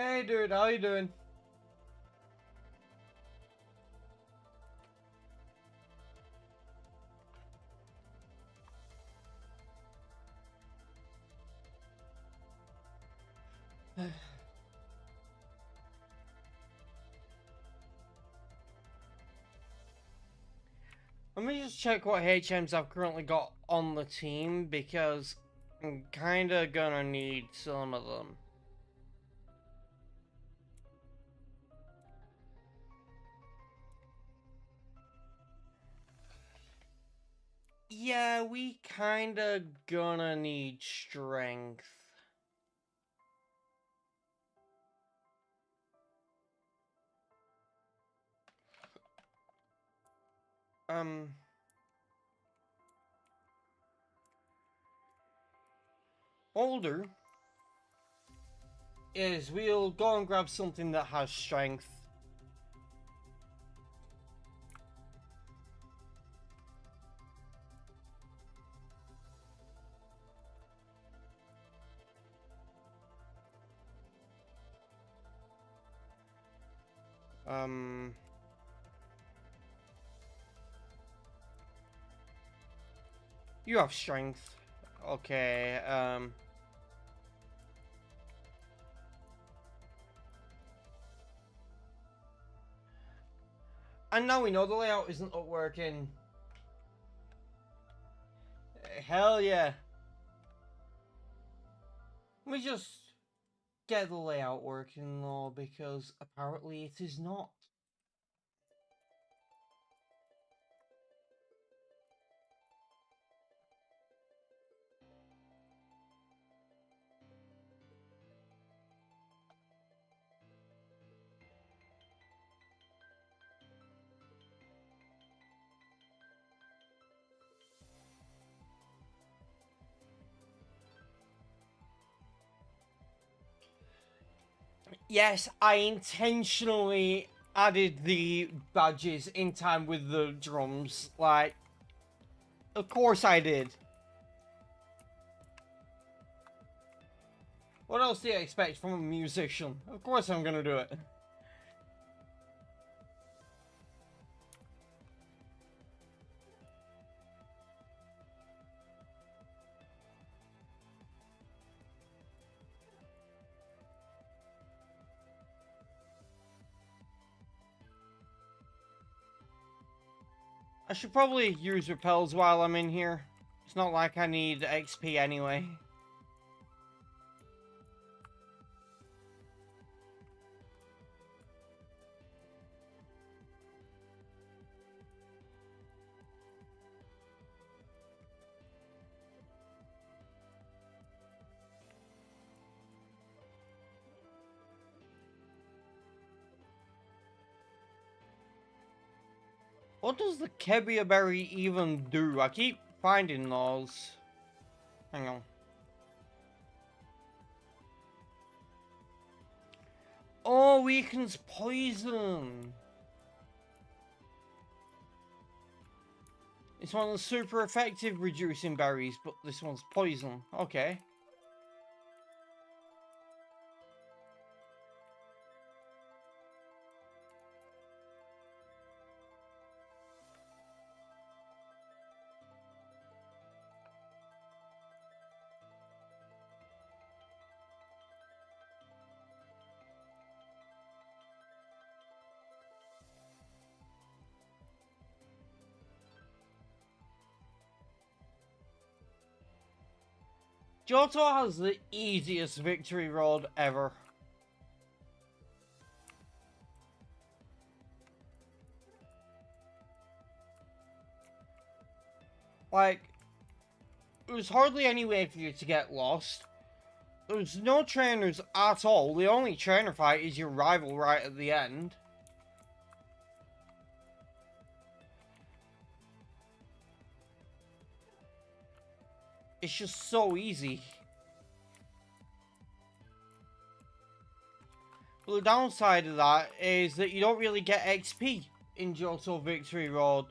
Hey dude, how you doing? Let me just check what HMs I've currently got on the team because I'm kinda gonna need some of them. Yeah, we kinda gonna need strength. Um... Older is we'll go and grab something that has strength. Um... You have strength. Okay, and now we know the layout isn't working. Hell yeah. Let me just get the layout working though, because apparently it is not. Yes, I intentionally added the badges in time with the drums. Like, of course I did. What else do you expect from a musician? Of course I'm gonna do it. I should probably use repels while I'm in here. It's not like I need XP anyway. What does the Kebia berry even do? I keep finding those. Hang on. Oh, weakens poison. This one's super effective reducing berries, but this one's poison. Okay. Johto has the easiest victory road ever. Like, there's hardly any way for you to get lost. There's no trainers at all. The only trainer fight is your rival right at the end. It's just so easy. But the downside of that is that you don't really get XP in Johto Victory Road.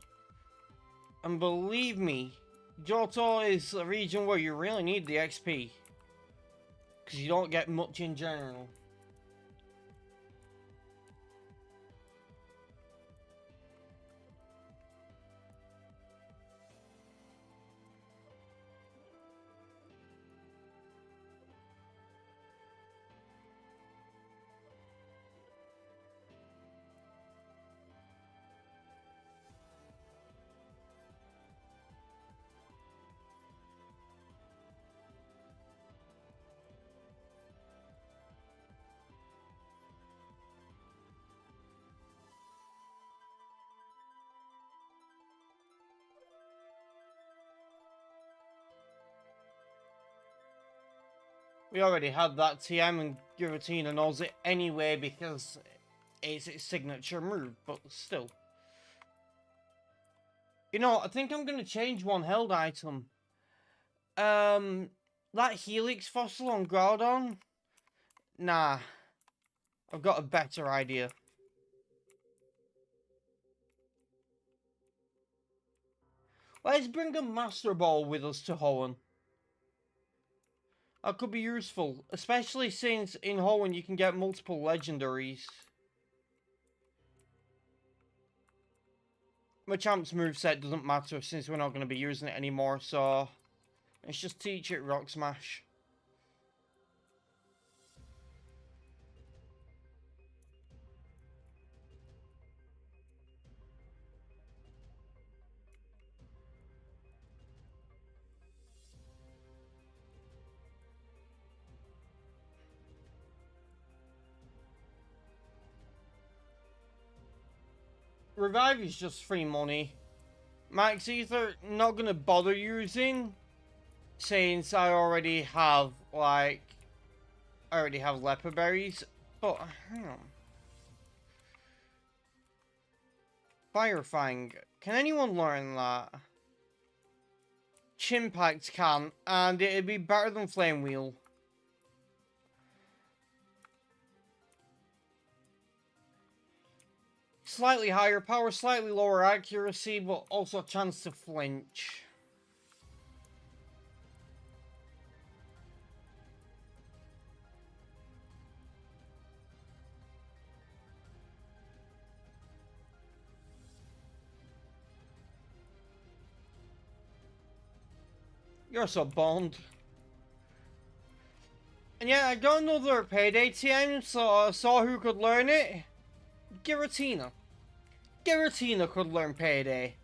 And believe me, Johto is a region where you really need the XP. Because you don't get much in general. We already had that TM, and Giratina knows it anyway because it's its signature move, but still. You know, I think I'm gonna change one held item. That Helix fossil on Groudon? Nah. I've got a better idea. Let's bring a Master Ball with us to Hoenn. That could be useful, especially since in Hoenn you can get multiple legendaries. Machamp's moveset doesn't matter since we're not going to be using it anymore, so let's just teach it Rock Smash. Revive is just free money. Max Ether, not gonna bother using, since I already have, like, leopard berries. But, hang on. Firefang. Can anyone learn that? Chimpact can, and it'd be better than Flame Wheel. Slightly higher power, slightly lower accuracy, but also a chance to flinch. You're so boned. And yeah, I got another Payday TM, so I saw who could learn it. Giratina. Giratina could learn Payday.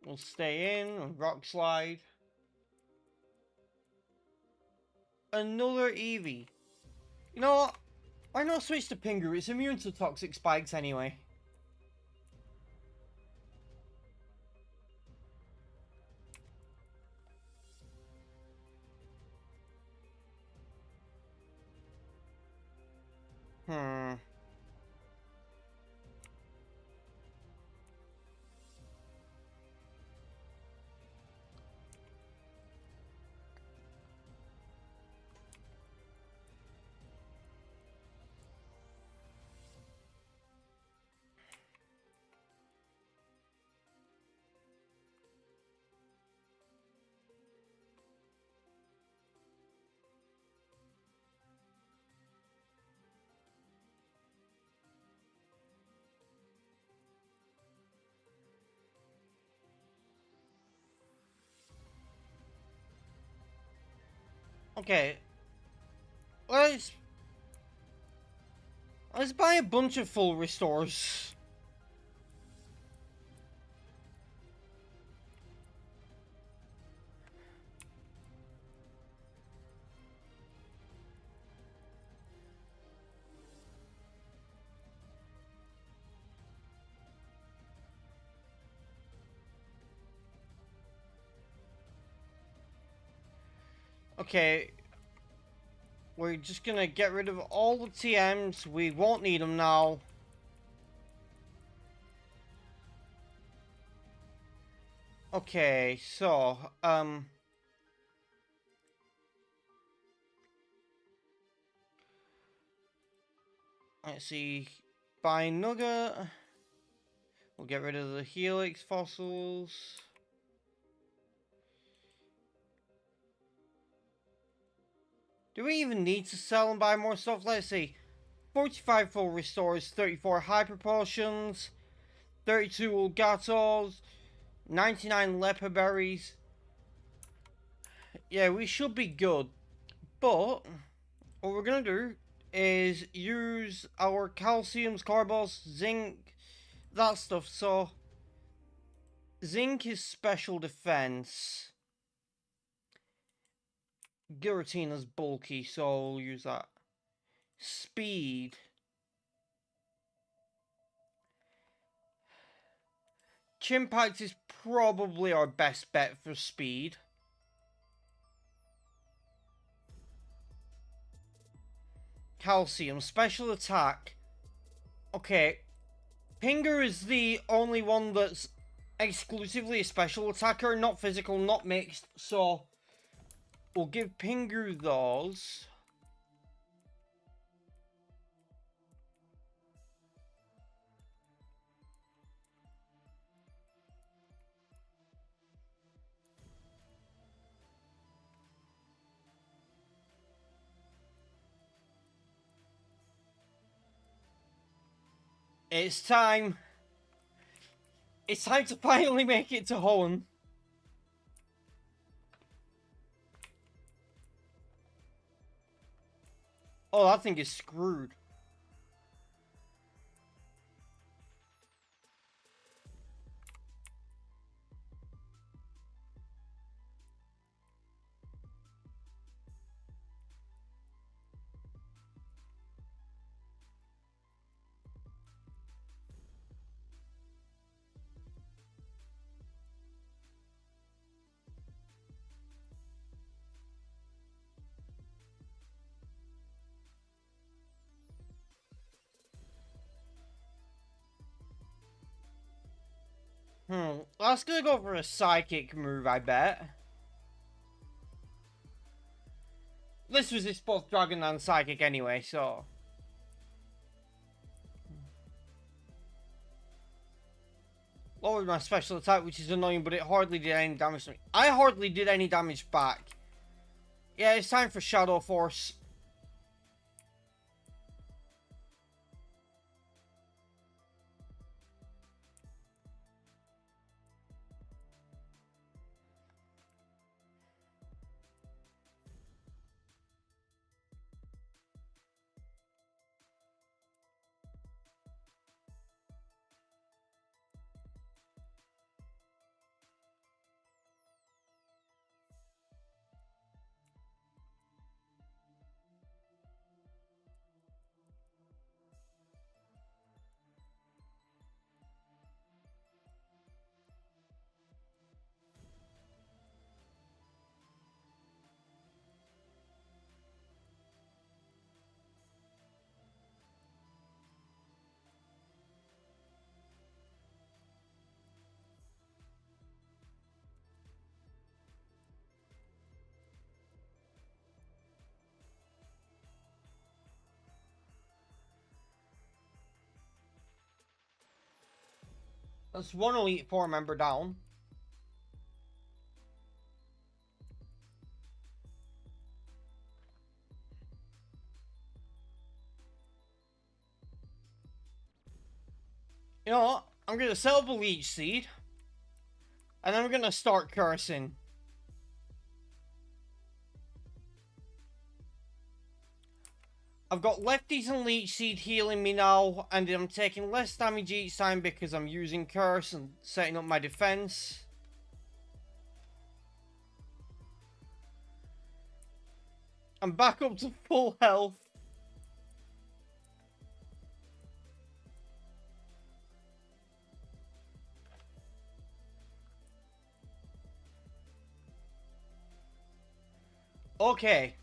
We'll stay in, Rock Slide. Another Eevee. You know what? Why not switch to Pingu? It's immune to toxic spikes anyway. Okay. Let's buy a bunch of full restores. Okay. We're just gonna get rid of all the TMs. We won't need them now. Okay, so, let's see. Buy Nugget. We'll get rid of the Helix fossils. Do we even need to sell and buy more stuff? Let's see. 45 full restores, 34 hyper potions, 32 Ulgatos, 99 leopard berries. Yeah, we should be good. But what we're gonna do is use our calciums, carbos, zinc, that stuff. So zinc is special defense. Guillotina's bulky, so we'll use that. Speed. Chimpact is probably our best bet for speed. Calcium, special attack. Okay, Pinger is the only one that's exclusively a special attacker, not physical, not mixed, so we'll give Pingu those. It's time. It's time to finally make it to Hoenn. Oh, that thing is screwed. That's gonna go for a psychic move, I bet. This was his both dragon and psychic anyway, so. Lowered my special attack, which is annoying, but it hardly did any damage to me. I hardly did any damage back. Yeah, it's time for Shadow Force. That's one Elite Four member down. You know what? I'm gonna set up a Leech Seed. And then we're gonna start cursing. I've got Lefties and Leech Seed healing me now, and I'm taking less damage each time because I'm using Curse and setting up my defense. I'm back up to full health. Okay.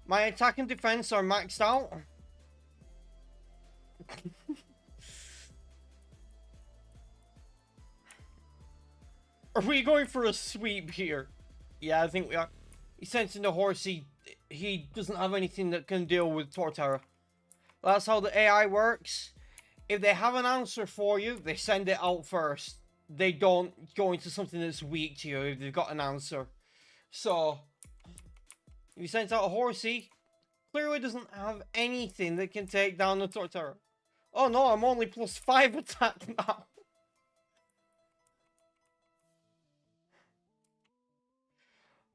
My attack and defense are maxed out. Are we going for a sweep here? Yeah, I think we are. He's sensing the horse. He doesn't have anything that can deal with Torterra. That's how the AI works. If they have an answer for you, they send it out first. They don't go into something that's weak to you if they've got an answer. So, if he sends out a horsey, clearly doesn't have anything that can take down the Torterra. Oh no, I'm only +5 attack now.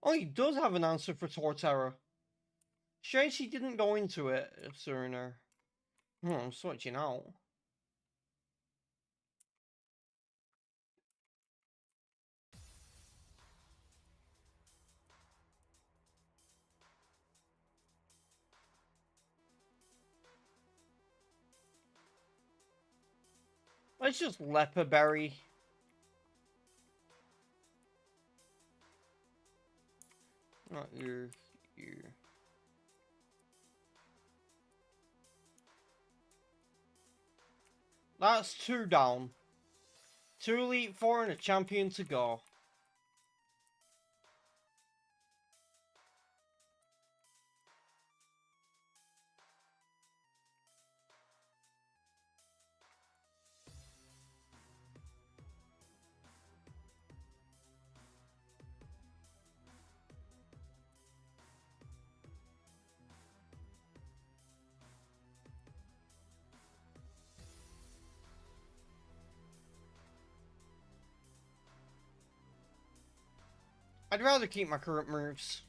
Oh, he does have an answer for Torterra. Strange she didn't go into it sooner. I'm switching out. Let's just leper berry. Not you. That's 2 down. 2 Elite Four and a champion to go. I'd rather keep my current moves.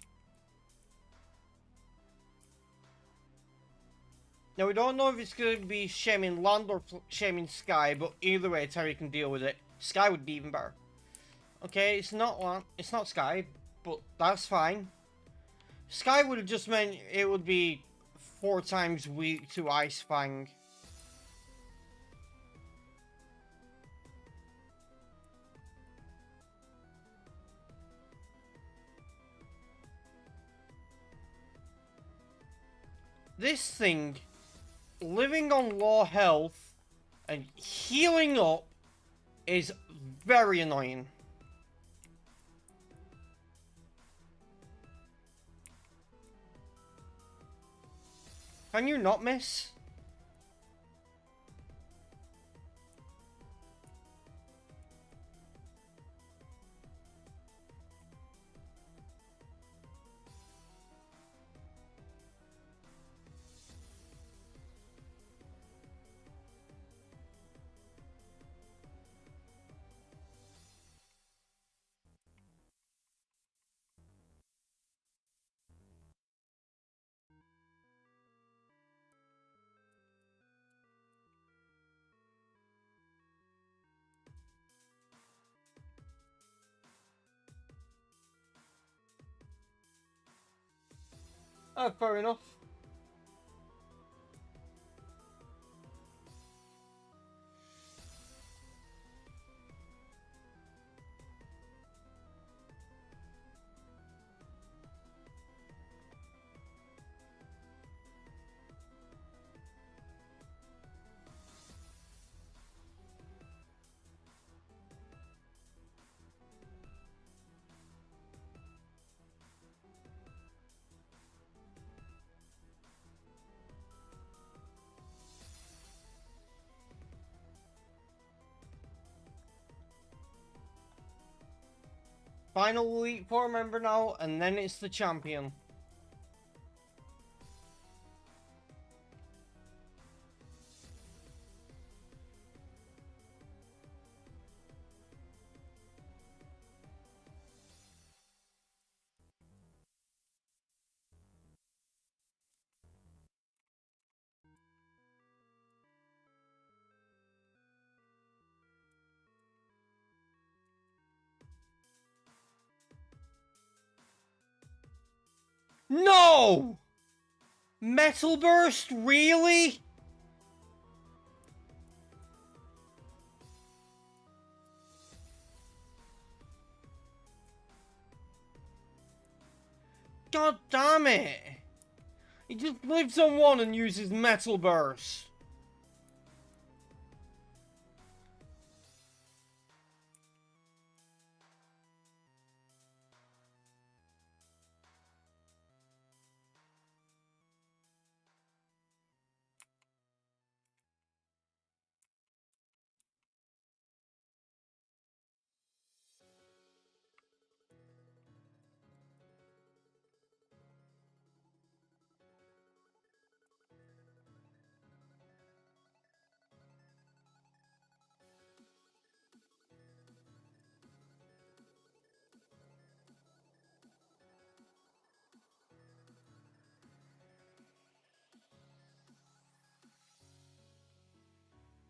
Now, we don't know if it's going to be shaming land or shaming sky, but either way, Terry can deal with it. Sky would be even better. Okay, it's not land, it's not sky, but that's fine. Sky would have just meant it would be 4 times weak to Ice Fang. This thing, living on low health and healing up, is very annoying. Can you not miss? Oh, fair enough. Final Elite Four member now, and then it's the champion. No! Metal Burst, really? God damn it! He just lives on 1 and uses Metal Burst.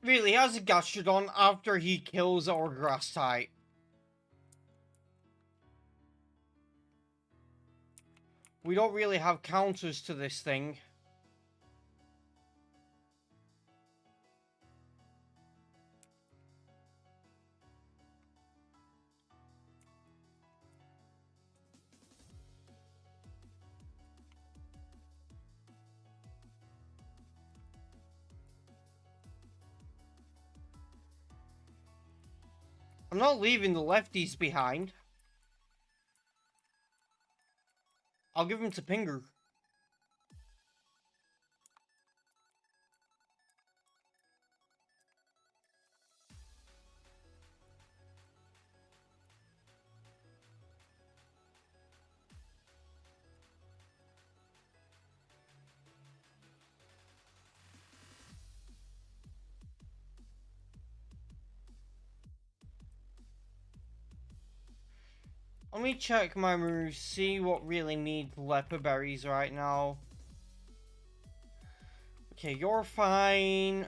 Really, he has a Gastrodon after he kills our grass type. We don't really have counters to this thing. I'm not leaving the lefties behind. I'll give him to Pinger. Let me check my moves, see what really needs leper berries right now. Okay, you're fine.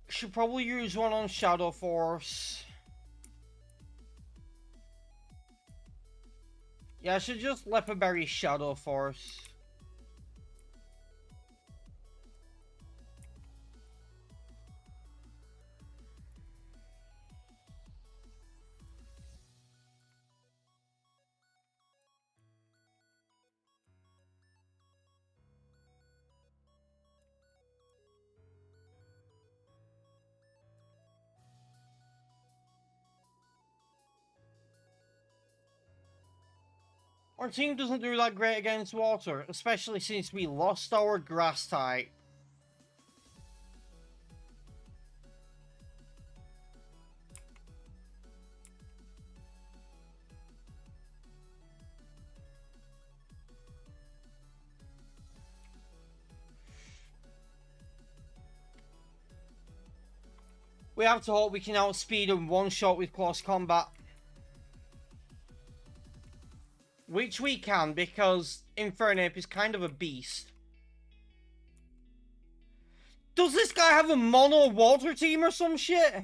Should probably use one on Shadow Force. Yeah, I should just leper berry Shadow Force. Our team doesn't do that great against water, especially since we lost our grass type. We have to hope we can outspeed him one shot with close combat. Which we can, because Infernape is kind of a beast. Does this guy have a mono water team or some shit?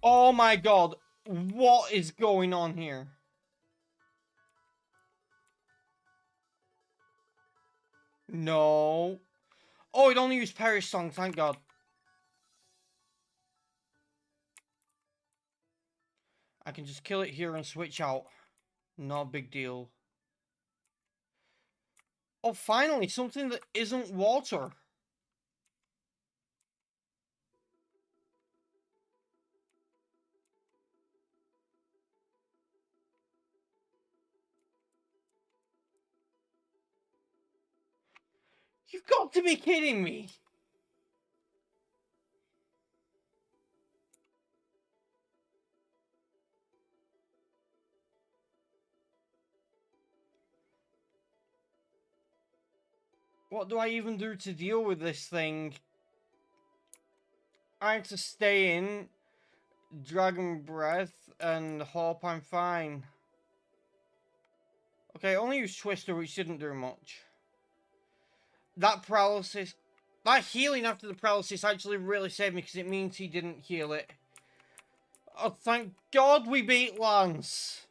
Oh my god, what is going on here? No. Oh, it only used Perish Song, thank god. I can just kill it here and switch out. No big deal. Oh, finally, something that isn't water. You've got to be kidding me. What do I even do to deal with this thing? I have to stay in, Dragon Breath, and hope I'm fine. Okay, only use Twister, which didn't do much. That paralysis... That healing after the paralysis actually really saved me, because it means he didn't heal it. Oh, thank God we beat Lance.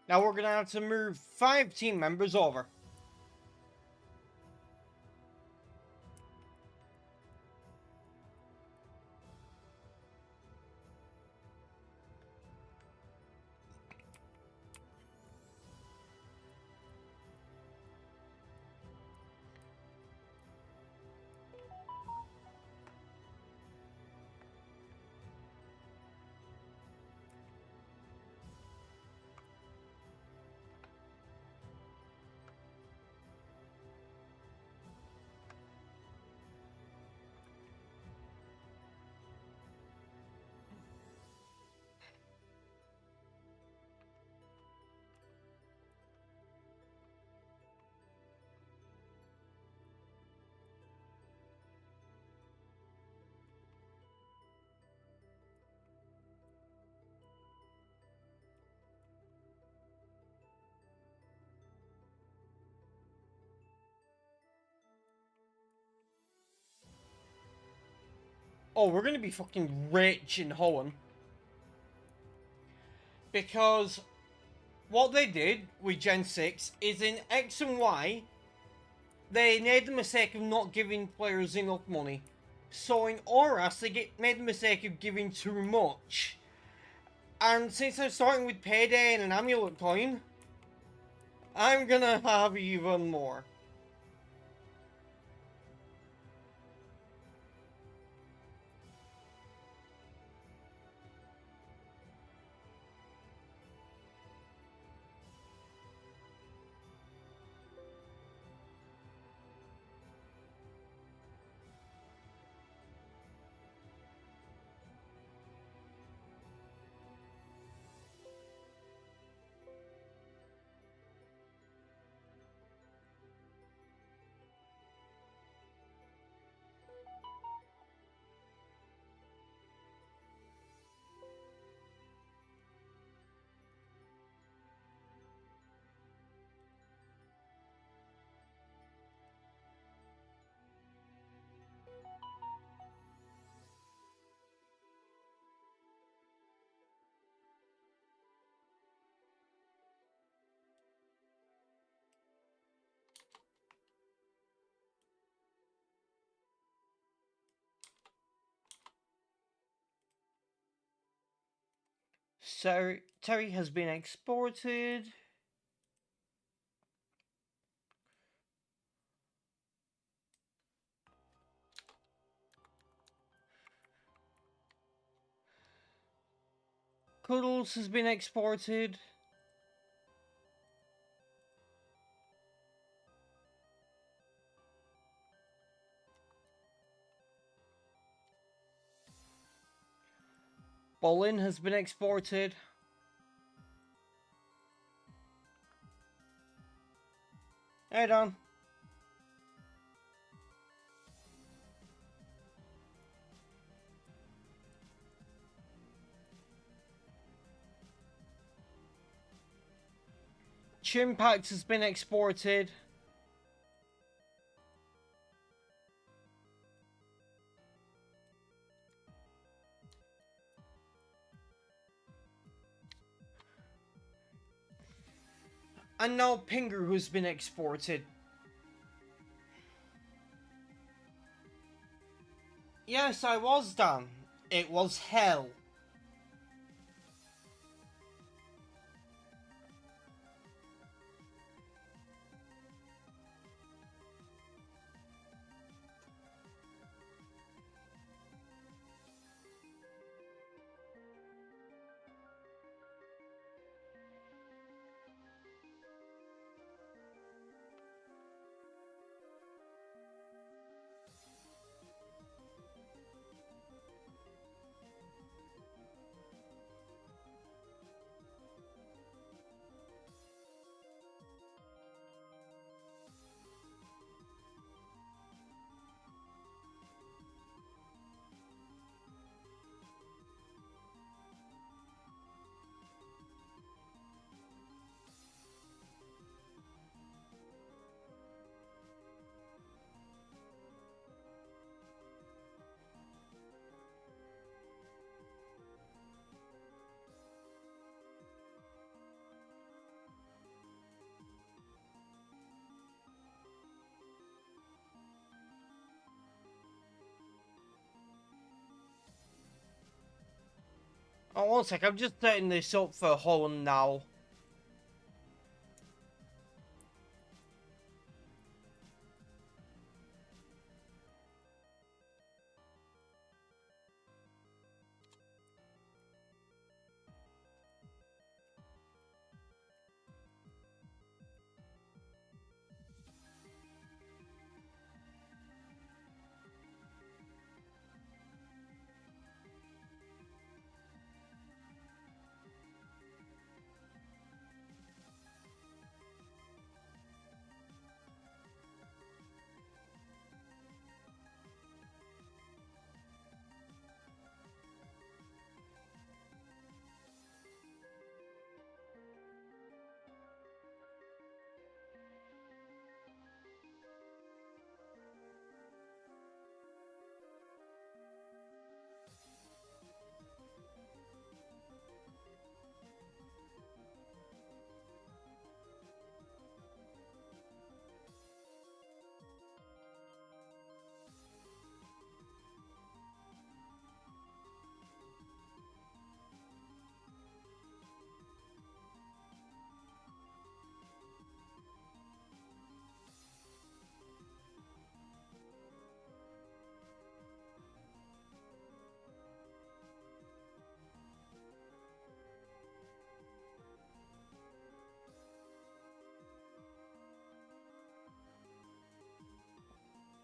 Now we're gonna have to move 5 team members over. Oh, we're gonna be fucking rich in Hoenn. Because what they did with Gen 6 is in X and Y, they made the mistake of not giving players enough money. So in Oras, they made the mistake of giving too much. And since I'm starting with Payday and an Amulet coin, I'm gonna have even more. So, Terry has been exported. Cuddles has been exported. Bolin has been exported. Hey, Don. Chimpact has been exported. And now Pingu has been exported. Yes, I was done. It was hell. Oh, one sec, I'm just setting this up for Holland now.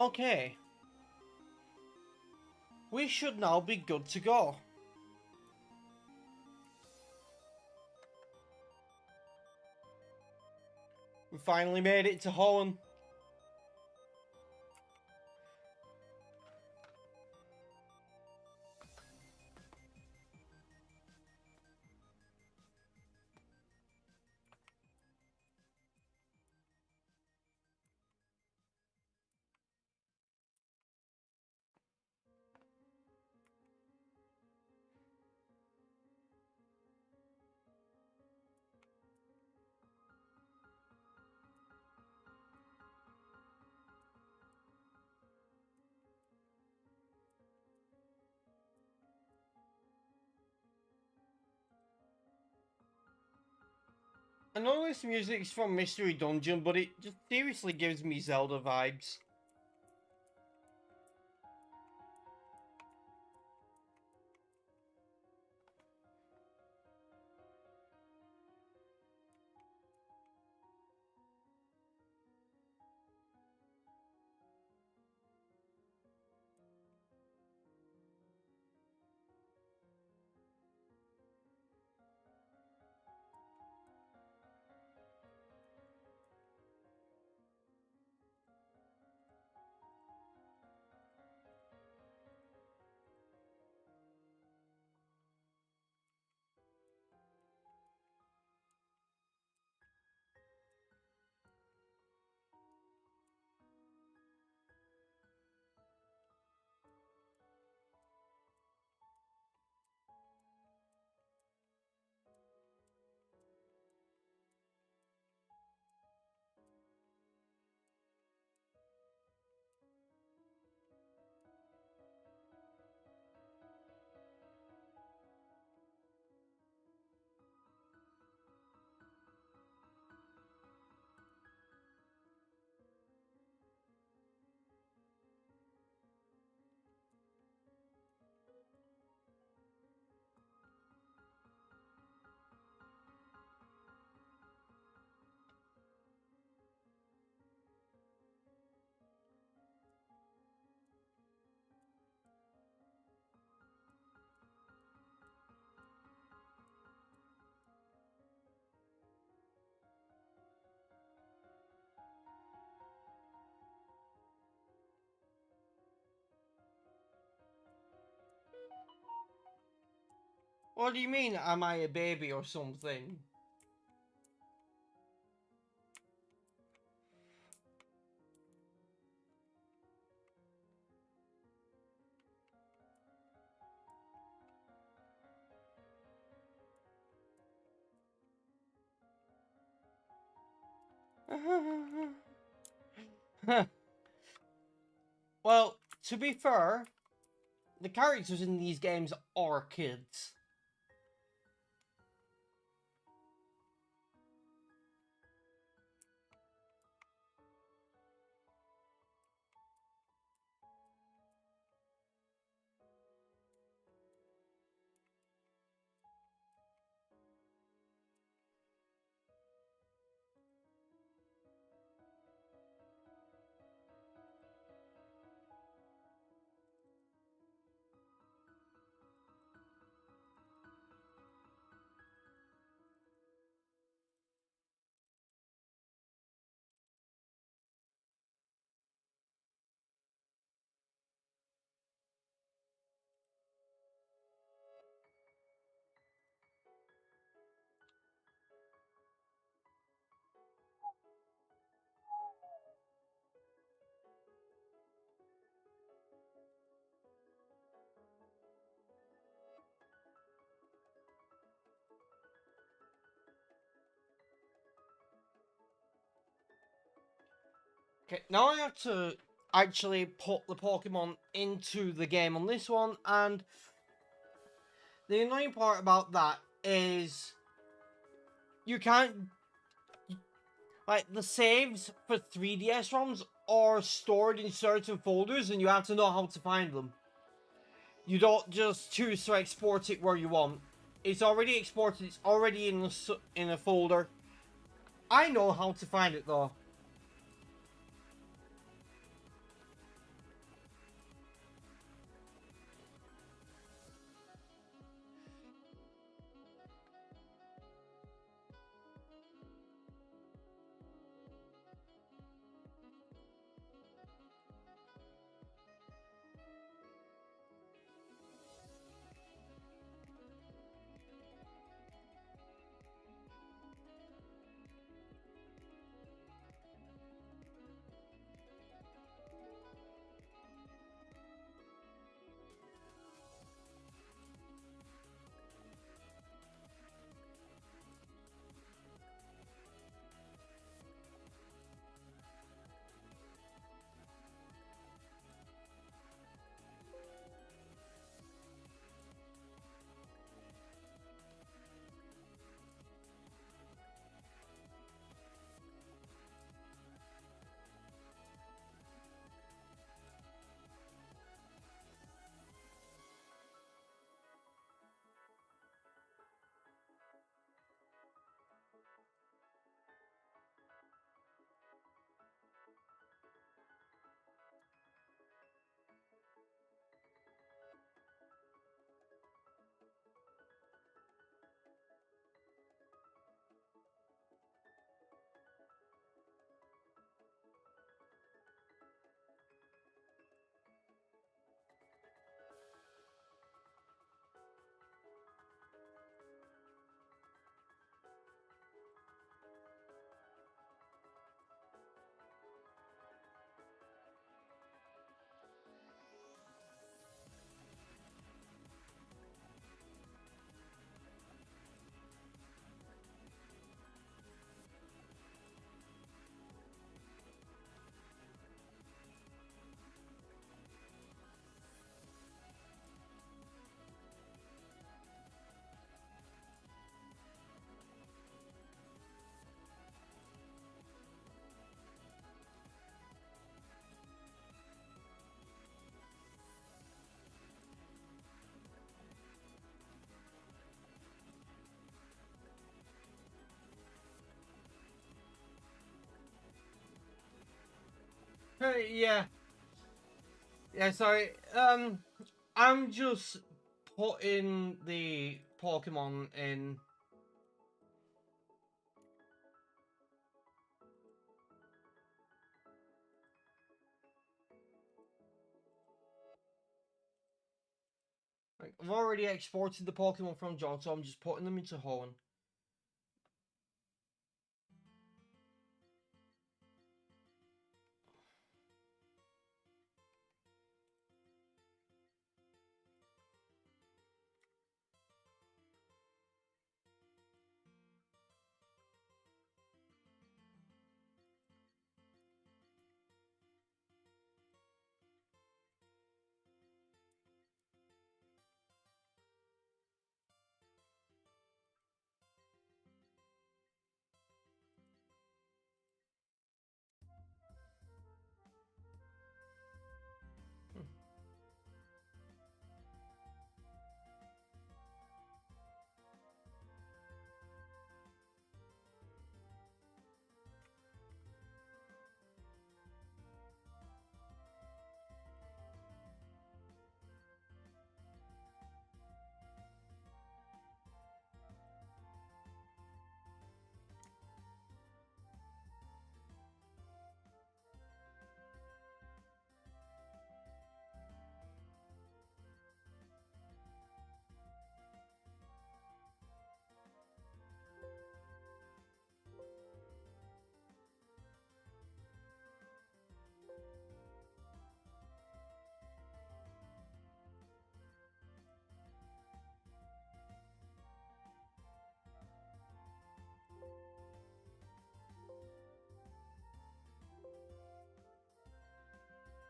Okay. We should now be good to go. We finally made it to Holland. I know this music's from Mystery Dungeon, but it just seriously gives me Zelda vibes. What do you mean, am I a baby or something? Well, to be fair, the characters in these games are kids. Okay, now I have to actually put the Pokemon into the game on this one, and the annoying part about that is you can't, like, the saves for 3DS ROMs are stored in certain folders and you have to know how to find them. You don't just choose to export it where you want. It's already exported, it's already in a folder. I know how to find it though. Hey, yeah. Yeah, sorry. I'm just putting the Pokemon in. Like, I've already exported the Pokemon from John, so I'm just putting them into Hoenn.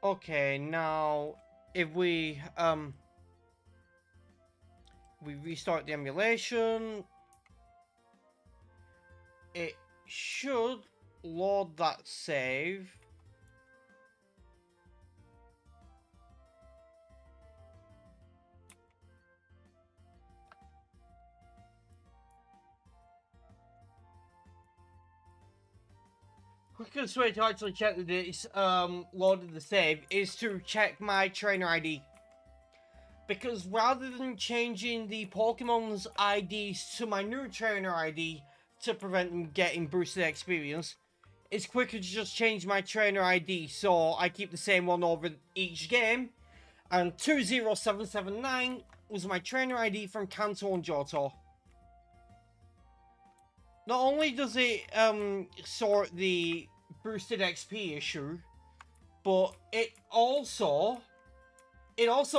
Okay, now if we restart the emulation, it should load that save. Quickest way to actually check that it's loaded the save is to check my trainer ID. Because rather than changing the Pokemon's IDs to my new trainer ID to prevent them getting boosted experience, it's quicker to just change my trainer ID so I keep the same one over each game. And 20779 was my trainer ID from Kanto and Johto. Not only does it sort the boosted XP issue, but it also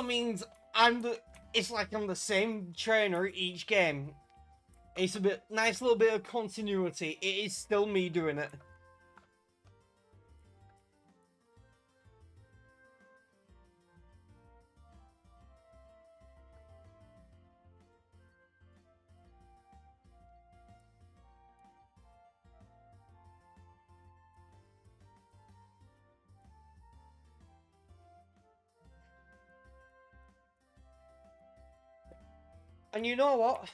means it's like I'm the same trainer each game. It's a nice little bit of continuity. It is still me doing it. And you know what?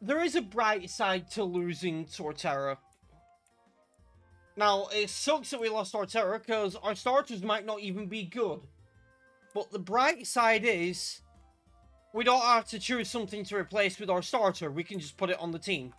There is a bright side to losing Torterra. Now, it sucks that we lost Torterra because our starters might not even be good. But the bright side is we don't have to choose something to replace with our starter. We can just put it on the team.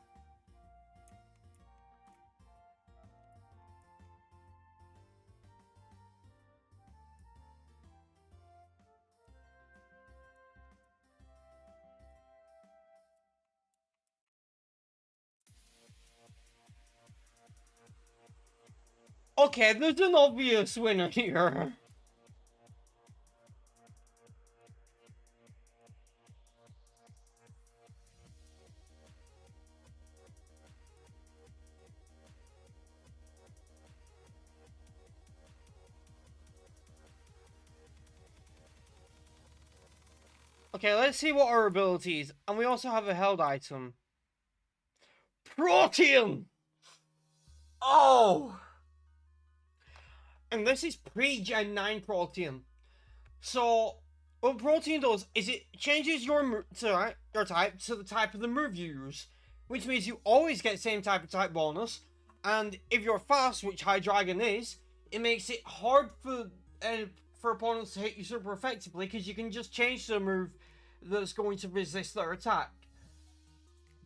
Okay, there's an obvious winner here. Okay, let's see what our abilities. And we also have a held item. Protein! Oh! And this is pre-Gen 9 Protein. So, what Protein does is it changes your type to the type of the move you use. Which means you always get the same type of type bonus. And if you're fast, which Hydreigon is, it makes it hard for opponents to hit you super effectively because you can just change the move that's going to resist their attack.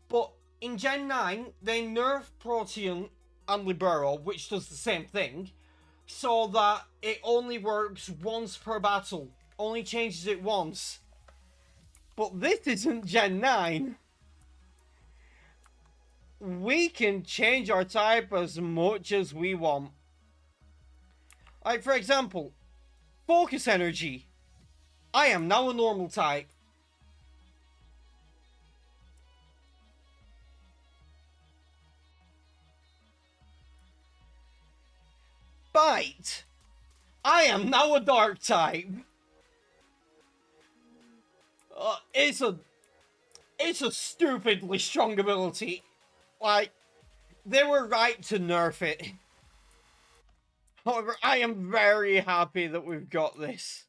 But in Gen 9, they nerf Protean and Libero, which does the same thing, so that it only works once per battle. Only changes it once. But this isn't Gen 9. We can change our type as much as we want. Like, for example, Focus Energy. I am now a normal type. Bite. I am now a dark type. It's a stupidly strong ability. Like, they were right to nerf it. However, I am very happy that we've got this.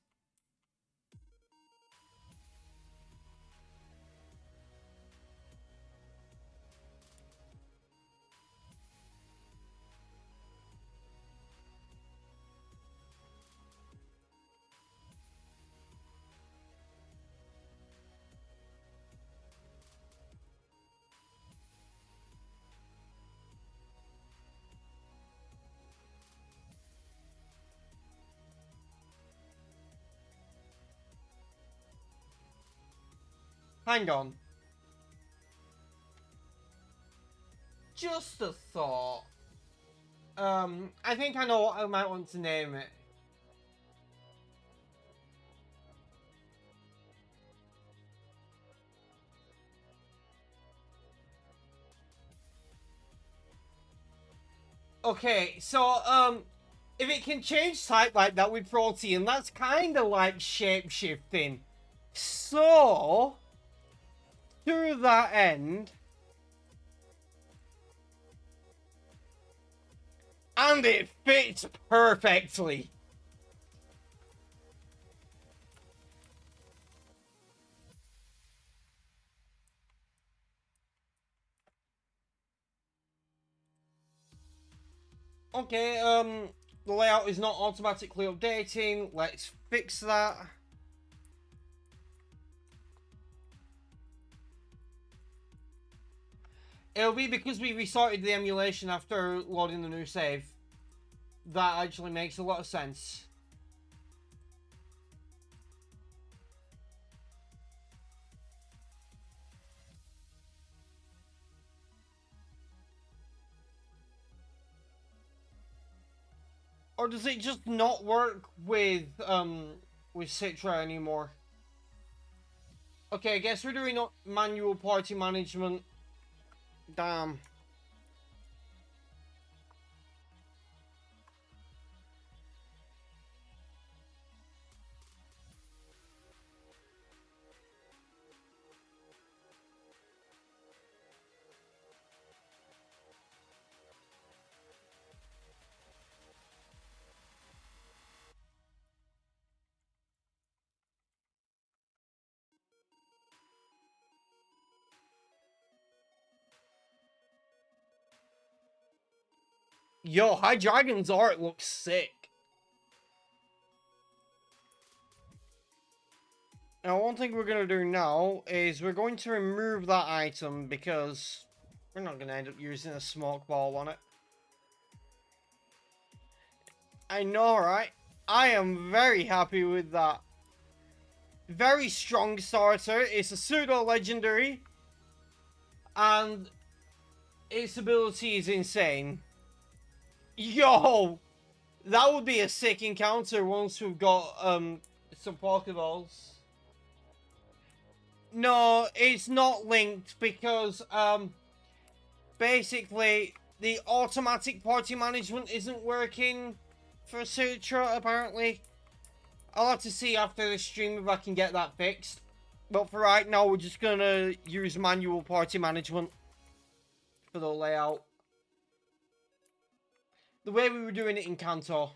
Hang on. Just a thought. I think I know what I might want to name it. Okay, so, if it can change type like that with protein, that's kind of like shape-shifting. So, to that end, and it fits perfectly. Okay, the layout is not automatically updating. Let's fix that. It'll be because we restarted the emulation after loading the new save. That actually makes a lot of sense. Or does it just not work with Citra anymore? Okay, I guess we're doing manual party management. Damn. Yo, High Dragon's art looks sick. Now, one thing we're going to do now is we're going to remove that item because we're not going to end up using a smoke ball on it. I know, right? I am very happy with that. Very strong starter. It's a pseudo-legendary. And its ability is insane. Yo! That would be a sick encounter once we've got some Pokeballs. No, it's not linked because basically the automatic party management isn't working for Sutra apparently. I'll have to see after the stream if I can get that fixed. But for right now, we're just gonna use manual party management for the layout. The way we were doing it in Kanto.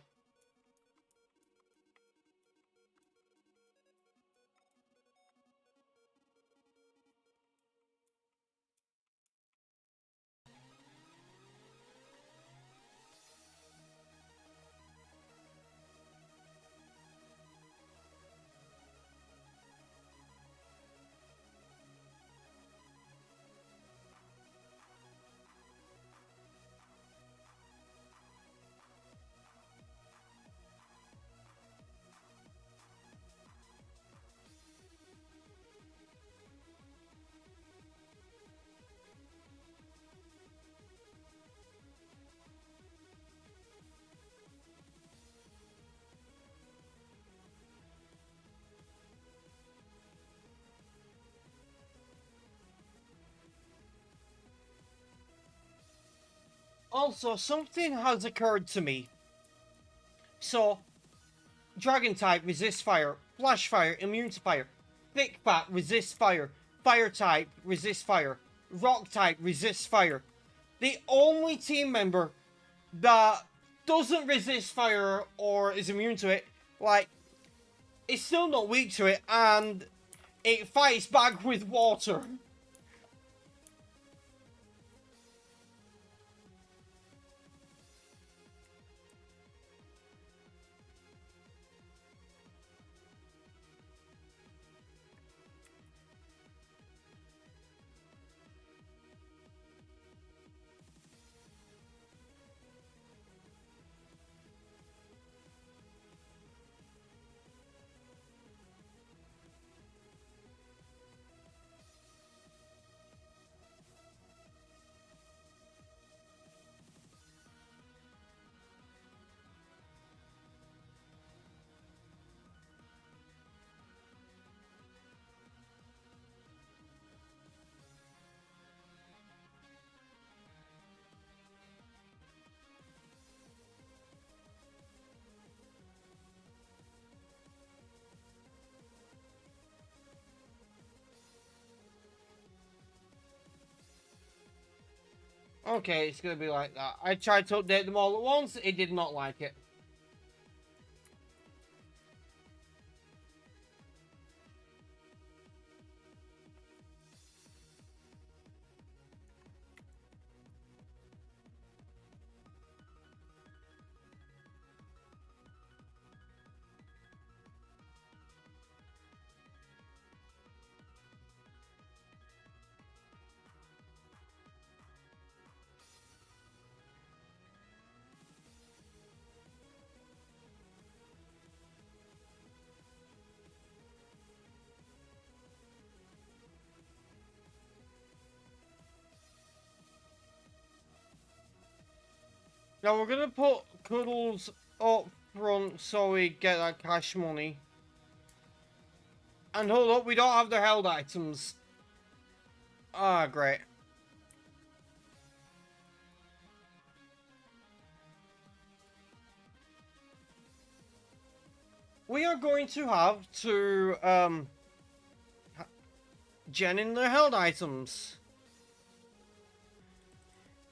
Also, something has occurred to me. So, Dragon type resists fire, Flash fire immune to fire, Thick Bat resists fire, Fire type resists fire, Rock type resists fire. The only team member that doesn't resist fire or is immune to it, like, it's still not weak to it, and it fights back with water. Okay, it's gonna be like that. I tried to update them all at once, it did not like it. Now we're gonna put Cuddles up front so we get that cash money. And hold up, we don't have the held items. Ah, great. We are going to have to, gen in the held items.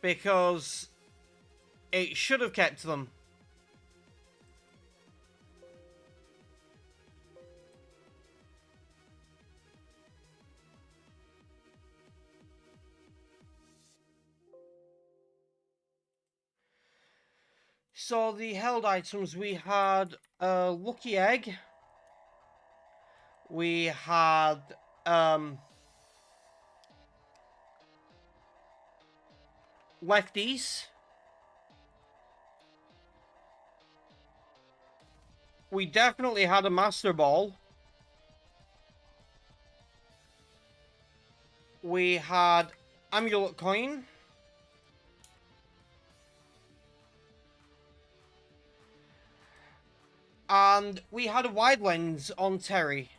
Because it should have kept them. So the held items, we had a lucky egg. We had lefties. We definitely had a master ball. We had amulet coin. And we had a wide lens on Terry.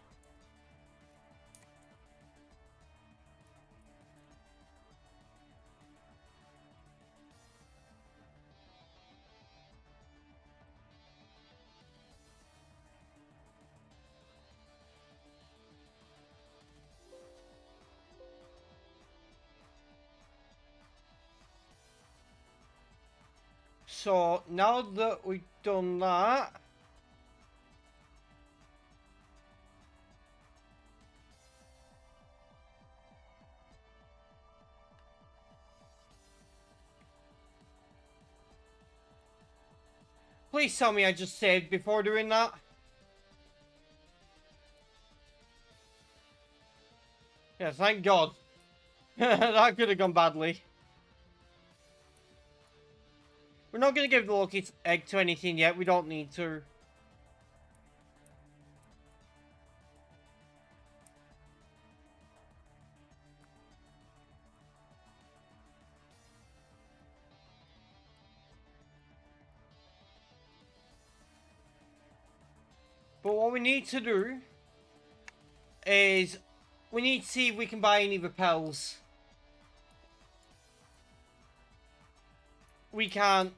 So now that we've done that, please tell me I just saved before doing that. Yeah, thank God. That could have gone badly. We're not going to give the lucky egg to anything yet. We don't need to. But what we need to do is we need to see if we can buy any repels. We can't.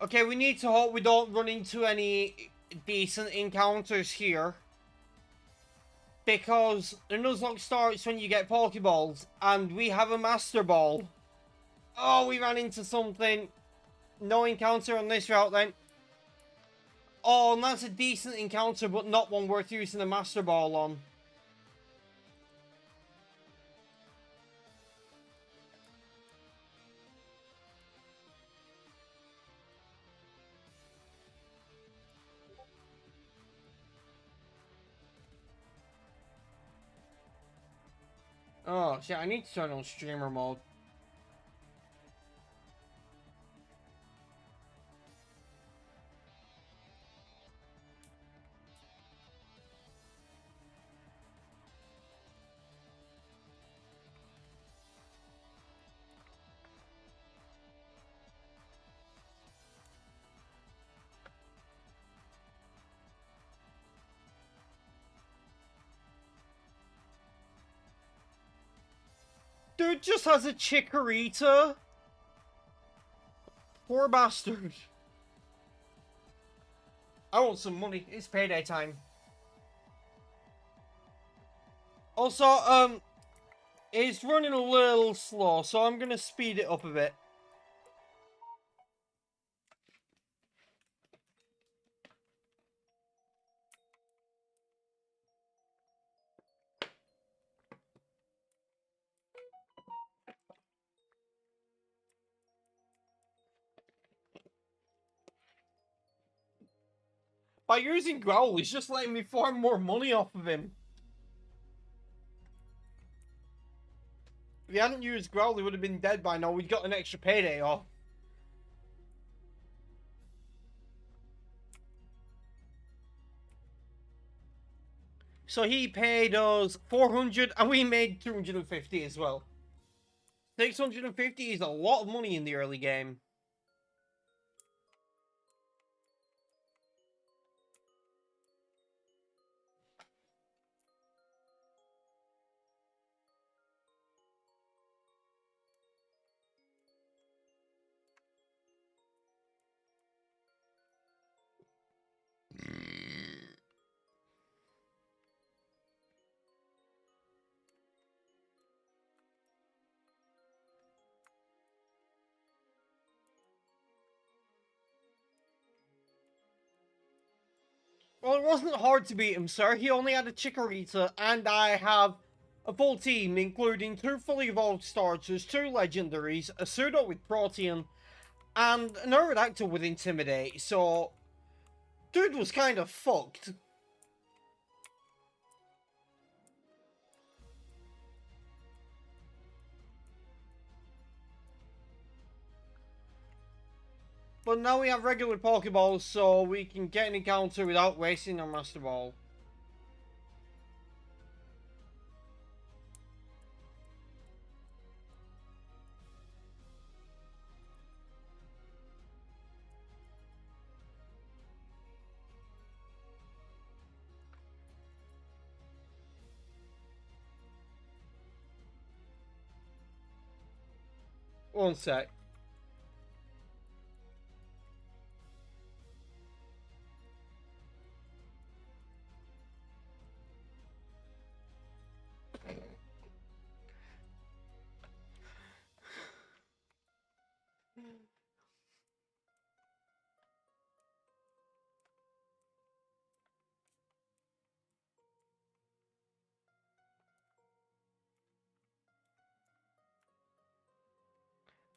Okay, we need to hope we don't run into any decent encounters here. Because the Nuzlocke starts when you get Pokeballs, and we have a Master Ball. Oh, we ran into something. No encounter on this route then. Oh, and that's a decent encounter, but not one worth using a Master Ball on. Oh, shit, I need to turn on streamer mode. Dude just has a Chikorita. Poor bastard. I want some money. It's payday time. Also, It's running a little slow, so I'm going to speed it up a bit. By using Growl, he's just letting me farm more money off of him. If he hadn't used Growl, he would have been dead by now. We'd got an extra payday off. So he paid us 400 and we made 250 as well. 650 is a lot of money in the early game. Well, it wasn't hard to beat him, sir. He only had a Chikorita, and I have a full team, including 2 fully evolved starters, 2 legendaries, a pseudo with Protean, and an Aerodactyl with Intimidate, so dude was kind of fucked. But now we have regular Pokeballs, so we can get an encounter without wasting our Master Ball. One sec.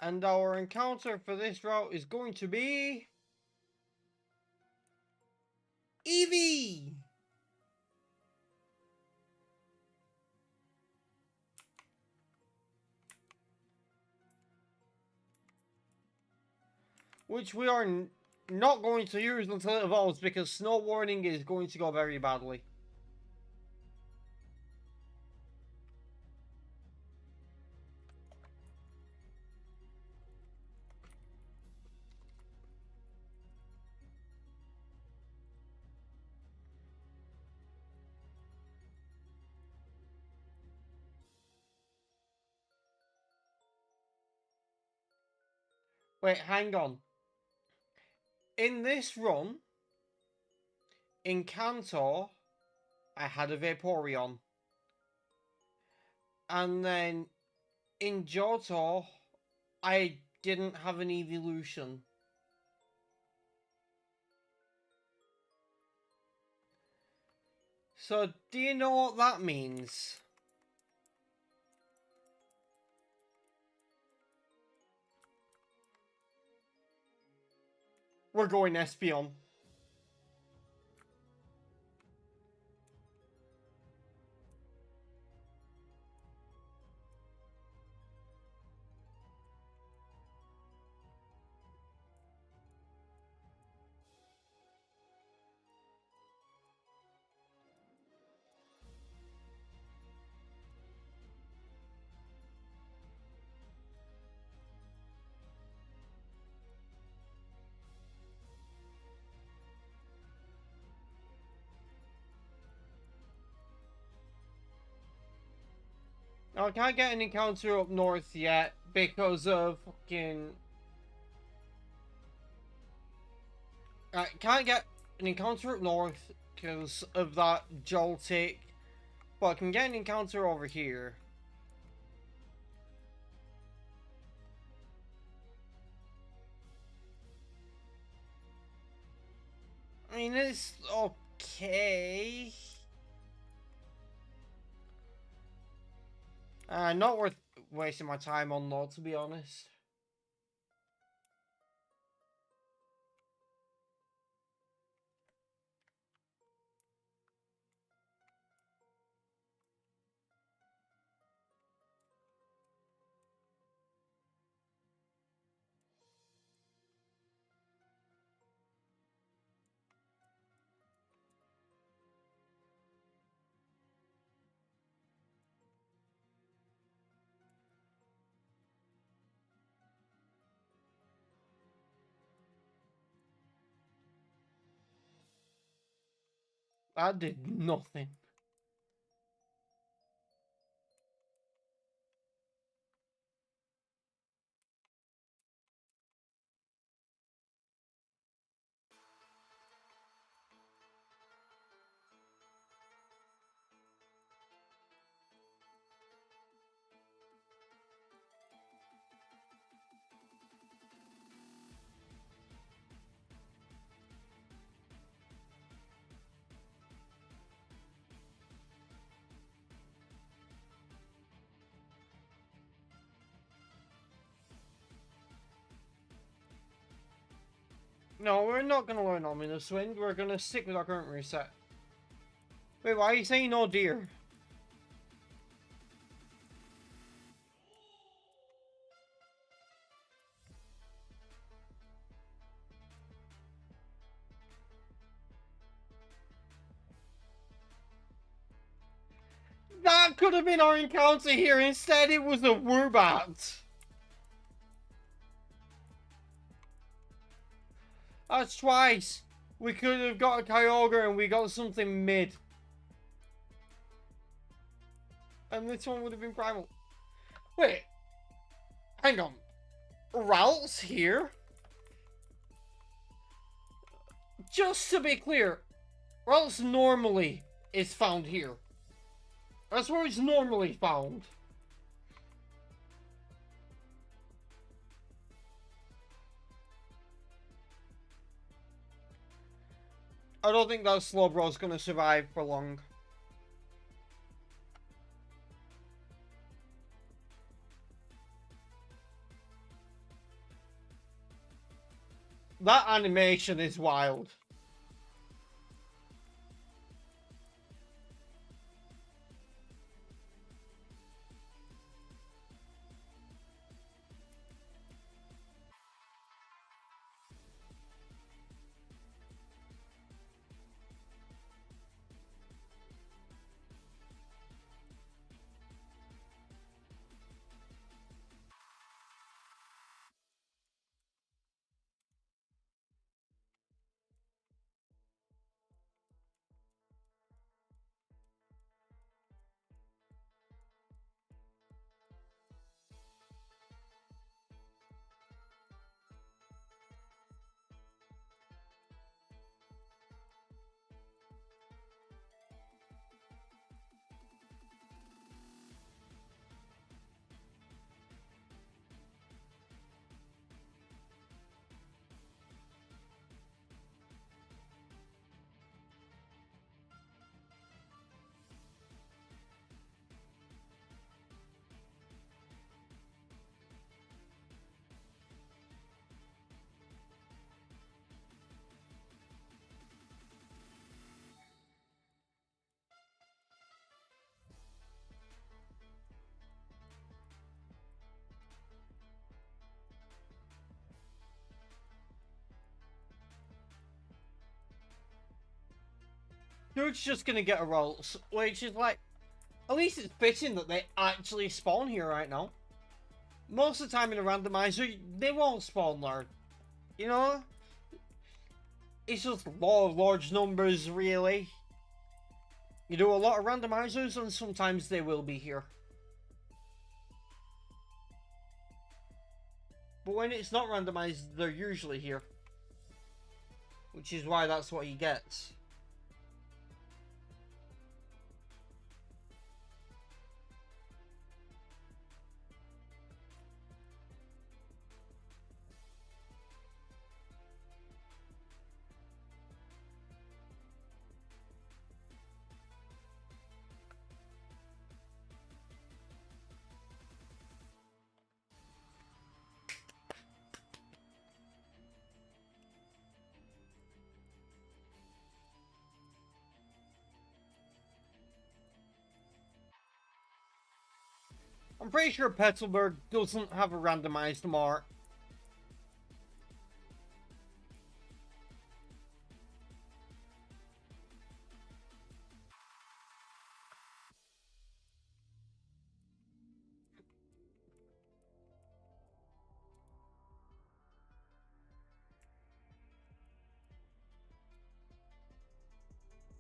And our encounter for this route is going to be Eevee! Which we are not going to use until it evolves, because Snow Warning is going to go very badly. Wait, hang on. In this run, in Kanto, I had a Vaporeon. And then in Johto, I didn't have an evolution. So, do you know what that means? We're going Espeon. Now, I can't get an encounter up north yet because of fucking... I can't get an encounter up north because of that Joltik, but I can get an encounter over here. I mean, it's okay. Not worth wasting my time on though, to be honest. That did nothing. No, we're not gonna learn Ominous Wind. We're gonna stick with our current reset. Wait, why are you saying no dear? That could have been our encounter here. Instead, it was a Wurbat. That's twice. We could have got a Kyogre and we got something mid. And this one would have been Primal. Wait. Hang on. Ralts here? Just to be clear, Ralts normally is found here. That's where it's normally found. I don't think that Slowbro's gonna survive for long. That animation is wild. Dude's just gonna get a Ralts, which is like, at least it's fitting that they actually spawn here right now. Most of the time in a randomizer, they won't spawn there. You know? It's just law of large numbers, really. You do a lot of randomizers and sometimes they will be here. But when it's not randomized, they're usually here. Which is why that's what he gets. I'm pretty sure Petalburg doesn't have a randomized mart.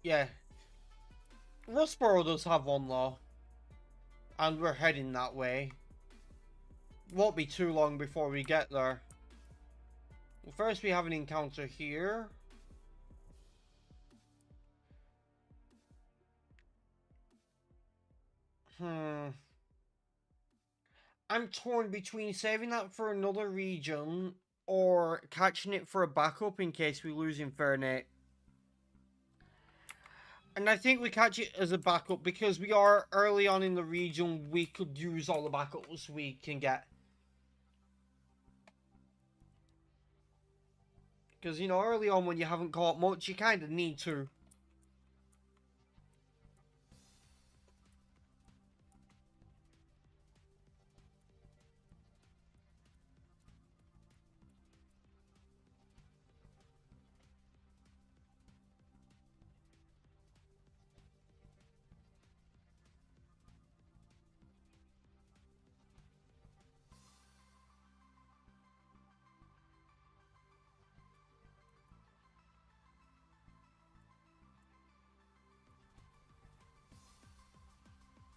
Yeah. Rustboro does have one though. And we're heading that way. Won't be too long before we get there. Well, first we have an encounter here. I'm torn between saving that for another region or catching it for a backup in case we lose Infernape. And I think we catch it as a backup because we are early on in the region. We could use all the backups we can get. Because, you know, early on when you haven't caught much, you kind of need to.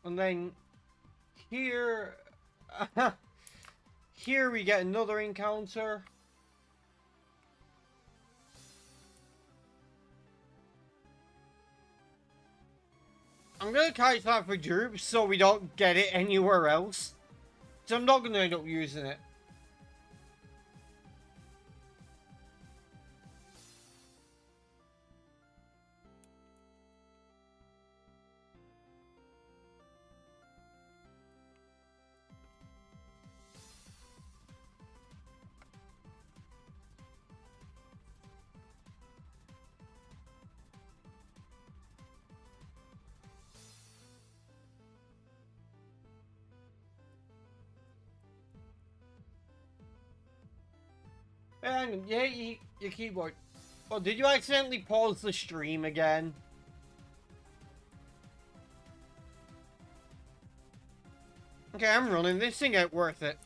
And then here... here we get another encounter. I'm going to catch that for dupes so we don't get it anywhere else. So I'm not going to end up using it. And yeah, your keyboard. Oh, did you accidentally pause the stream again? Okay, I'm running. This thing ain't worth it.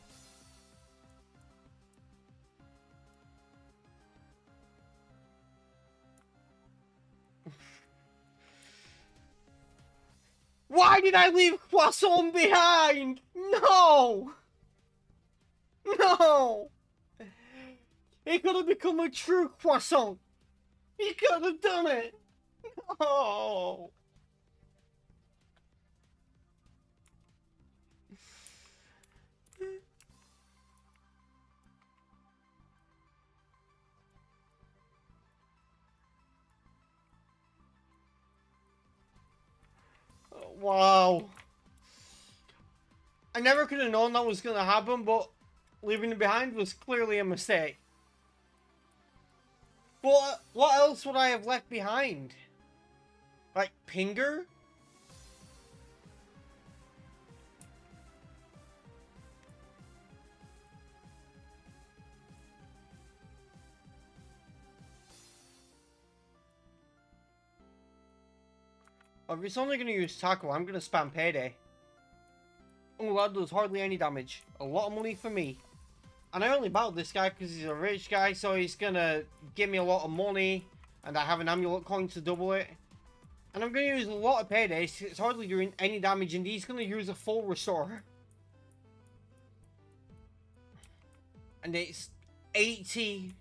Why did I leave Croissant behind? No! No! It could have become a true croissant. He could have done it. Oh. Wow. I never could have known that was going to happen, but leaving it behind was clearly a mistake. But what else would I have left behind? Like, Pinger? If it's only going to use Tackle, I'm going to spam Payday. Oh, that does hardly any damage. A lot of money for me. And I only battled this guy because he's a rich guy, so he's going to give me a lot of money. And I have an amulet coin to double it. And I'm going to use a lot of Paydays. It's hardly doing any damage, and he's going to use a full restore. And it's 80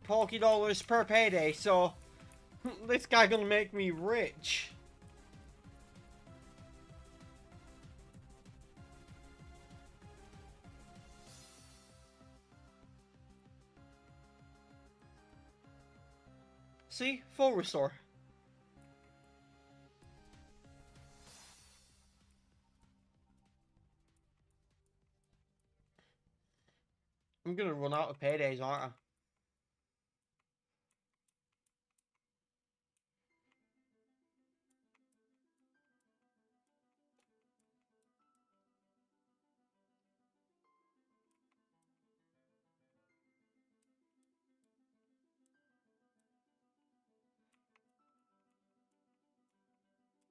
Poké Dollars per Payday, so this guy going to make me rich. See? Full restore. I'm gonna run out of paydays, aren't I?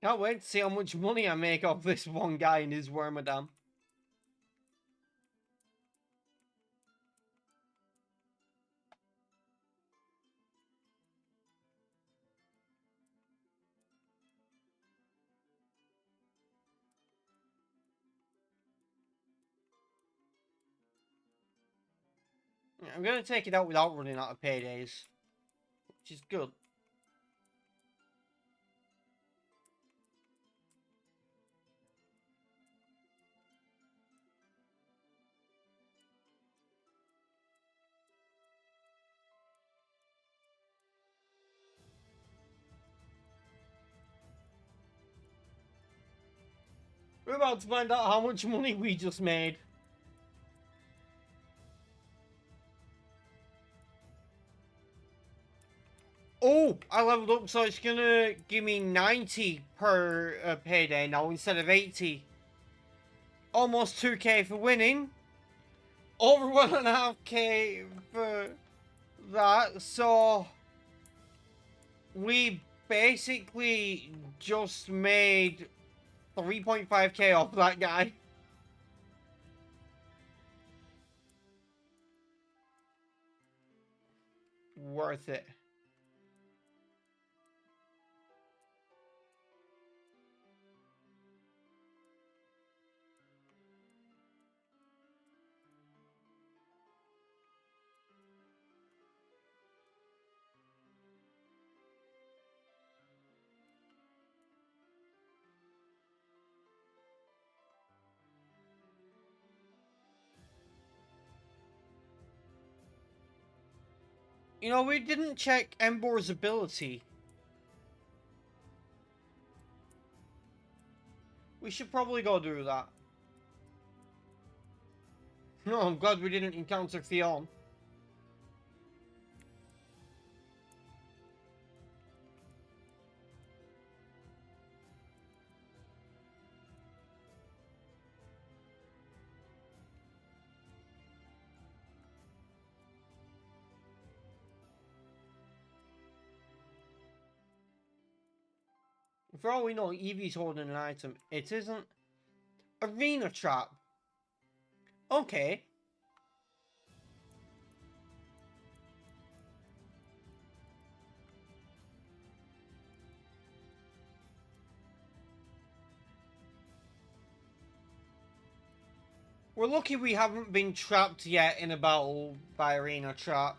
Can't wait to see how much money I make off this one guy and his Wormadam. I'm gonna take it out without running out of paydays, which is good. We're about to find out how much money we just made. Oh, I leveled up, so it's gonna give me 90 per payday now instead of 80. Almost 2k for winning. Over 1.5k for that, so we basically just made 3.5k off that guy. Worth it. You know, we didn't check Embor's ability. We should probably go do that. No, I'm glad we didn't encounter Theon. For all we know, Evie's holding an item. It isn't. Arena trap. Okay. We're lucky we haven't been trapped yet in a battle by Arena trap.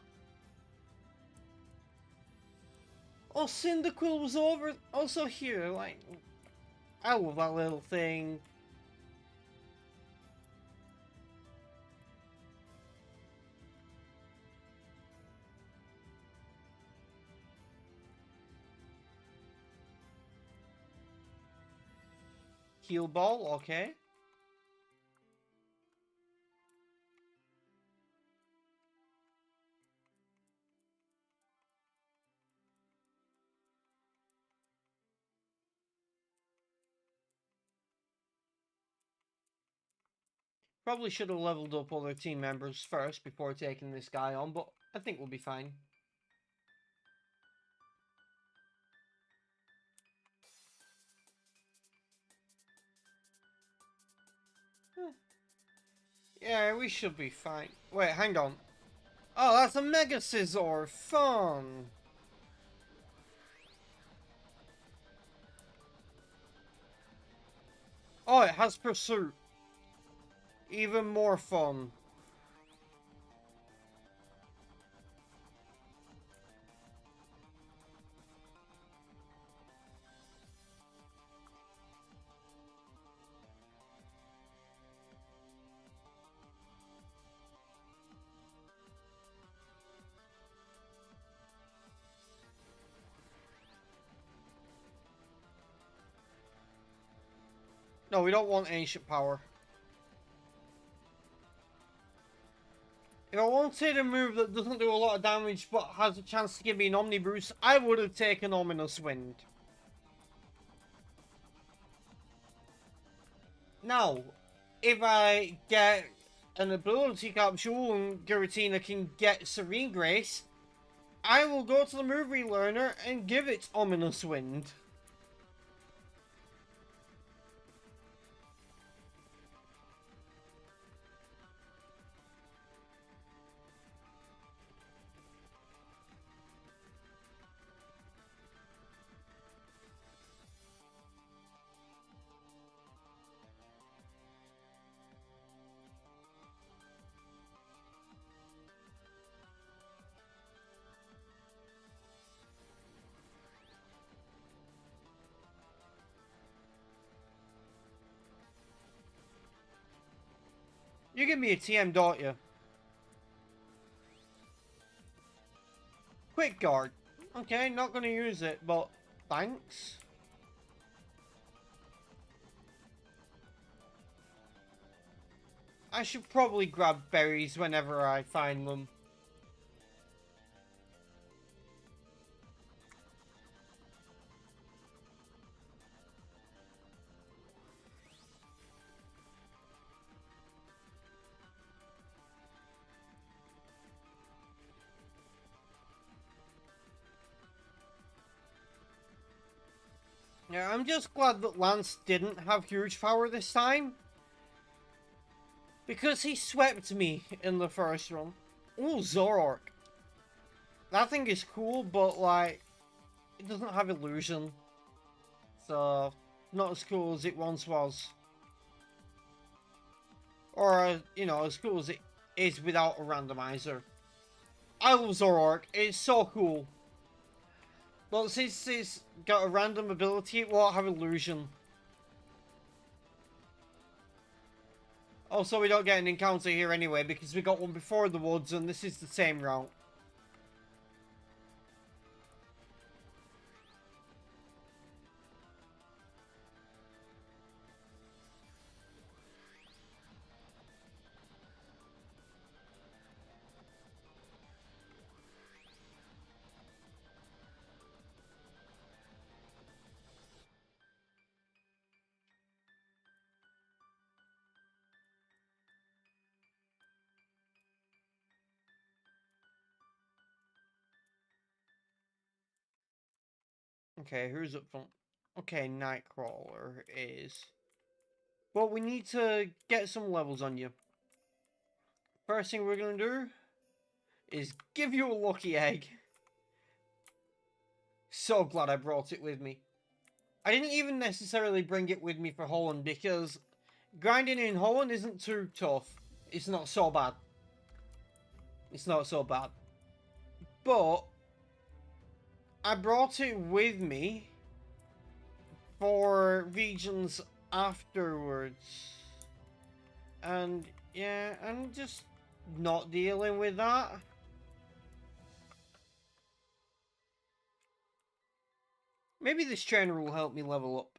Oh, Cyndaquil was over. Also here, like, I love that little thing. Heal ball, okay. Probably should have leveled up other team members first before taking this guy on, but I think we'll be fine. Yeah, we should be fine. Wait, hang on. Oh, that's a Mega Scizor. Fun. Oh, it has Pursuit. Even more fun. No, we don't want Ancient Power. If I wanted a move that doesn't do a lot of damage but has a chance to give me an Omni Boost, I would have taken Ominous Wind. Now, if I get an ability capsule and Giratina can get Serene Grace, I will go to the move relearner and give it Ominous Wind. You give me a TM, don't you? Quick guard. Okay, not gonna use it, but thanks. I should probably grab berries whenever I find them. Yeah, I'm just glad that Lance didn't have huge power this time. Because he swept me in the first run. Ooh, Zoroark. That thing is cool, but like, it doesn't have illusion. So, not as cool as it once was. Or, you know, as cool as it is without a randomizer. I love Zoroark. It's so cool. But since it's got a random ability, it won't have illusion. Also, we don't get an encounter here anyway, because we got one before the woods, and this is the same route. Okay, who's up front? Okay, Nightcrawler is... Well, we need to get some levels on you. First thing we're gonna do is give you a lucky egg. So glad I brought it with me. I didn't even necessarily bring it with me for Holland because grinding in Holland isn't too tough. It's not so bad. It's not so bad. But I brought it with me for regions afterwards. And yeah, I'm just not dealing with that. Maybe this trainer will help me level up.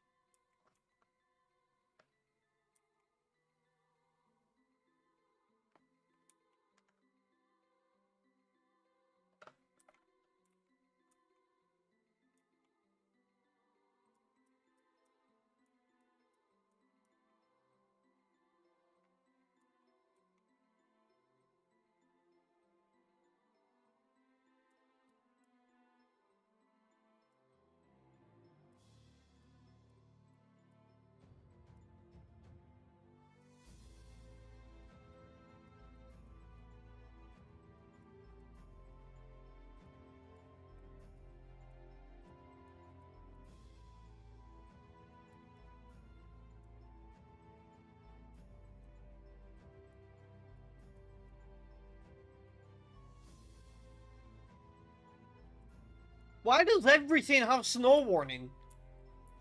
Why does everything have snow warning?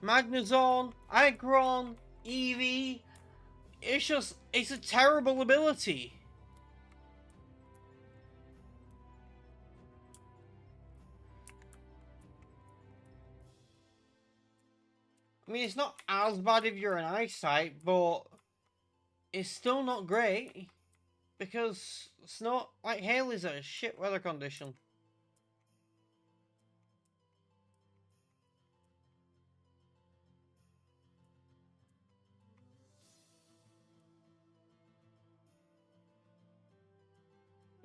Magnezone, Aggron, Eevee. It's a terrible ability. I mean, it's not as bad if you're an ice type, but it's still not great. Because snow, like hail is a shit weather condition.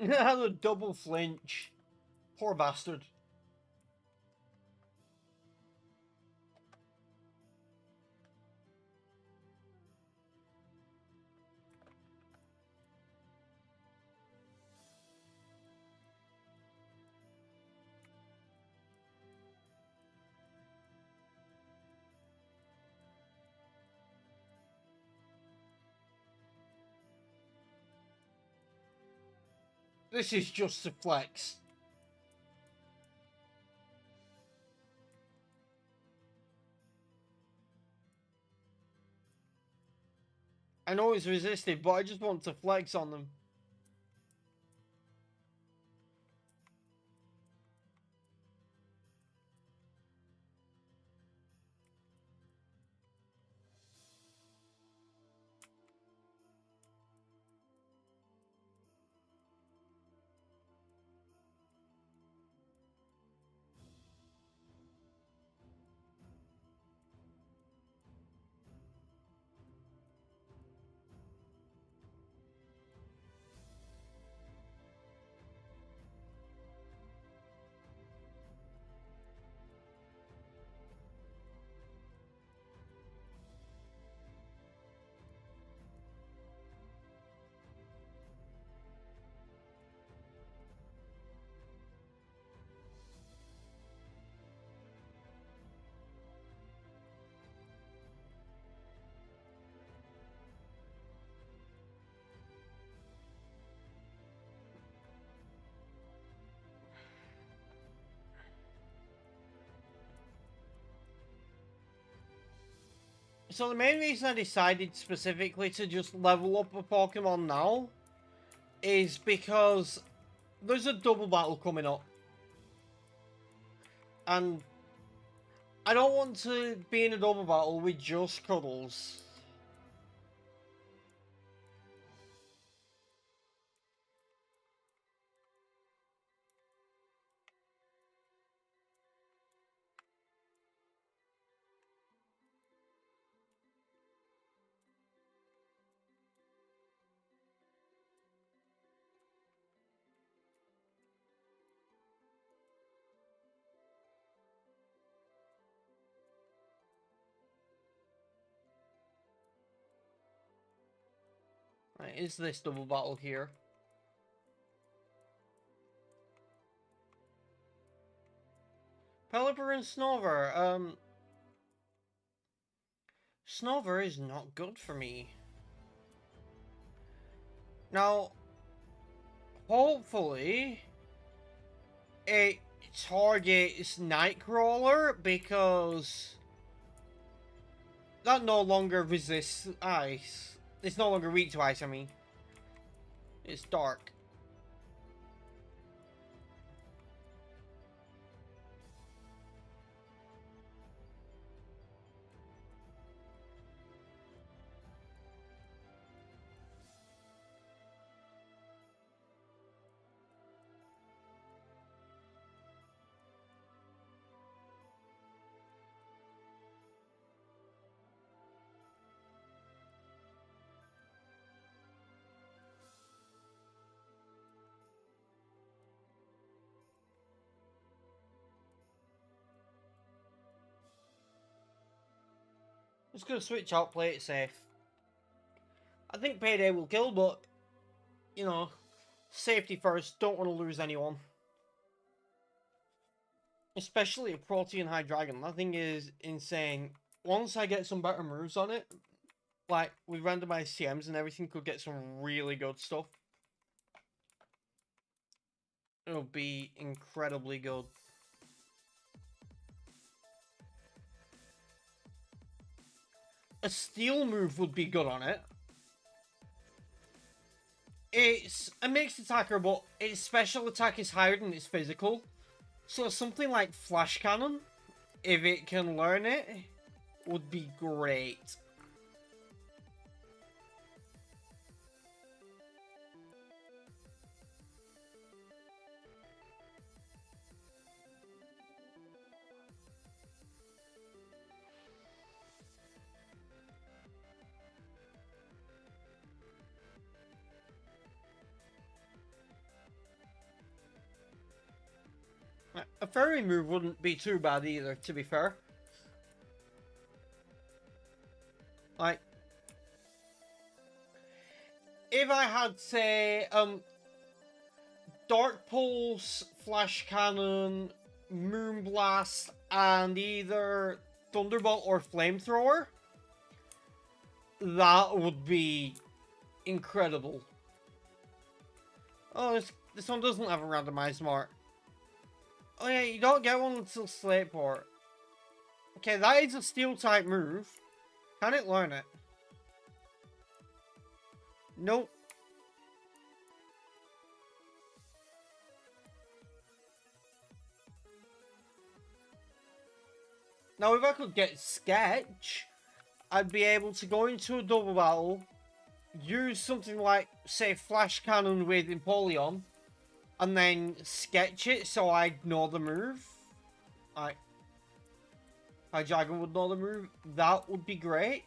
It has a double flinch. Poor bastard. This is just a flex. I know it's resisted, but I just want to flex on them. So the main reason I decided specifically to just level up a Pokemon now is because there's a double battle coming up. And I don't want to be in a double battle with just Cuddles. Right, is this double battle here? Pelipper and Snover. Snover is not good for me. Now, hopefully, it targets Nightcrawler because that no longer resists ice. It's no longer weak to ice, I mean. It's dark. Just gonna switch out, play it safe. I think Payday will kill, but, you know, safety first. Don't want to lose anyone. Especially a Protean Hydreigon. That thing is insane. Once I get some better moves on it, like with randomized CMs and everything, could get some really good stuff. It'll be incredibly good. A steel move would be good on it. It's a mixed attacker, but its special attack is higher than its physical. So something like Flash Cannon, if it can learn it, would be great. A fairy move wouldn't be too bad either, to be fair. Like, if I had, say, Dark Pulse, Flash Cannon, Moonblast, and either Thunderbolt or Flamethrower, that would be incredible. Oh, this one doesn't have a randomized mark. Oh yeah, you don't get one until Slateport. Okay, that is a steel type move. Can it learn it? Nope. Now, if I could get Sketch, I'd be able to go into a double battle, use something like, say, Flash Cannon with Empoleon, and then sketch it so I'd know the move. Hydreigon would know the move. That would be great.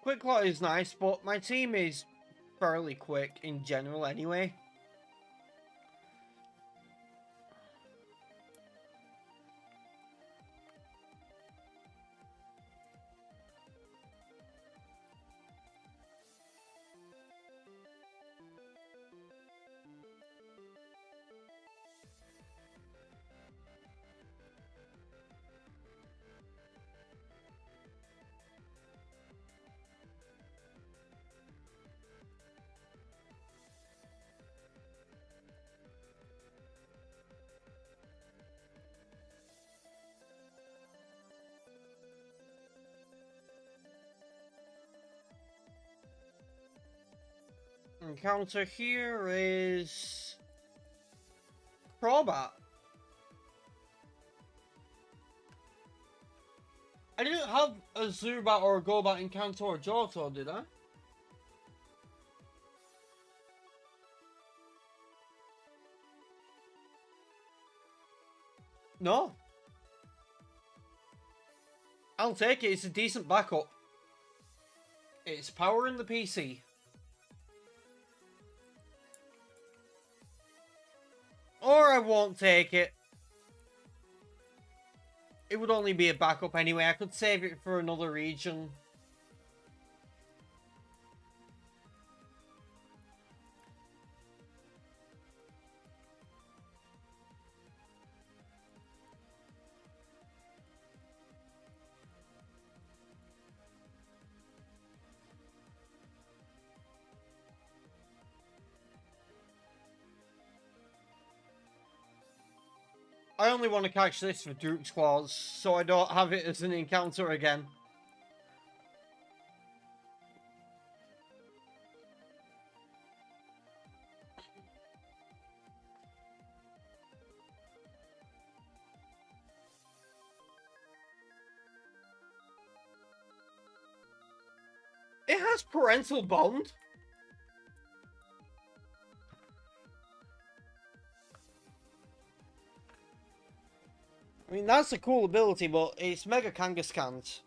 Quick Claw is nice, but my team is fairly quick in general anyway. Encounter here is Crobat. I didn't have a Zubat or a Golbat encounter or Johto, did I? No. I'll take it, it's a decent backup. It's power in the PC. Or I won't take it. It would only be a backup anyway. I could save it for another region. I only want to catch this for Duke's Claws, so I don't have it as an encounter again. It has Parental Bond. I mean, that's a cool ability, but it's Mega Kangaskhan's.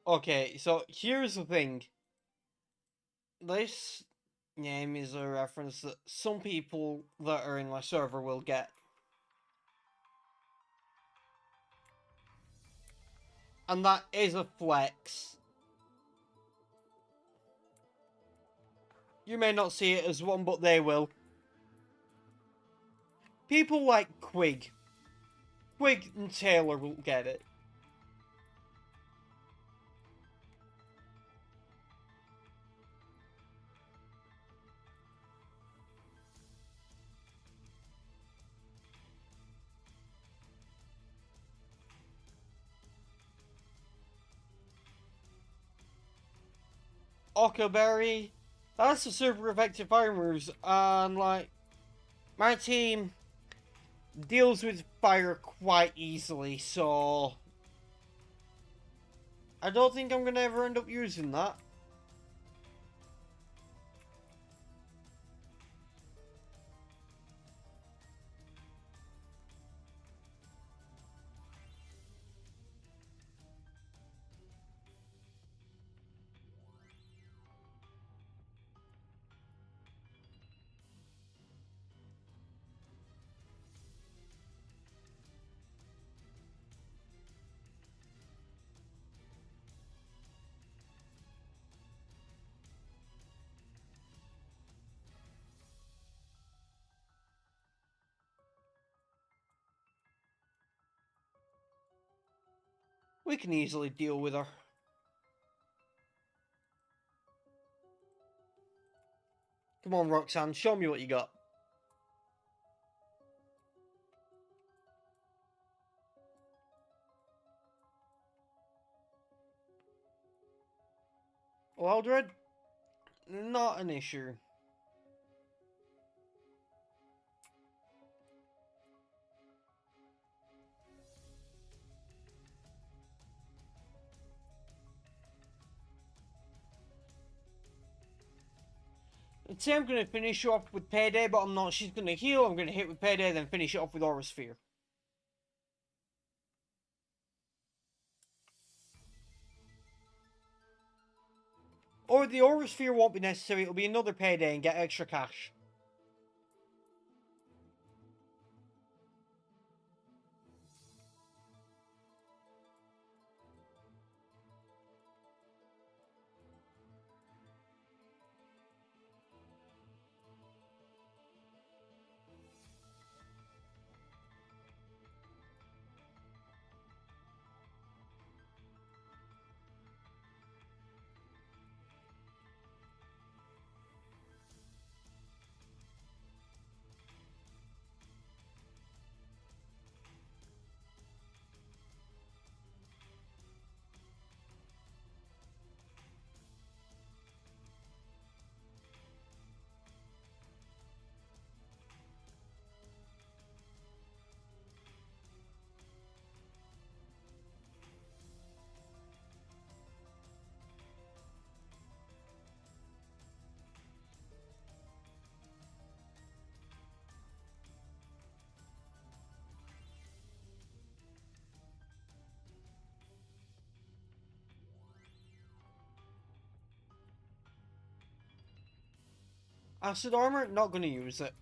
Okay, so here's the thing. This name is a reference that some people that are in my server will get. And that is a flex. You may not see it as one, but they will. People like Quig. Quig and Taylor will get it. Ockerberry, that's a super effective fire moves, and like, my team deals with fire quite easily, so I don't think I'm gonna ever end up using that. We can easily deal with her. Come on, Roxanne, show me what you got. Well, Eldred, not an issue. I'd say I'm going to finish you off with Payday, but I'm not. She's going to heal, I'm going to hit with Payday, then finish it off with Aura Sphere. Or the Aura Sphere won't be necessary, it'll be another Payday and get extra cash. Acid Armor, not going to use it.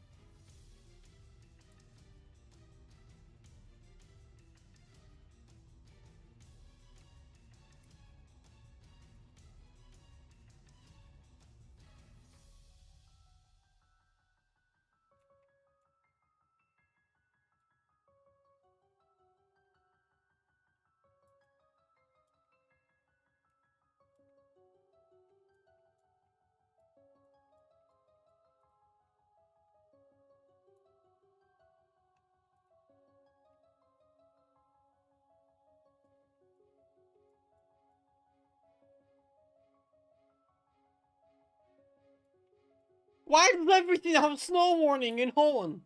Why does everything have snow warning in Holland?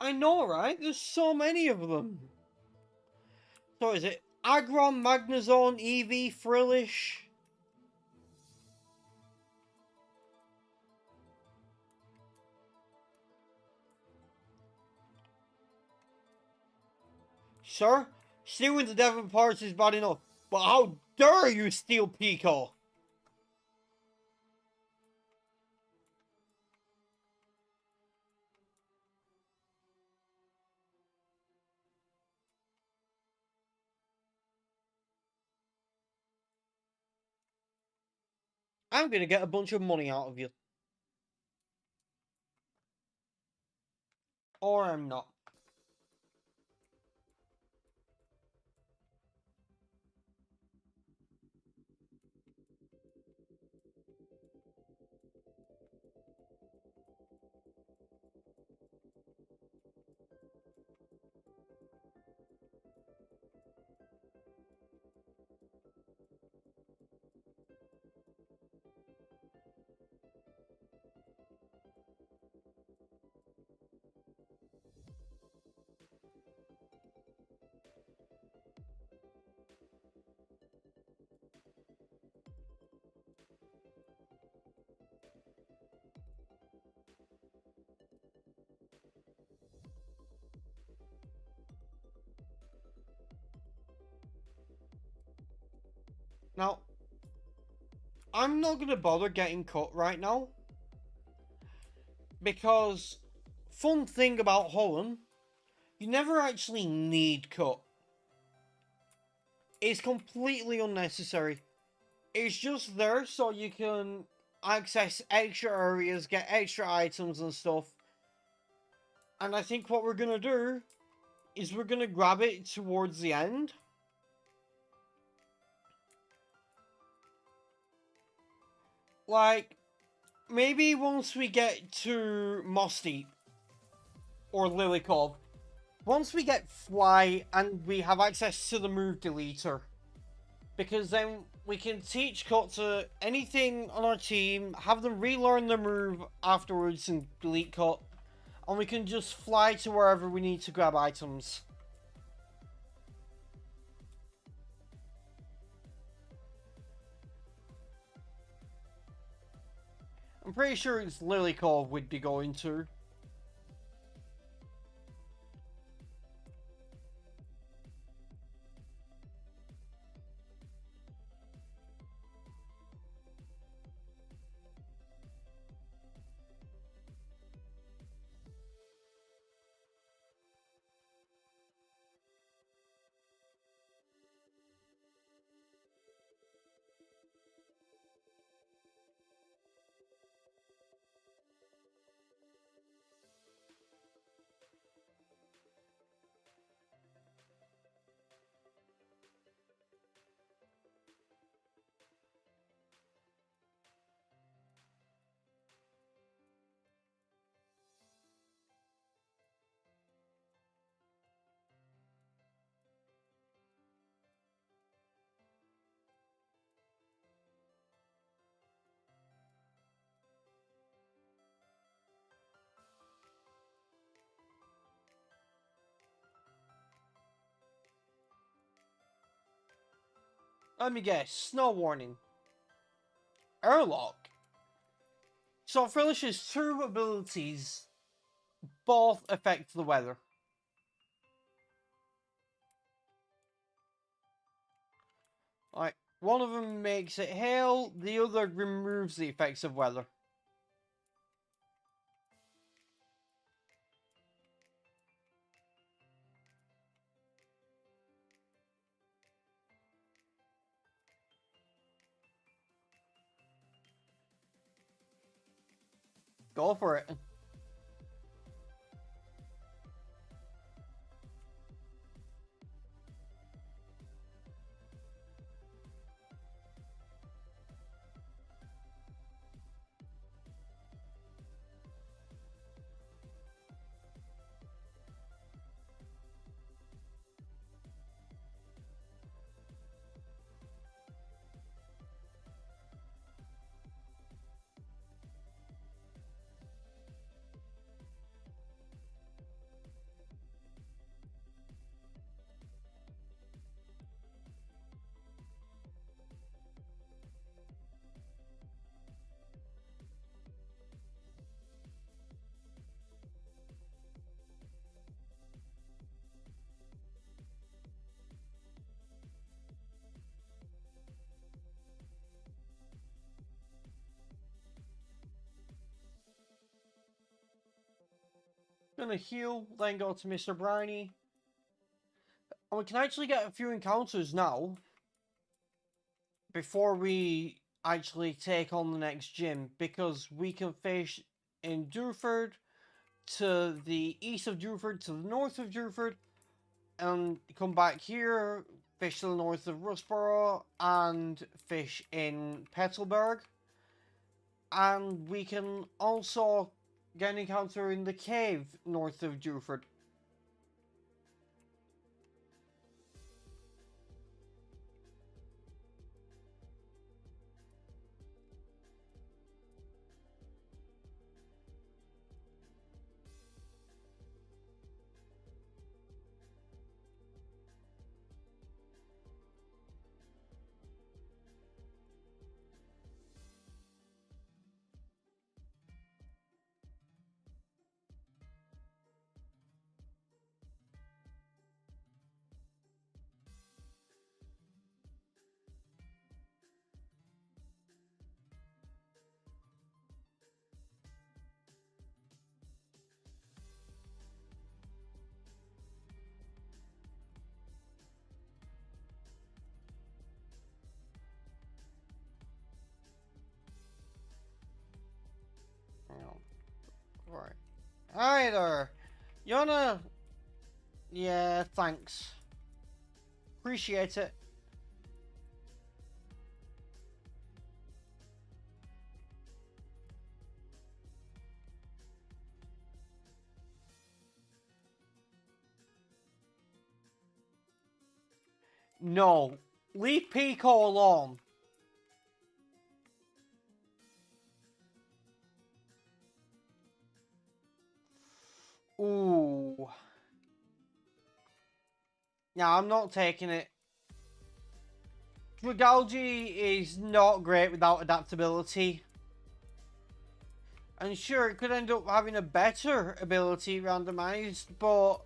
I know, right? There's so many of them. So is it Agron, Magnezone, Eevee, Frillish? Sir, stealing the Devon parts is bad enough, but how dare you steal Pico? I'm gonna get a bunch of money out of you. Or I'm not. Now, I'm not gonna bother getting cut right now. Because, fun thing about Holland, you never actually need cut. It's completely unnecessary. It's just there so you can access extra areas, get extra items and stuff. And I think what we're gonna do is we're gonna grab it towards the end. Like, maybe once we get to Moss Deep or Lily Cove, once we get Fly and we have access to the move deleter, because then we can teach Cut to anything on our team, have them relearn the move afterwards and delete Cut, and we can just fly to wherever we need to grab items. I'm pretty sure it's Lily Cove we'd be going to. Let me guess, snow warning. Airlock. So Frelish's two abilities both affect the weather. Like, one of them makes it hail, the other removes the effects of weather. Go for it. Gonna heal, then go to Mr. Briny. And we can actually get a few encounters now. Before we actually take on the next gym. Because we can fish in Durford, to the east of Durford, to the north of Durford. And come back here, fish to the north of Rustborough, and fish in Petalburg. And we can also get an encounter in the cave north of Durford. Hi there. You wanna... Yeah, thanks. Appreciate it. No. Leave Pico alone. Ooh. No, I'm not taking it. Dragalge is not great without adaptability. And sure, it could end up having a better ability randomized, but,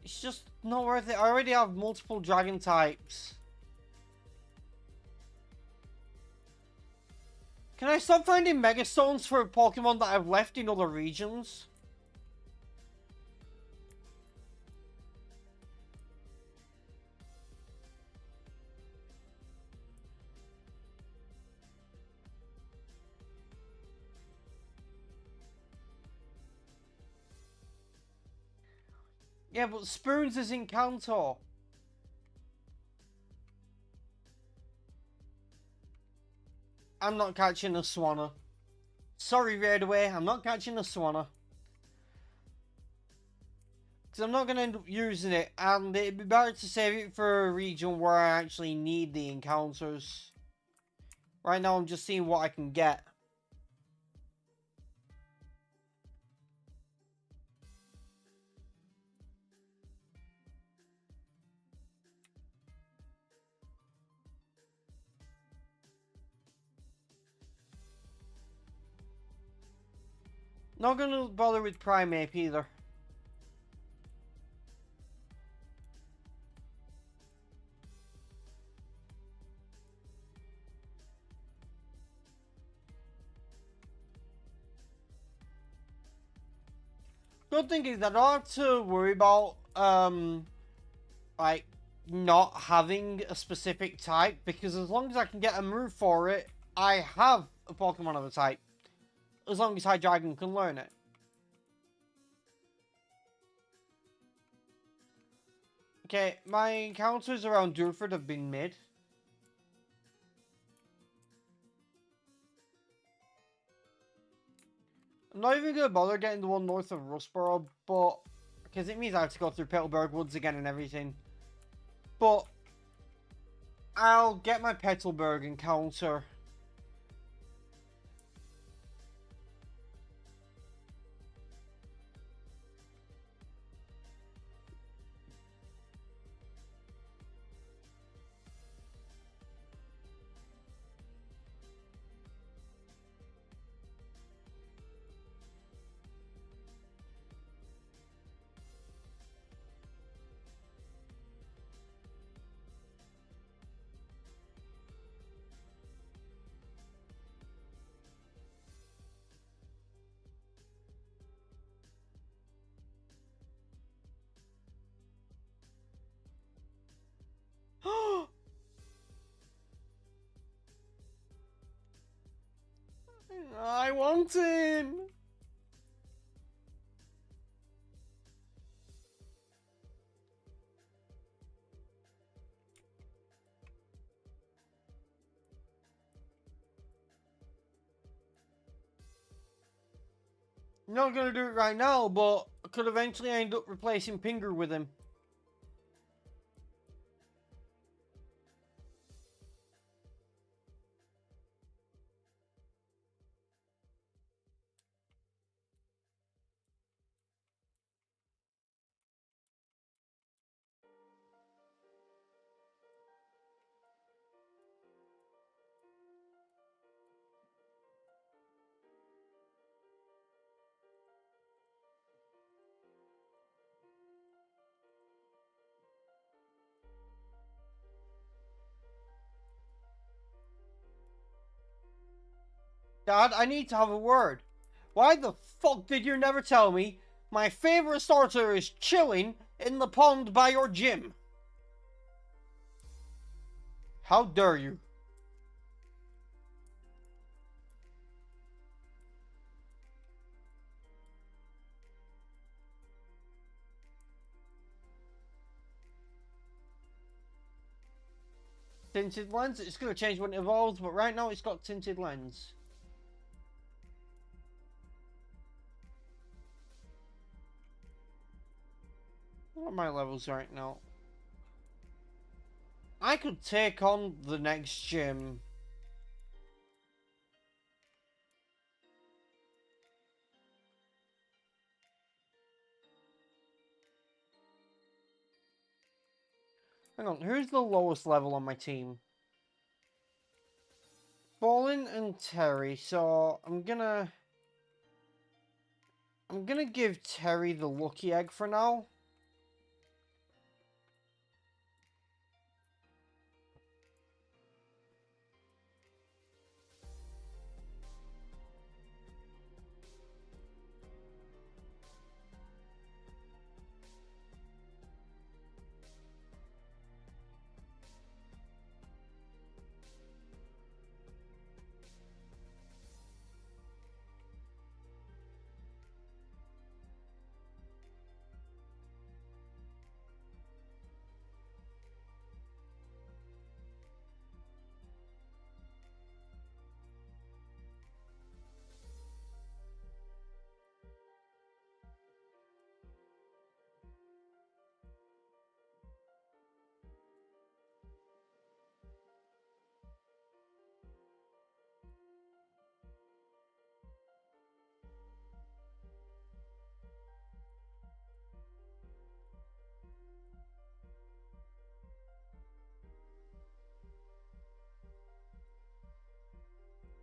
it's just not worth it. I already have multiple dragon types. Can I stop finding Megastones for Pokemon that I've left in other regions? Yeah, but Spoons is in Kanto. I'm not catching a Swanna. Sorry, Raidaway, I'm not catching a Swanna. Because I'm not going to end up using it, and it'd be better to save it for a region where I actually need the encounters. Right now, I'm just seeing what I can get. Not going to bother with Primeape either. Good thing is I don't have to worry about, like, not having a specific type, because as long as I can get a move for it, I have a Pokemon of a type. As long as Hydreigon can learn it. Okay, my encounters around Durford have been mid. I'm not even going to bother getting the one north of Rustboro, but... because it means I have to go through Petalburg Woods again and everything. But... I'll get my Petalburg encounter. I want him! I'm not gonna do it right now, but I could eventually end up replacing Pinger with him. Dad, I need to have a word. Why the fuck did you never tell me my favorite starter is chilling in the pond by your gym? How dare you? Tinted lens. It's going to change when it evolves, but right now it's got tinted lens. What are my levels right now? I could take on the next gym. Hang on, who's the lowest level on my team? Ballin and Terry, so I'm gonna give Terry the lucky egg for now.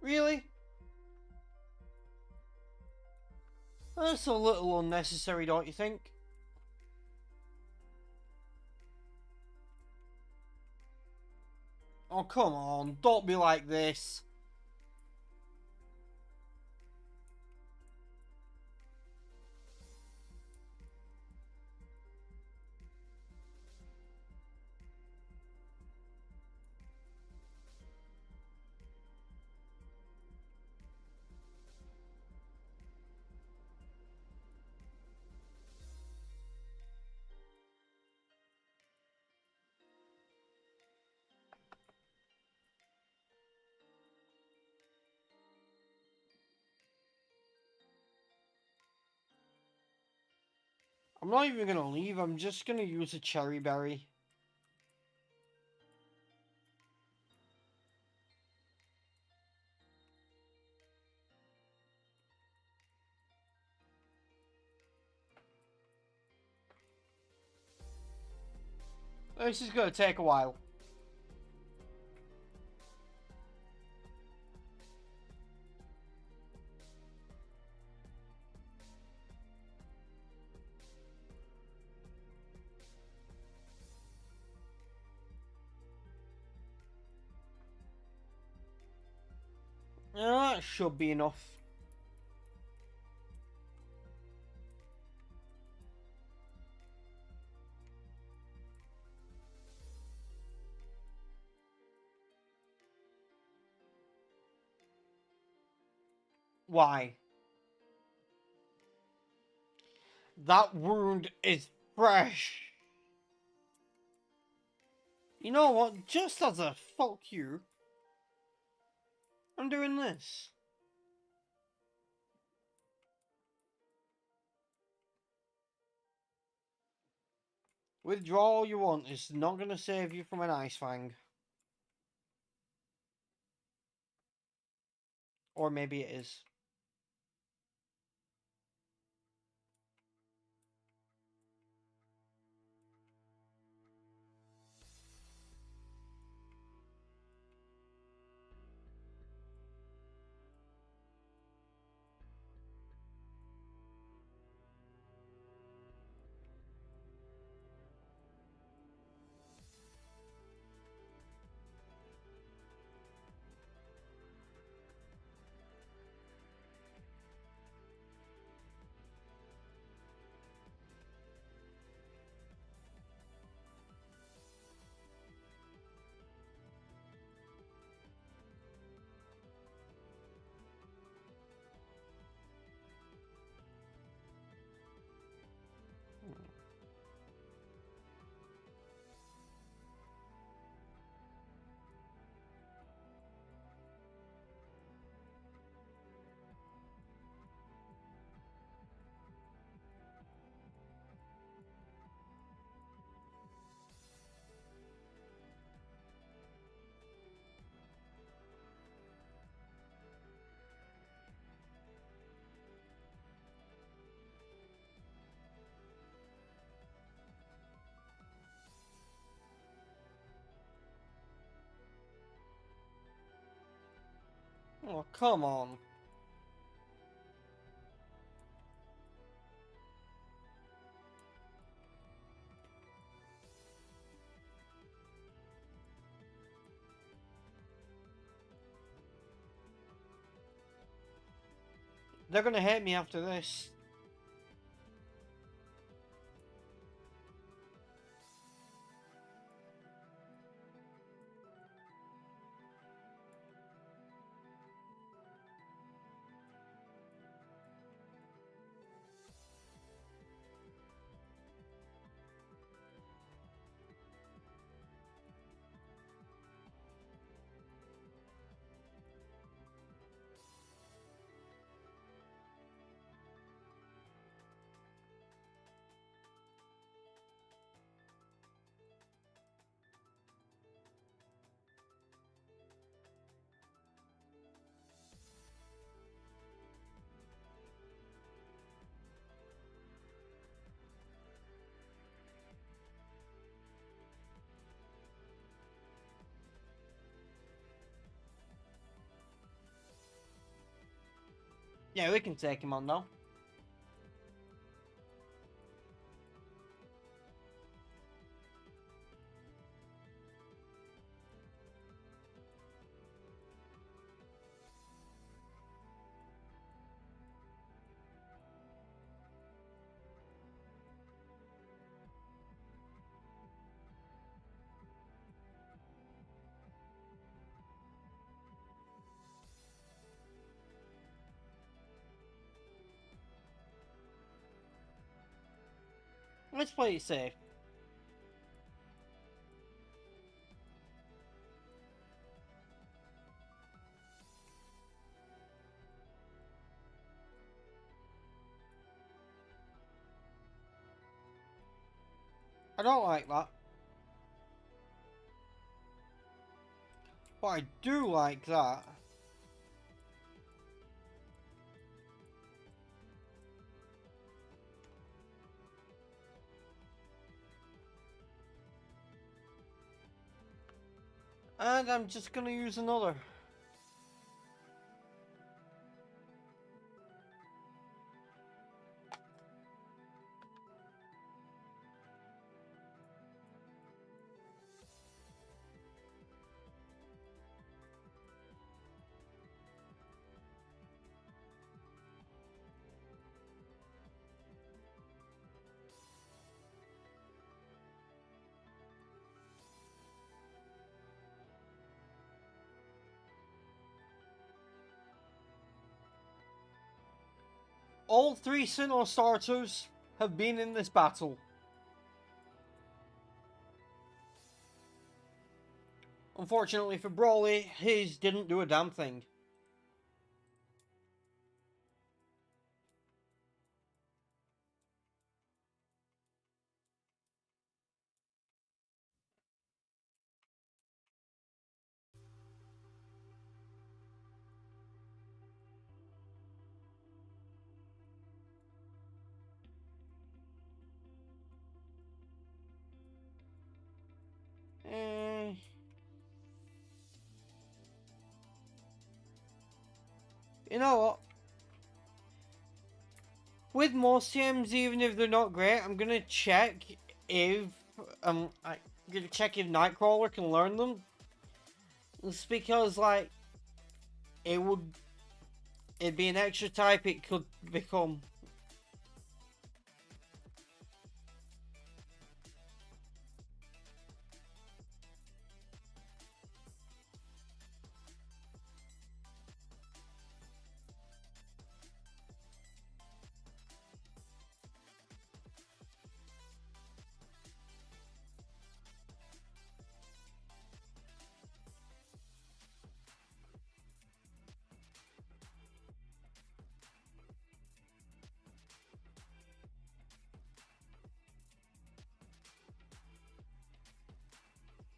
Really? That's a little unnecessary, don't you think? Oh, come on, don't be like this. I'm not even gonna leave, I'm just gonna use a cherry berry. This is gonna take a while. That should be enough. Why? That wound is fresh. You know what? Just as a fuck you, I'm doing this. Withdraw all you want. It's not gonna save you from an ice fang. Or maybe it is. Oh, come on. They're gonna hate me after this. Yeah, we can take him on though. Let's play it safe. I don't like that. But I do like that. And I'm just gonna use another. All three Sinnoh starters have been in this battle. Unfortunately for Broly, his didn't do a damn thing. Eh, you know what? With most TMs, even if they're not great, I'm gonna check if I'm gonna check if Nightcrawler can learn them. It's because like it'd be an extra type it could become.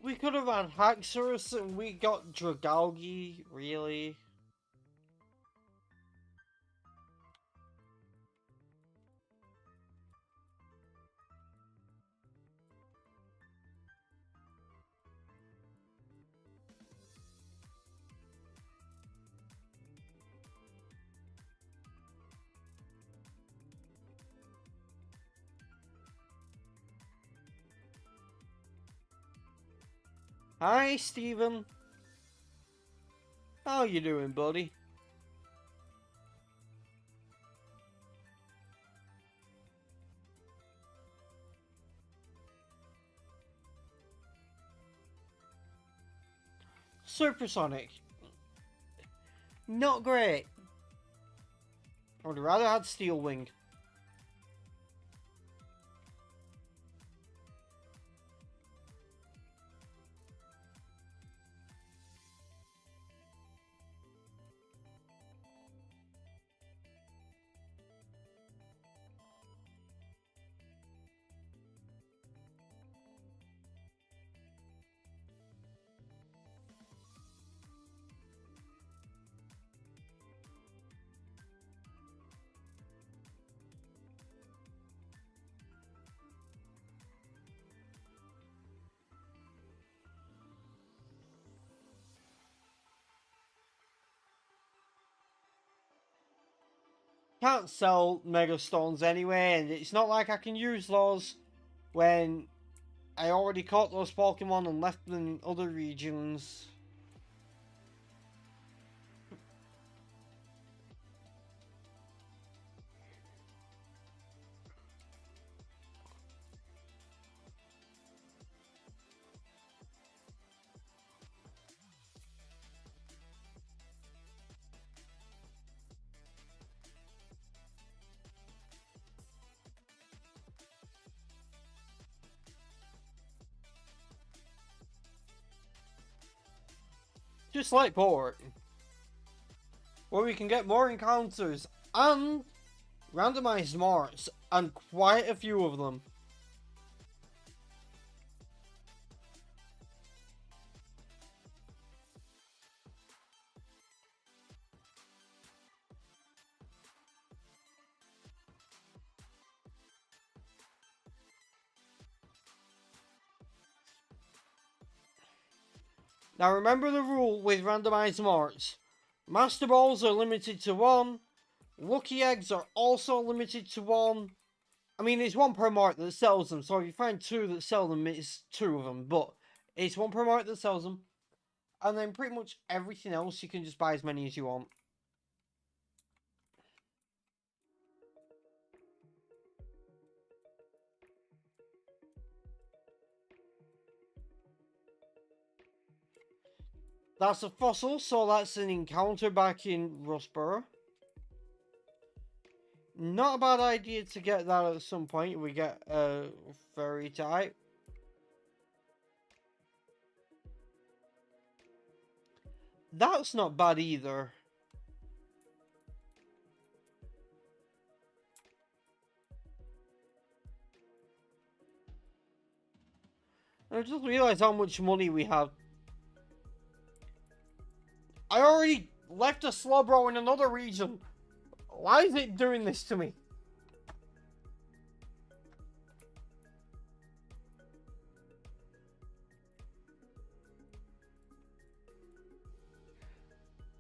We could have had Haxorus and we got Dragalge, really. Hi, Steven. How you doing, buddy? Supersonic. Not great. I would rather had Steel Wing. Can't sell Mega Stones anyway, and it's not like I can use those when I already caught those Pokemon and left them in other regions. Just like Port, where we can get more encounters and randomized marks, and quite a few of them. Now remember the rule with randomized marks. Master Balls are limited to 1. Lucky Eggs are also limited to 1. I mean, it's 1 per mark that sells them, so if you find 2 that sell them, it's 2 of them. But it's 1 per mark that sells them. And then pretty much everything else, you can just buy as many as you want. That's a fossil, so that's an encounter back in Rustboro. Not a bad idea to get that at some point. We get a fairy type. That's not bad either. I just realized how much money we have. I already left a Slowbro in another region. Why is it doing this to me?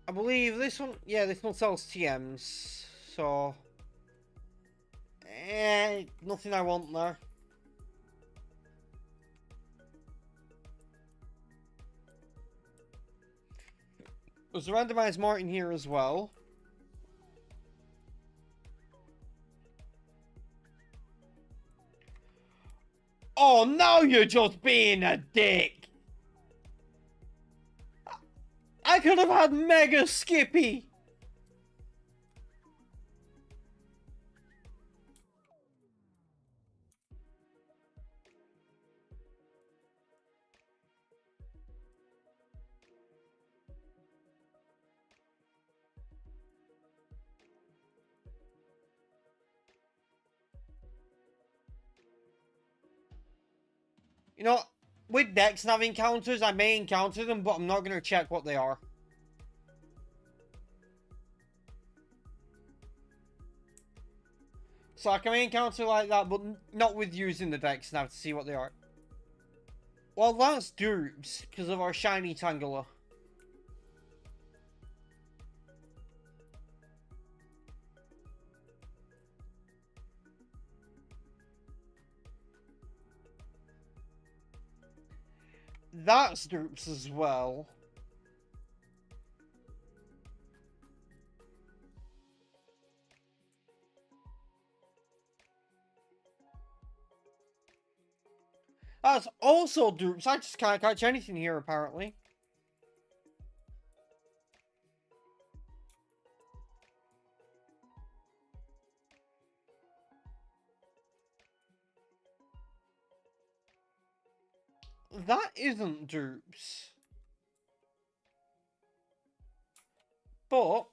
I believe this one, yeah, this one sells TMs, so... nothing I want there. There's a randomized Martin here as well. Oh, now you're just being a dick! I could have had Mega Skippy! You know, with Dex nav encounters, I may encounter them, but I'm not going to check what they are. So I can encounter like that, but not with using the Dex nav to see what they are. Well, that's dupes, because of our shiny Tangela. That's dupes as well. That's also dupes. I just can't catch anything here, apparently. That isn't dupes. But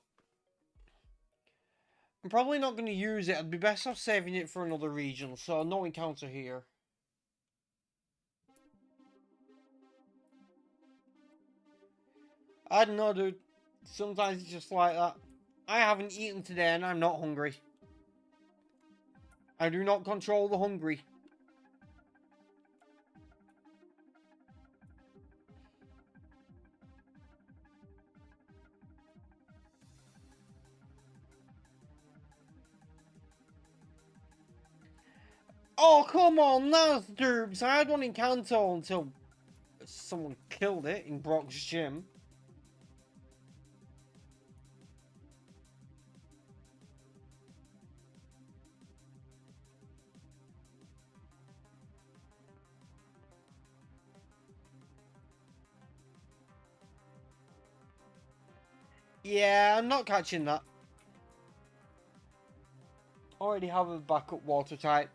I'm probably not going to use it. It'd be best off saving it for another region, so no encounter here. I don't know, dude. Sometimes it's just like that. I haven't eaten today and I'm not hungry. I do not control the hungry. Oh, come on, that's dupes. I had one in Kanto until someone killed it in Brock's gym. Yeah, I'm not catching that. Already have a backup water type.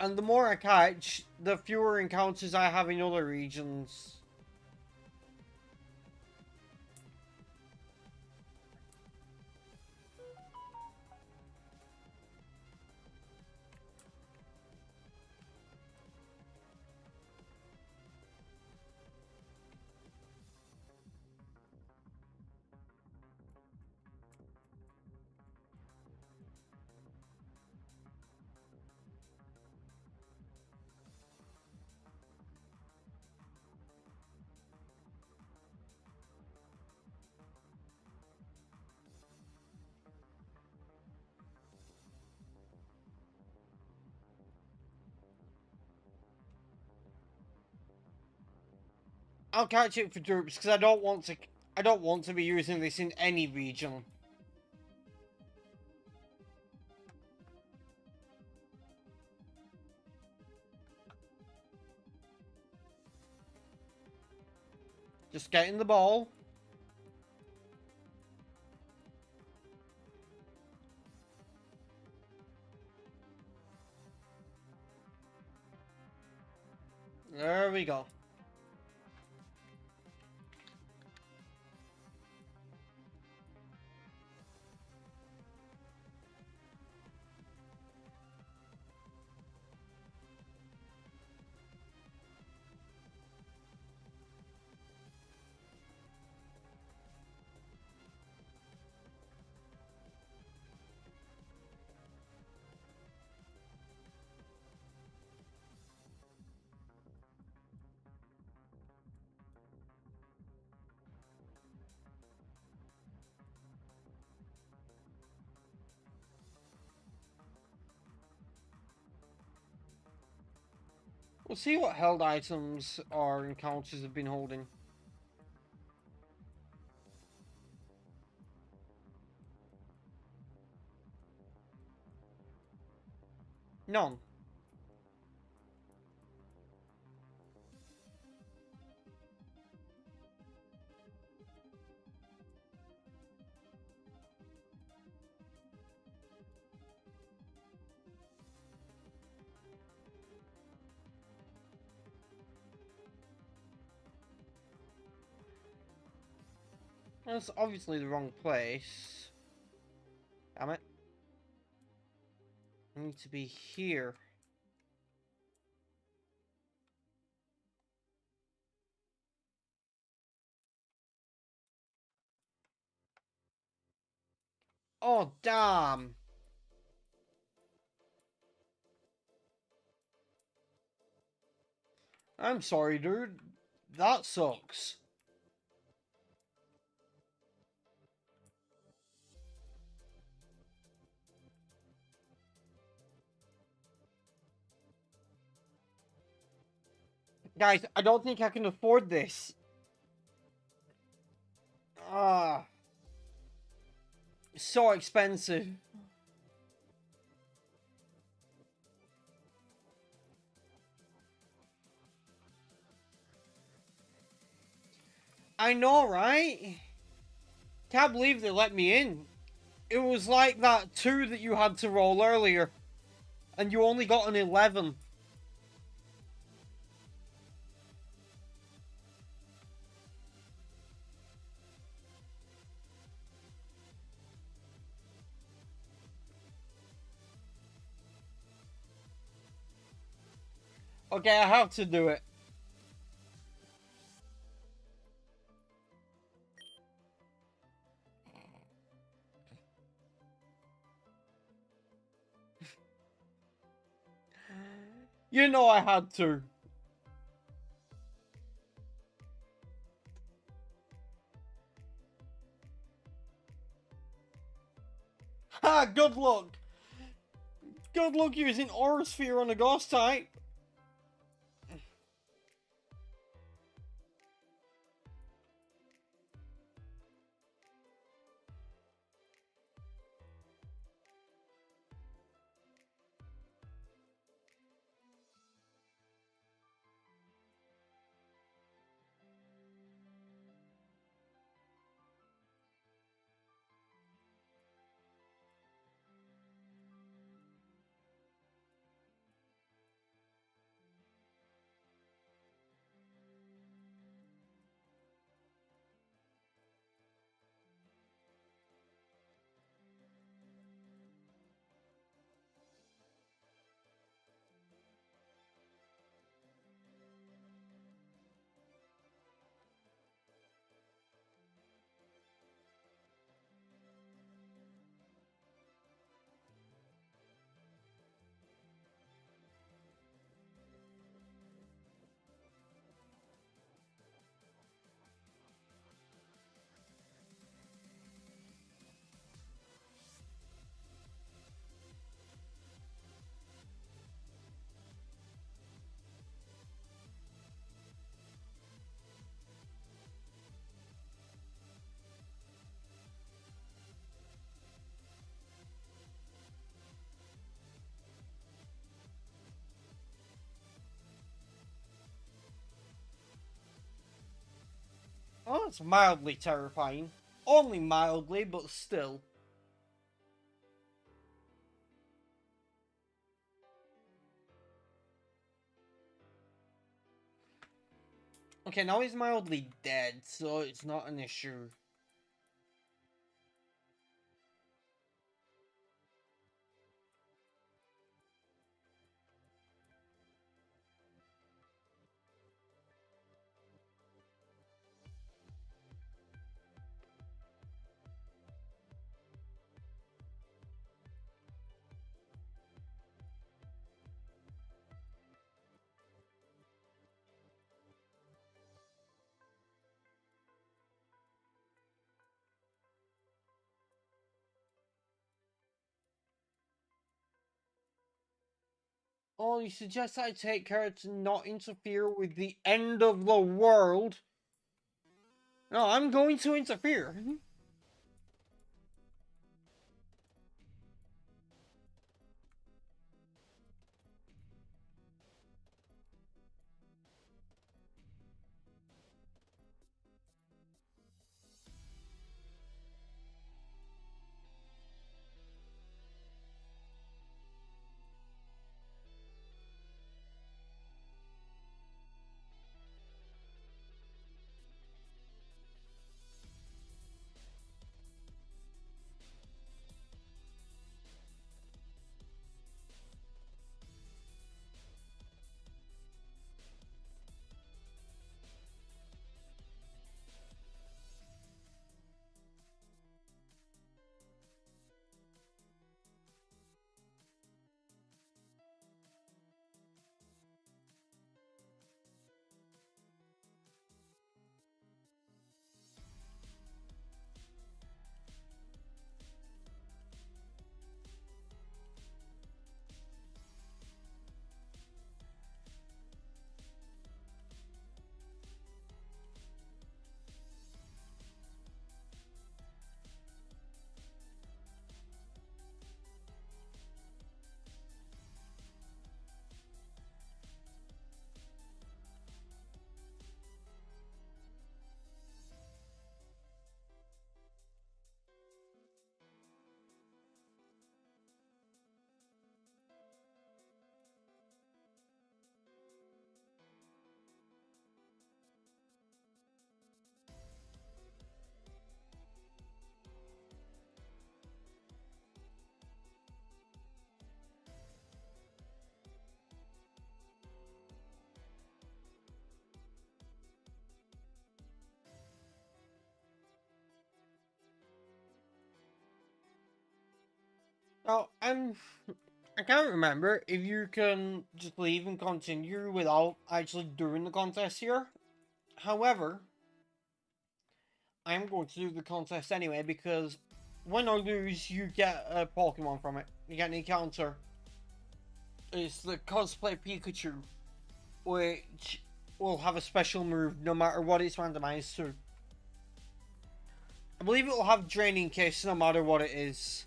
And the more I catch, the fewer encounters I have in other regions. I'll catch it for dupes because I don't want to be using this in any region. Just getting the ball. There we go. We'll see what held items or encounters have been holding. None. That's obviously the wrong place. Damn it. I need to be here. Oh, damn. I'm sorry, dude. That sucks. Guys, I don't think I can afford this. Ah, so expensive. I know, right? Can't believe they let me in. It was like that 2 that you had to roll earlier, and you only got an 11. Okay, I have to do it. You know I had to. Ha, good luck. Good luck using Aura Sphere on a ghost type. Oh, it's mildly terrifying. Only mildly, but still. Okay, now he's mildly dead, so it's not an issue. Oh, you suggest I take care to not interfere with the end of the world? No, I'm going to interfere. Oh, I can't remember if you can just leave and continue without actually doing the contest here. However, I'm going to do the contest anyway because when I lose, you get a Pokemon from it. You get an encounter. It's the cosplay Pikachu, which will have a special move no matter what it's randomized to. I believe it will have Draining Kiss no matter what it is.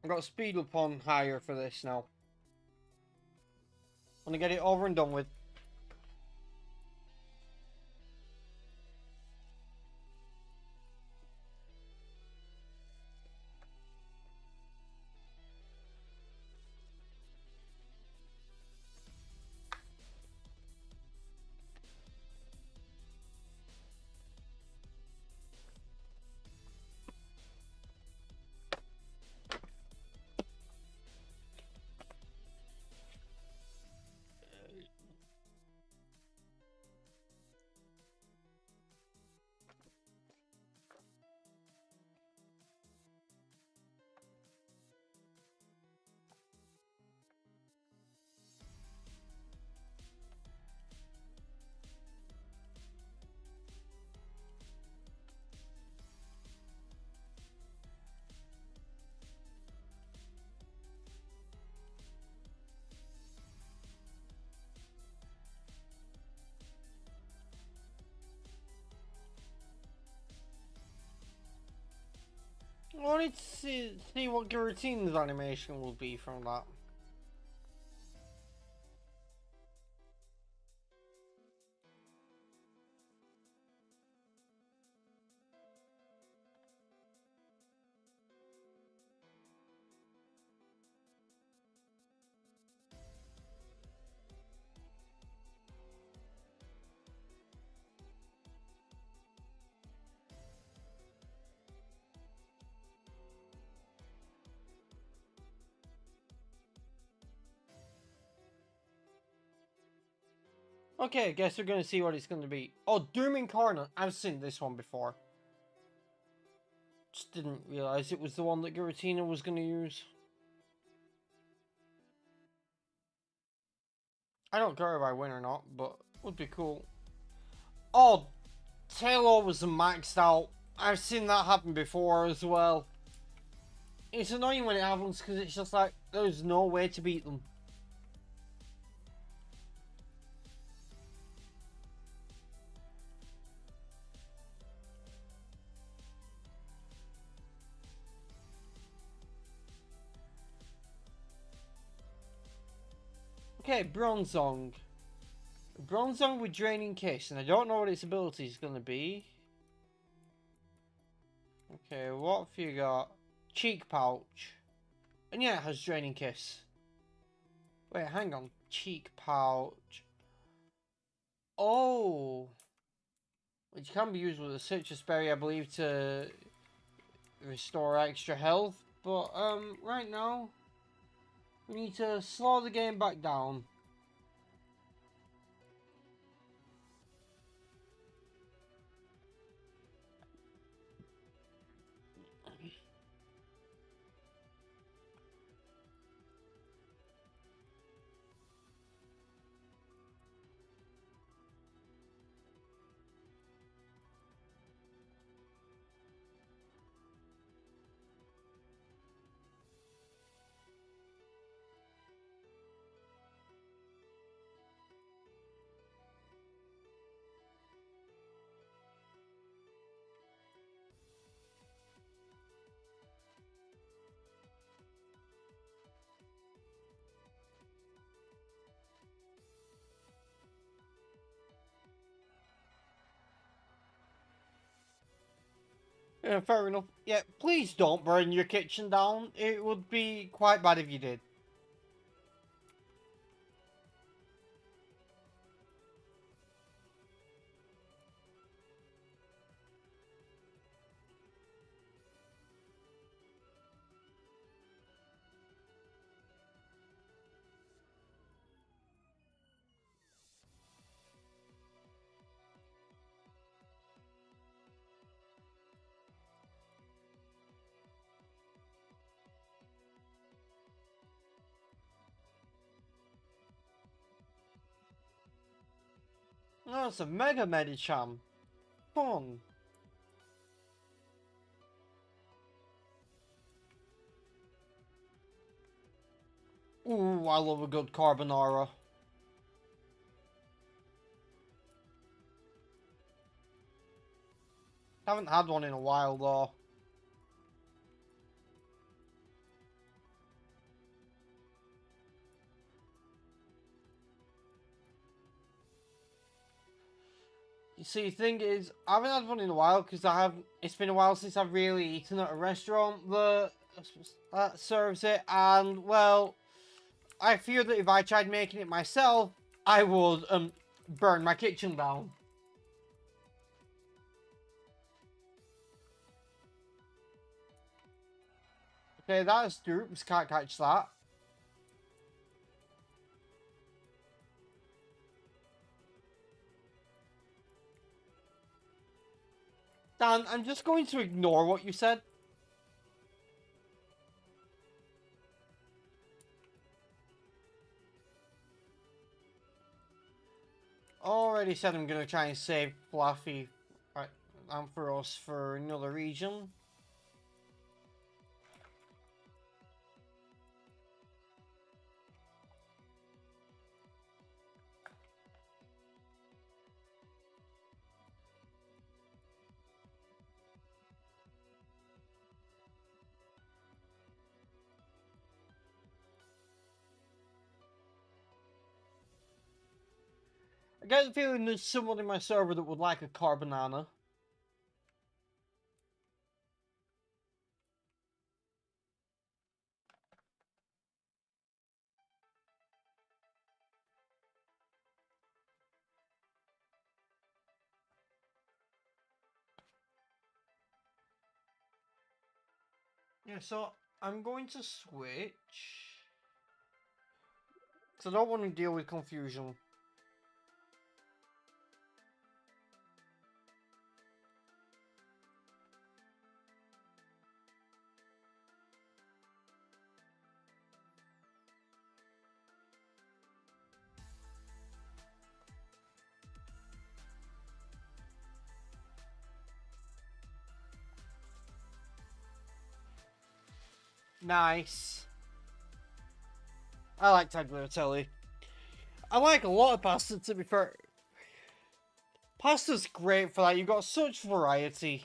I've got Speed Up on higher for this now. I want to get it over and done with. I wanted to see what Giratina animation will be from that. Okay, I guess we're gonna see what it's gonna be. Oh, Doom Incarnate. I've seen this one before. Just didn't realize it was the one that Giratina was gonna use. I don't care if I win or not, but it would be cool. Oh, Taylor was maxed out. I've seen that happen before as well. It's annoying when it happens because it's just like, there's no way to beat them. Okay, Bronzong. Bronzong with Draining Kiss, and I don't know what its ability is going to be. Okay, what have you got? Cheek Pouch. And yeah, it has Draining Kiss. Wait, hang on. Cheek Pouch. Oh! Which can be used with a Citrus Berry, I believe, to restore extra health. But, right now, we need to slow the game back down. Yeah, fair enough. Yeah, please don't burn your kitchen down. It would be quite bad if you did. No, it's a Mega Medicham. Fun. Ooh, I love a good carbonara. Haven't had one in a while though. You see, the thing is, I haven't had one in a while because it's been a while since I've really eaten at a restaurant that serves it, and well, I fear that if I tried making it myself, I would burn my kitchen down. Okay, that is Doops, can't catch that. Dan, I'm just going to ignore what you said. Already said I'm going to try and save Fluffy and for us for another region. I get the feeling there's someone in my server that would like a carbonana. Yeah, so I'm going to switch. Because I don't want to deal with confusion. Nice. I like tagliatelle. I like a lot of pasta, to be fair. Pasta's great for that. You've got such variety.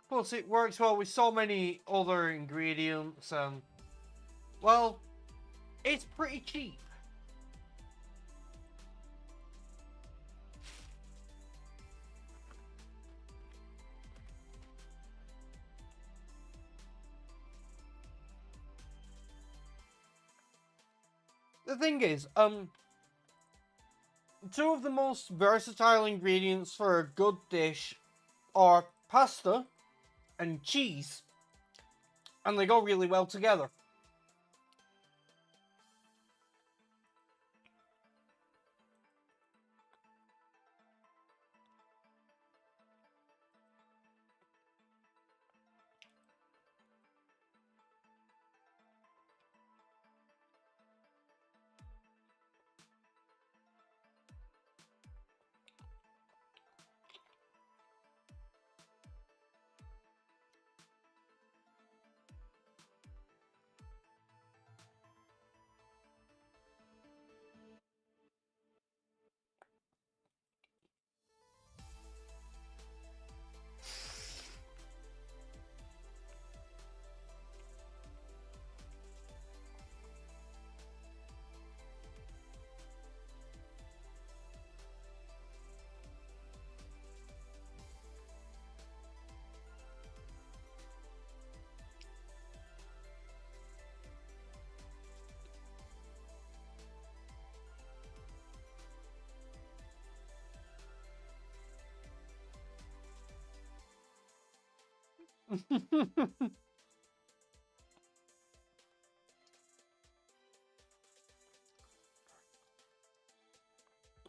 Plus, it works well with so many other ingredients, and well, it's pretty cheap. The thing is, two of the most versatile ingredients for a good dish are pasta and cheese, and they go really well together.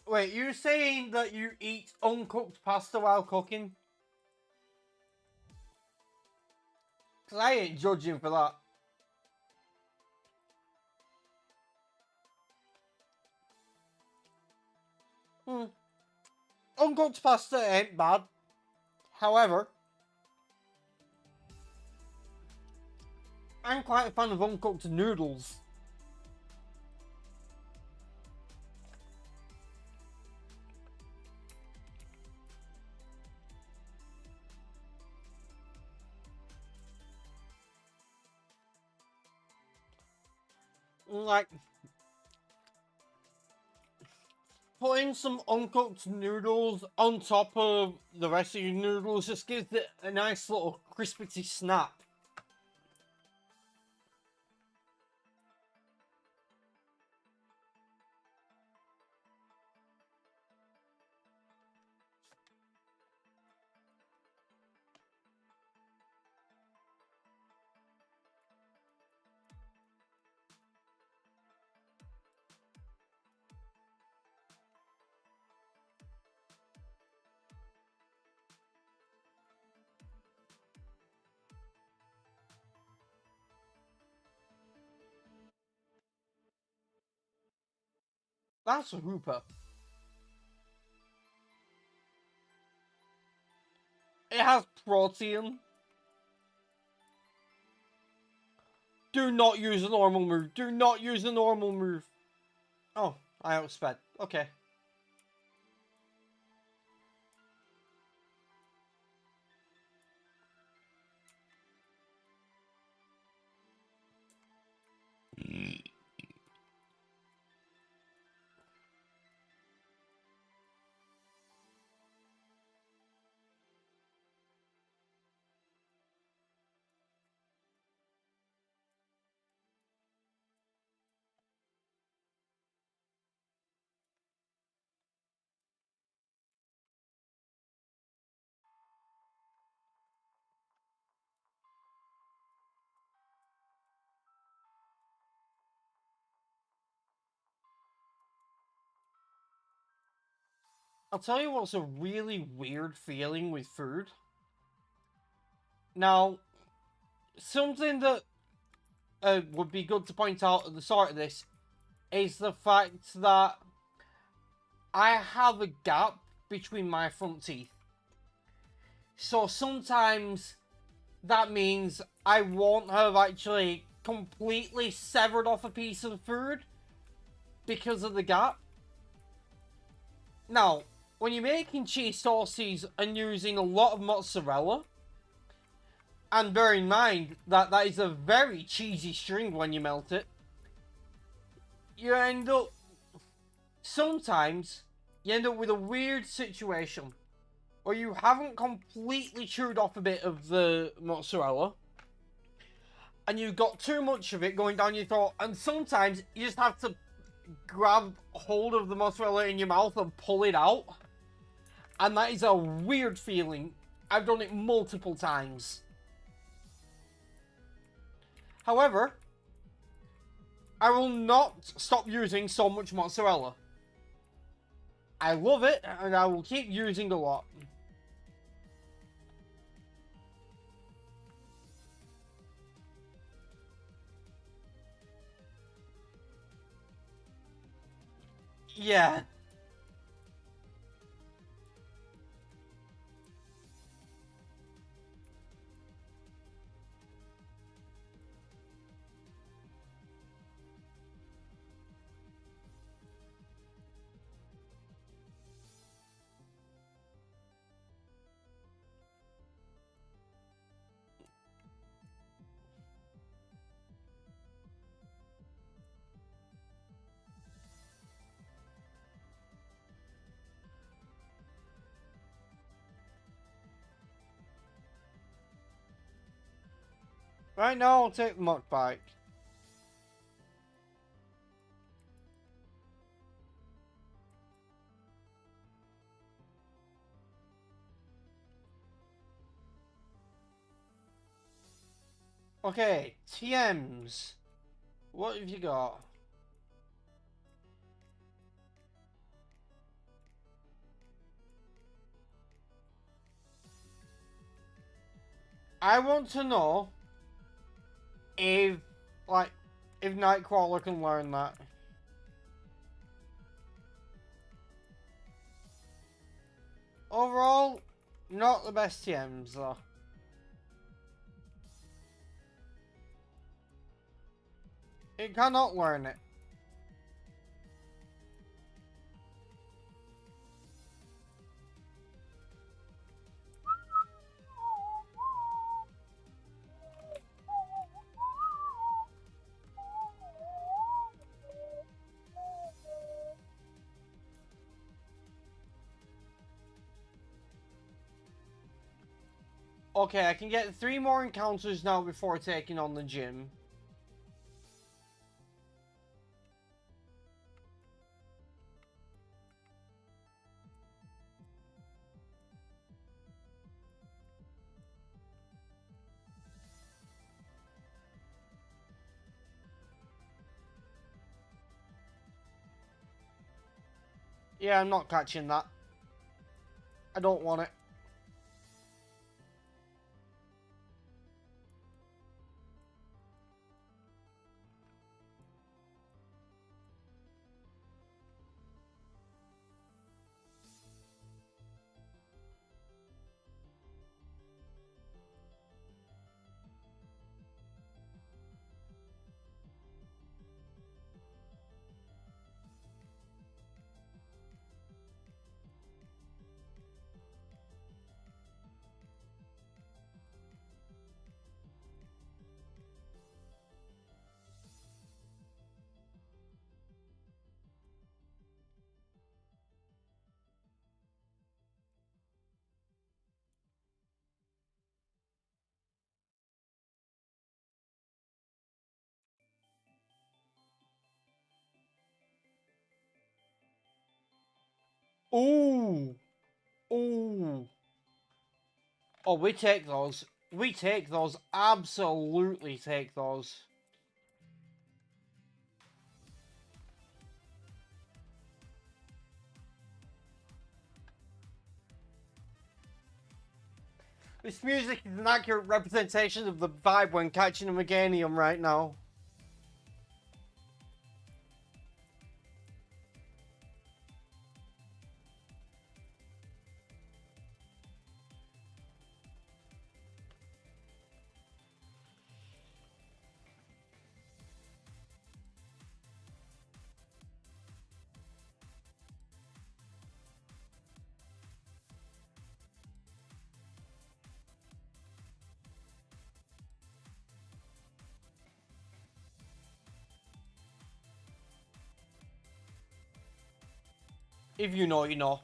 Wait, you're saying that you eat uncooked pasta while cooking? Because I ain't judging for that. uncooked pasta ain't bad. However, I'm quite a fan of uncooked noodles. Like, putting some uncooked noodles on top of the rest of your noodles just gives it a nice little crispity snap. That's a hooper. It has protein. Do not use a normal move. Do not use a normal move. Oh, I outsped. Okay. I'll tell you what's a really weird feeling with food. Now, something that would be good to point out at the start of this is the fact that I have a gap between my front teeth. So sometimes that means I won't have actually completely severed off a piece of food because of the gap. Now, when you're making cheese sauces and using a lot of mozzarella, and bear in mind that that is a very cheesy string when you melt it, you end up, sometimes, you end up with a weird situation where you haven't completely chewed off a bit of the mozzarella, and you've got too much of it going down your throat, and sometimes you just have to grab hold of the mozzarella in your mouth and pull it out. And that is a weird feeling. I've done it multiple times. However, I will not stop using so much mozzarella. I love it, and I will keep using a lot. Yeah. Right now, I'll take the muck bike. Okay, TMs. What have you got? I want to know if, like, if Nightcrawler can learn that. Overall, not the best TMs though. It cannot learn it. Okay, I can get 3 more encounters now before taking on the gym. Yeah, I'm not catching that. I don't want it. Ooh. Ooh. Oh, we take those. We take those. Absolutely take those. This music is an accurate representation of the vibe when catching a Meganium right now. If you know, you know.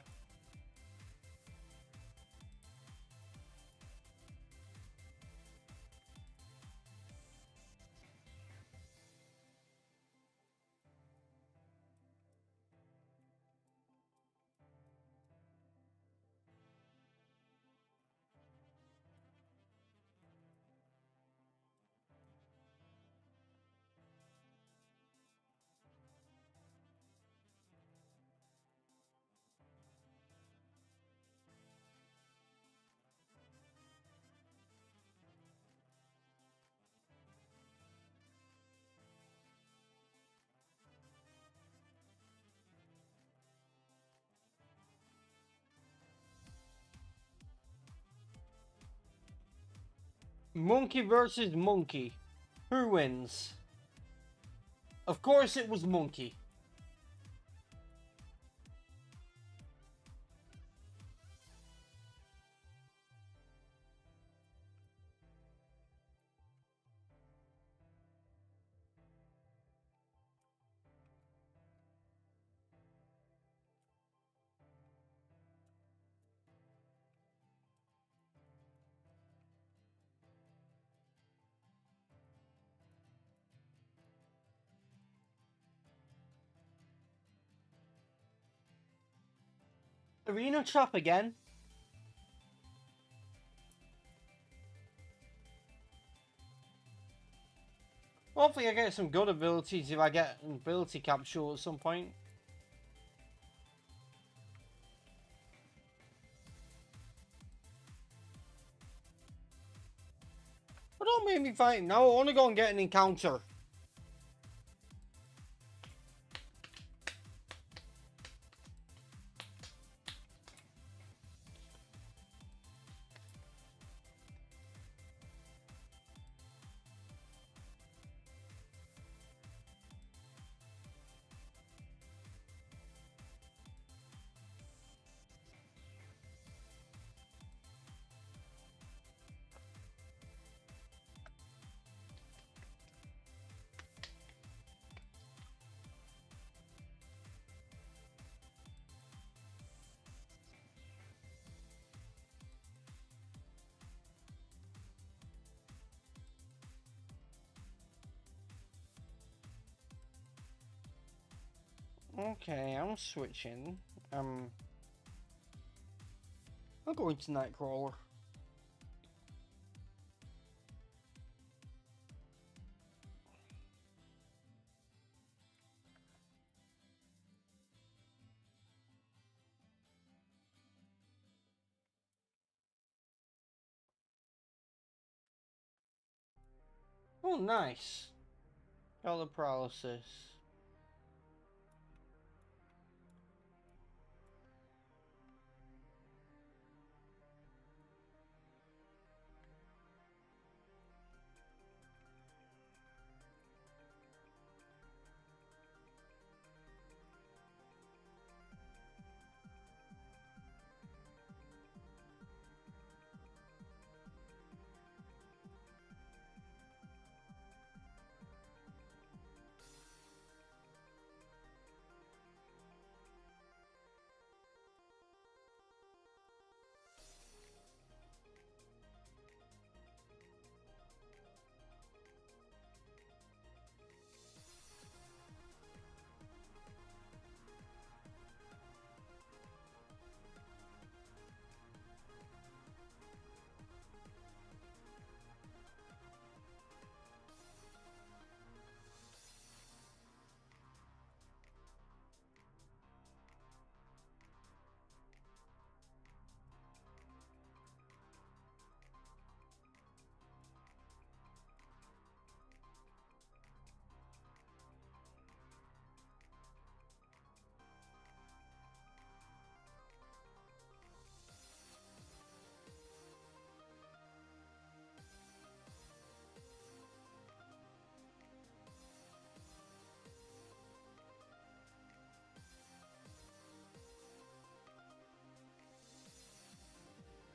Monkey versus monkey. Who wins? Of course it was monkey. Arena trap again? Hopefully I get some good abilities if I get an ability capsule at some point. But don't make me fight now, I want to go and get an encounter. Okay, I'm switching. I'll go into Nightcrawler. Oh, nice. Color paralysis.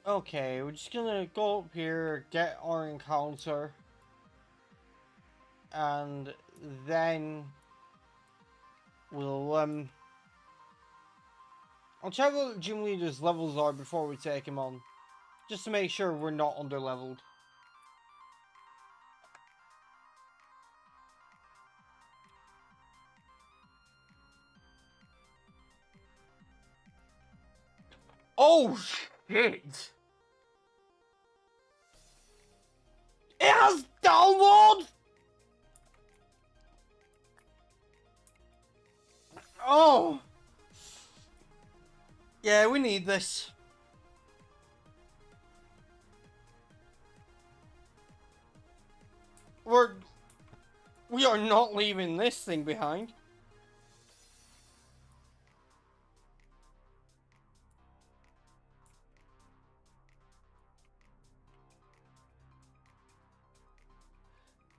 Okay, we're just gonna go up here, get our encounter, and then we'll I'll check what the gym leader's levels are before we take him on, just to make sure we're not underleveled. Oh shit! It has download! Oh! Yeah, we need this. We are not leaving this thing behind.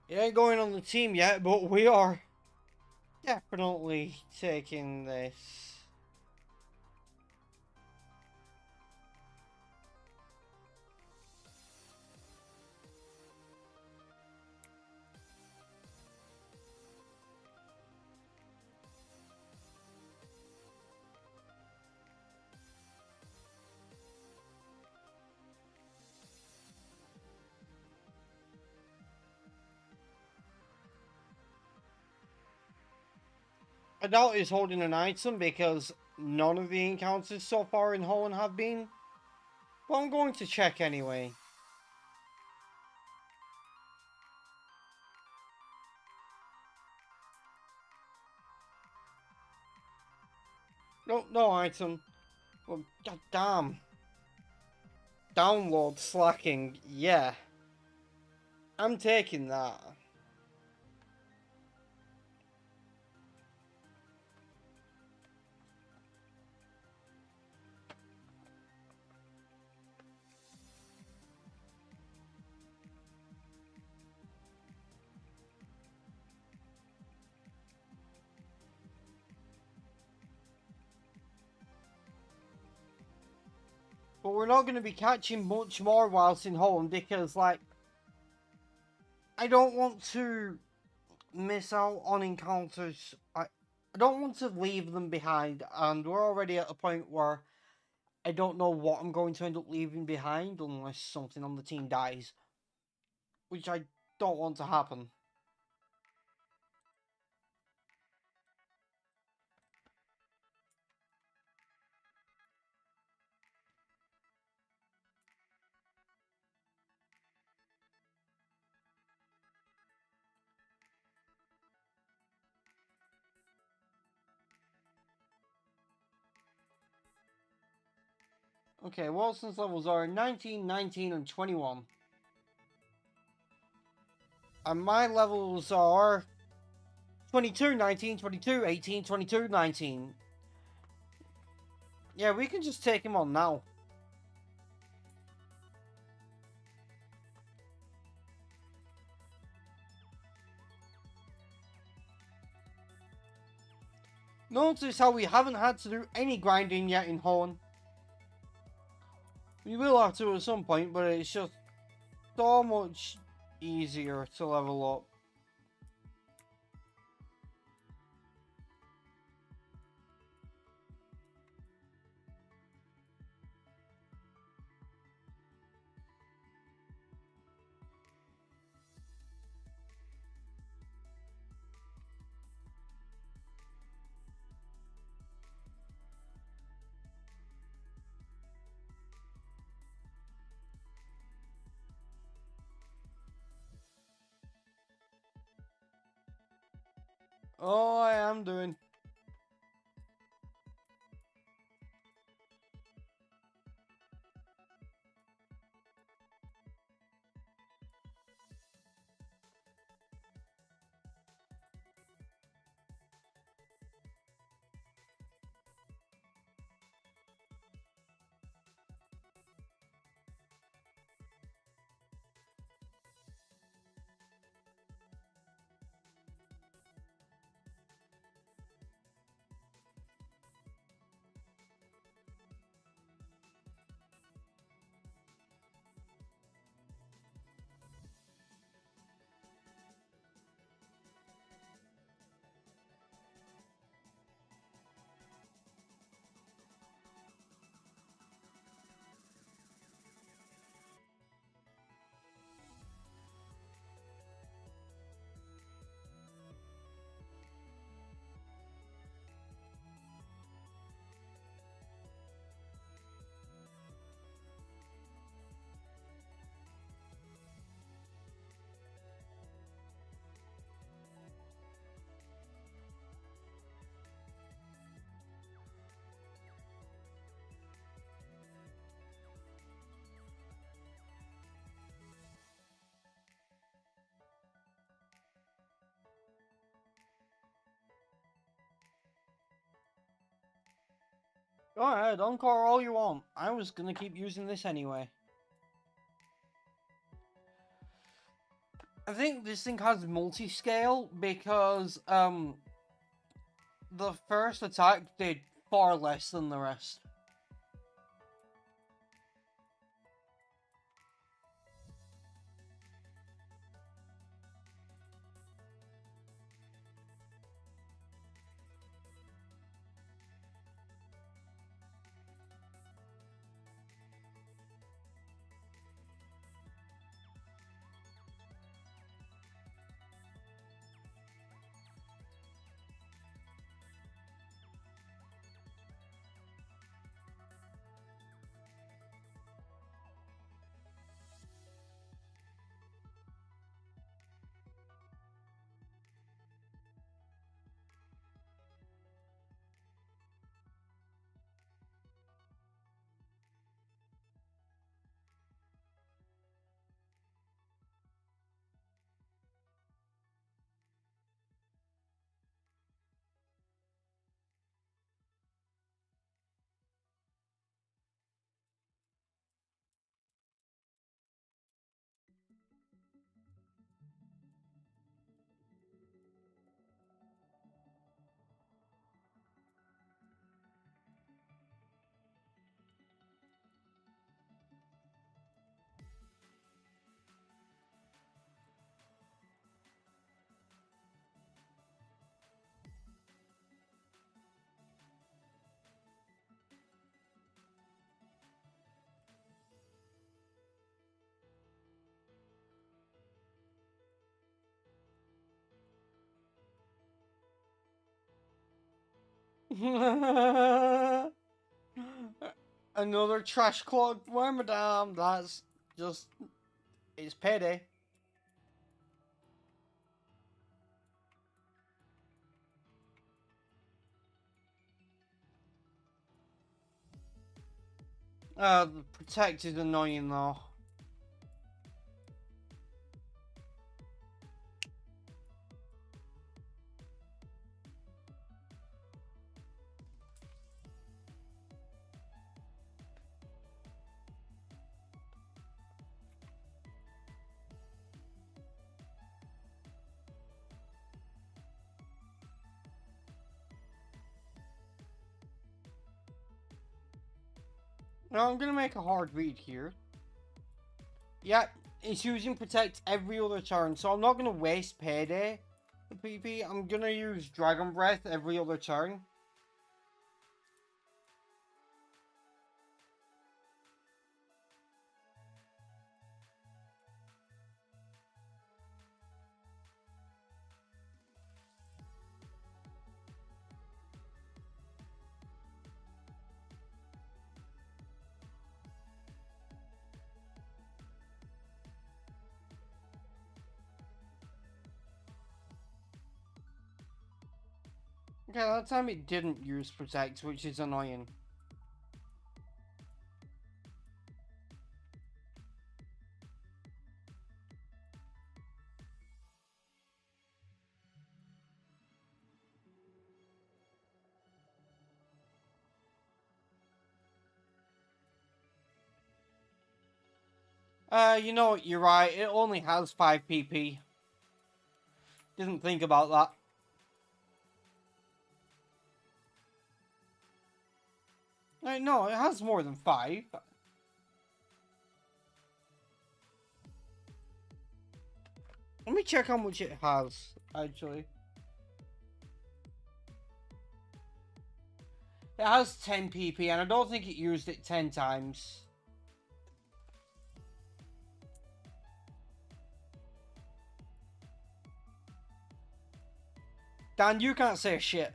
It ain't going on the team yet, but we are definitely taking this. I doubt he's holding an item because none of the encounters so far in Holland have been. But I'm going to check anyway. No, no item. Well, goddamn. Download slacking, yeah. I'm taking that. But we're not going to be catching much more whilst in Holland because, like, I don't want to miss out on encounters. I don't want to leave them behind, and we're already at a point where I don't know what I'm going to end up leaving behind unless something on the team dies, which I don't want to happen. Okay, Wilson's levels are 19, 19, and 21. And my levels are 22, 19, 22, 18, 22, 19. Yeah, we can just take him on now. Notice how we haven't had to do any grinding yet in Horn. We will have to at some point, but it's just so much easier to level up. Oh, I am doing. Go ahead, encore all you want. I was gonna keep using this anyway. I think this thing has multi-scale because the first attack did far less than the rest. Another trash clogged wormadam. That's just, it's payday. The protect is annoying though. Now I'm gonna make a hard read here. Yeah, it's using protect every other turn, so I'm not gonna waste payday for PP. I'm gonna use Dragon Breath every other turn. Okay, that time it didn't use protect, which is annoying. You know what, you're right, it only has 5 PP. Didn't think about that. No, it has more than 5. Let me check how much it has, actually. It has 10 PP, and I don't think it used it 10 times. Dan, you can't say shit.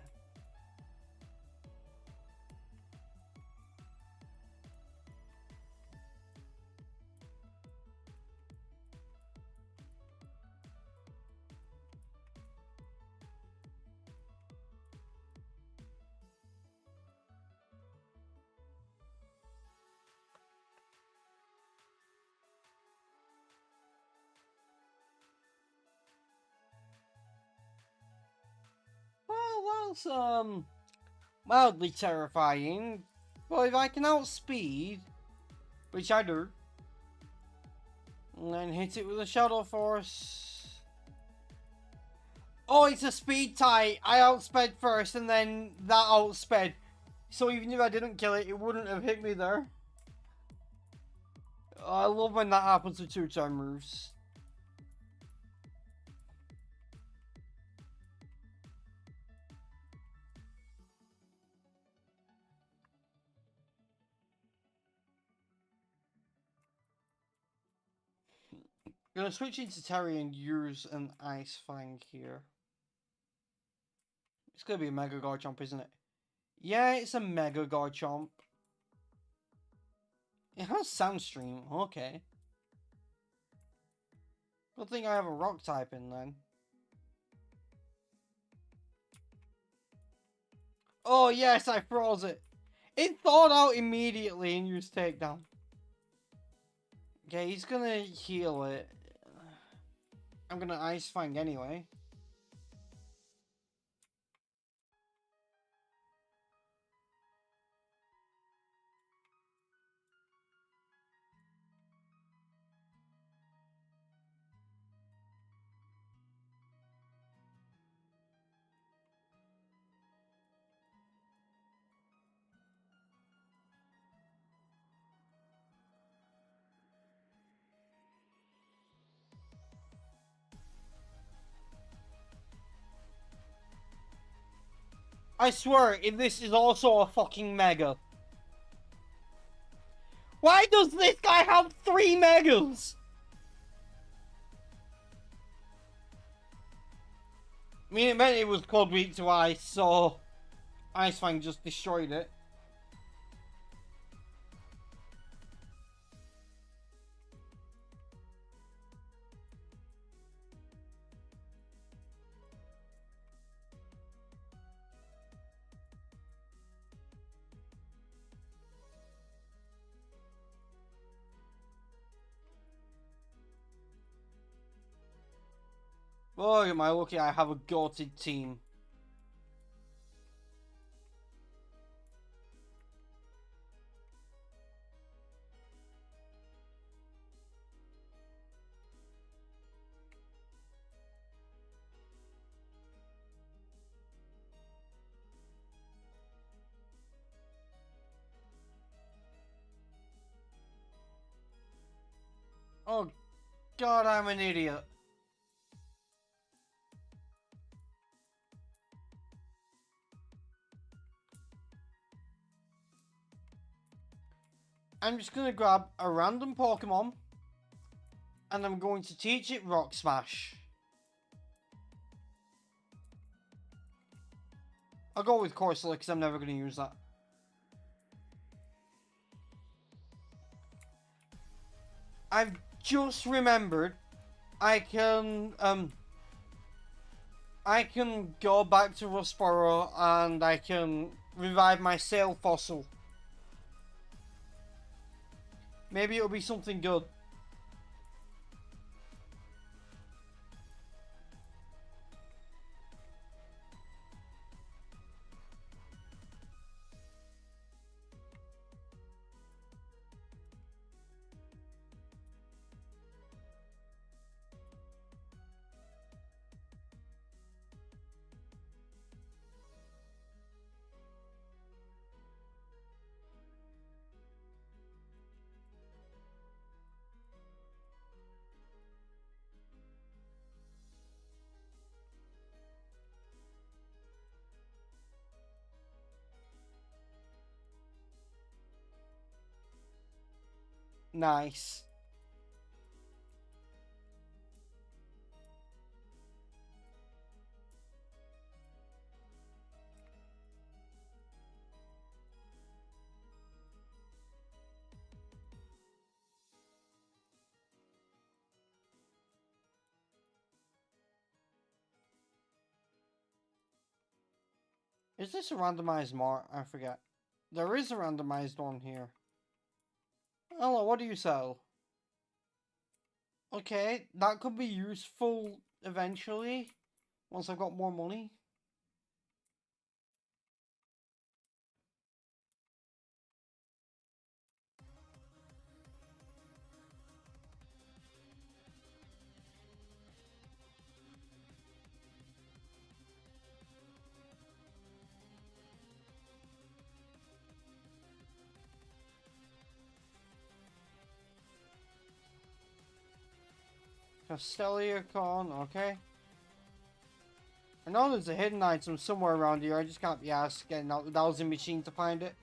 Well, that's, mildly terrifying. But if I can outspeed, which I do, and then hit it with a Shadow Force. Oh, it's a speed tie. I outsped first, and then that outsped. So even if I didn't kill it, it wouldn't have hit me there. I love when that happens with 2-turn moves. Gonna switch into Terry and use an Ice Fang here. It's gonna be a Mega Garchomp, isn't it? Yeah, it's a Mega Garchomp. It has Soundstream, okay. Good thing I have a Rock type in then. Oh yes, I froze it. It thawed out immediately and used Takedown. Okay, he's gonna heal it. I'm gonna Ice Fang anyway. I swear, if this is also a fucking Mega. Why does this guy have 3 Megas? I mean, it meant it was Cold Weak to Ice, so Ice Fang just destroyed it. Oh, am I lucky I have a goated team. Oh god, I'm an idiot. I'm just gonna grab a random Pokemon and I'm going to teach it Rock Smash. I'll go with Corsola because I'm never going to use that. I've just remembered I can go back to Rustboro and I can revive my Sail Fossil. Maybe it'll be something good. Nice. Is this a randomized mart? I forget. There is a randomized one here. Hello, what do you sell? Okay, that could be useful eventually, once I've got more money. Castelliacon, okay. I know there's a hidden item somewhere around here, I just can't be asked getting out the dowsing machine to find it.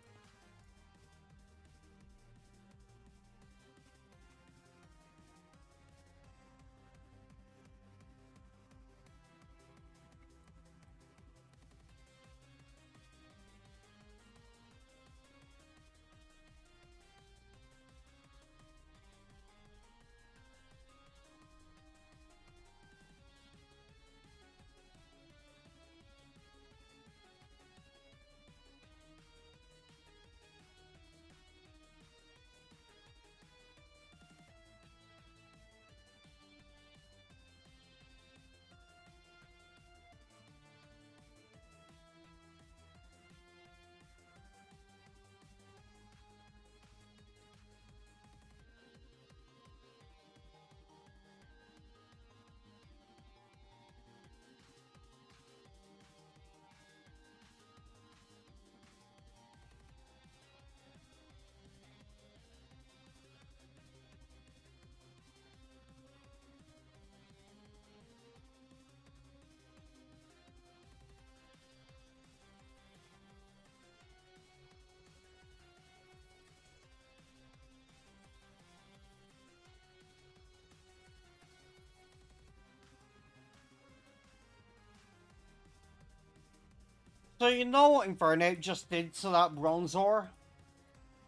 So you know what Infernape just did to that Bronzor?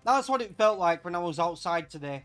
That's what it felt like when I was outside today.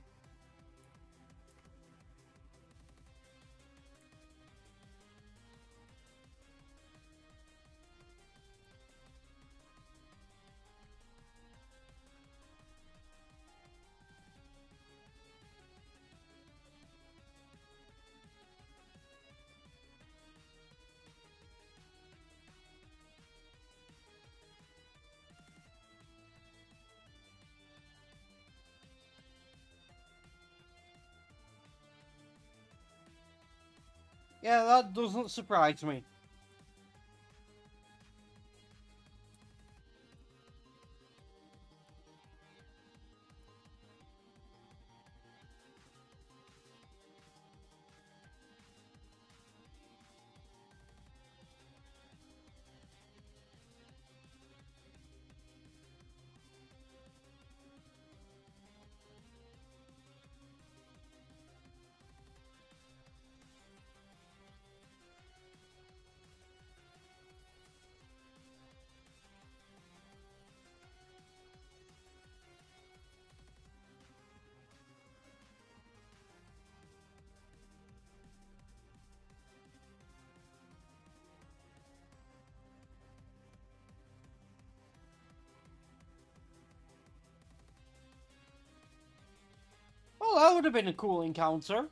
Yeah, that doesn't surprise me. Well, that would have been a cool encounter.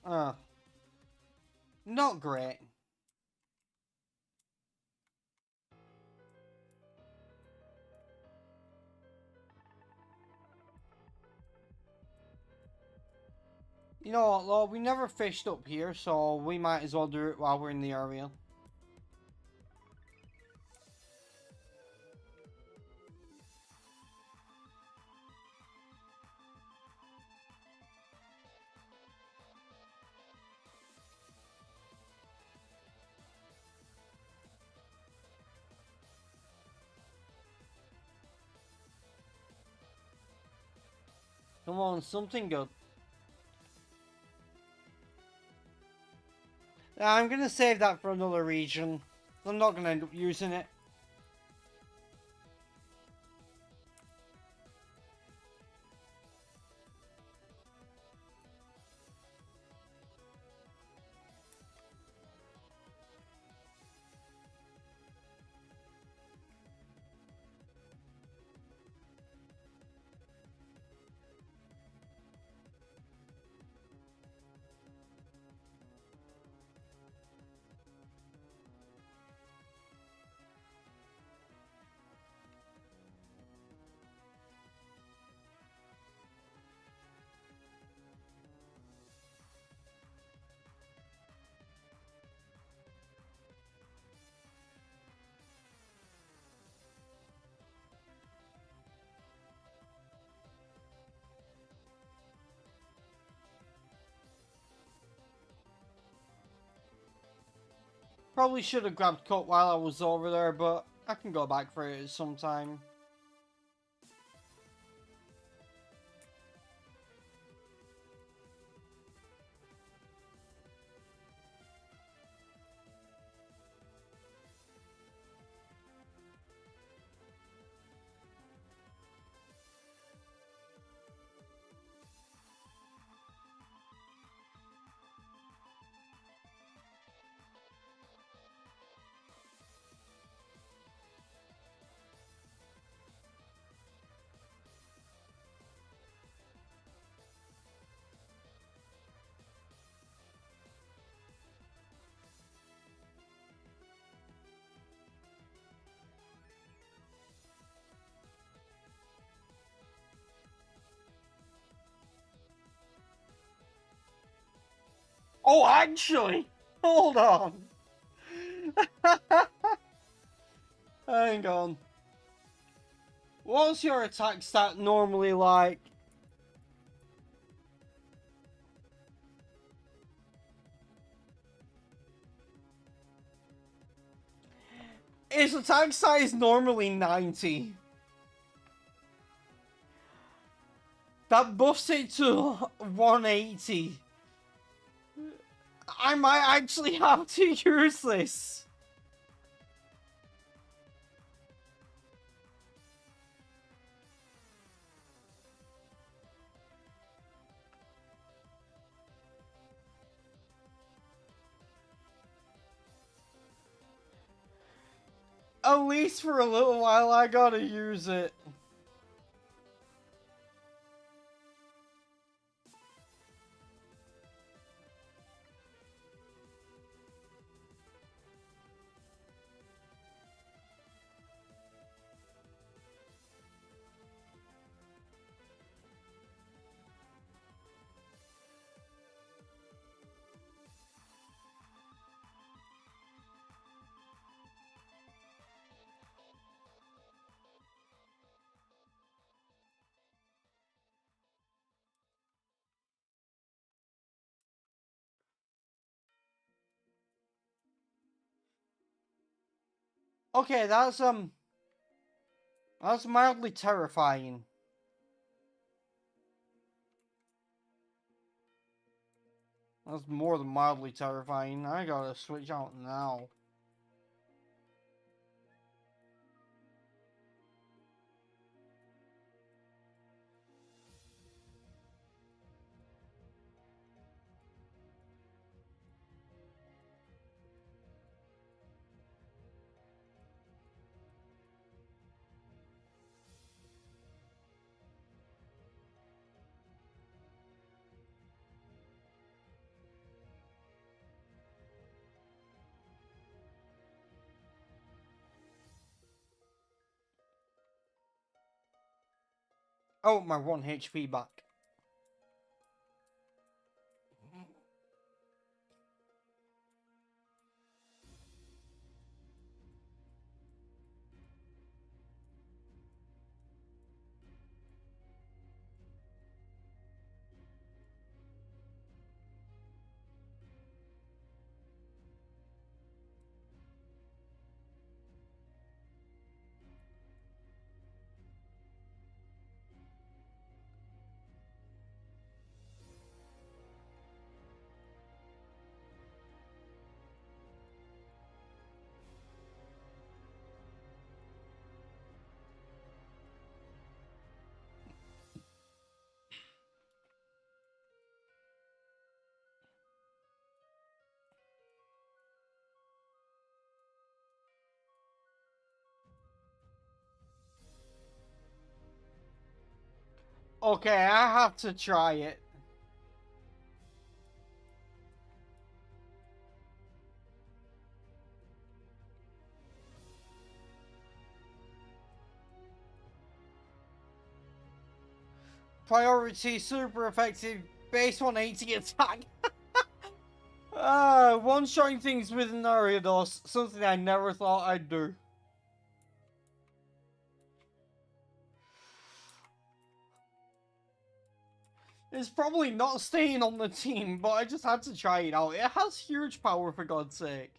Uh, Not great. You know what, Lord? We never fished up here, so we might as well do it while we're in the area. Come on, something good. I'm gonna save that for another region. I'm not gonna end up using it. Probably should have grabbed cut while I was over there, but I can go back for it sometime. Oh, actually! Hold on! Hang on. What's your attack stat normally like? His attack stat is normally 90. That buffs it to 180. I might actually have to use this. At least for a little while, I gotta use it. Okay, that's mildly terrifying. That's more than mildly terrifying. I gotta switch out now. Oh, my 1 HP back. Okay, I have to try it. Priority, super effective, base 180 attack. One-shotting things with an Ariados, something I never thought I'd do. It's probably not staying on the team, but I just had to try it out. It has huge power, for God's sake.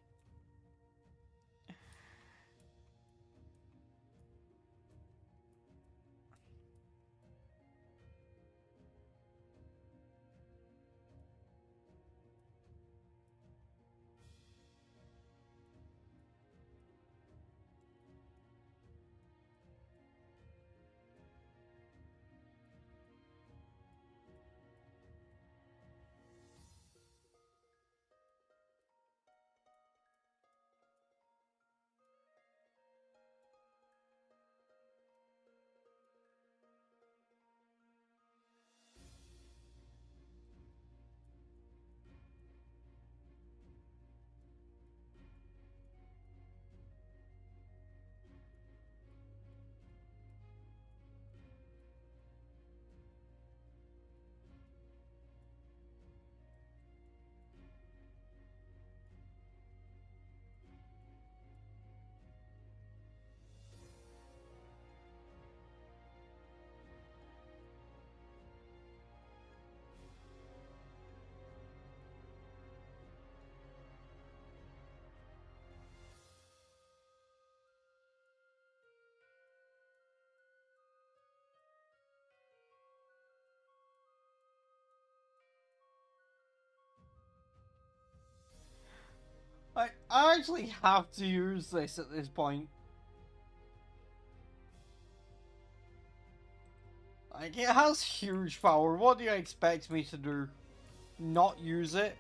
I actually have to use this at this point. Like, it has huge power. What do you expect me to do? Not use it?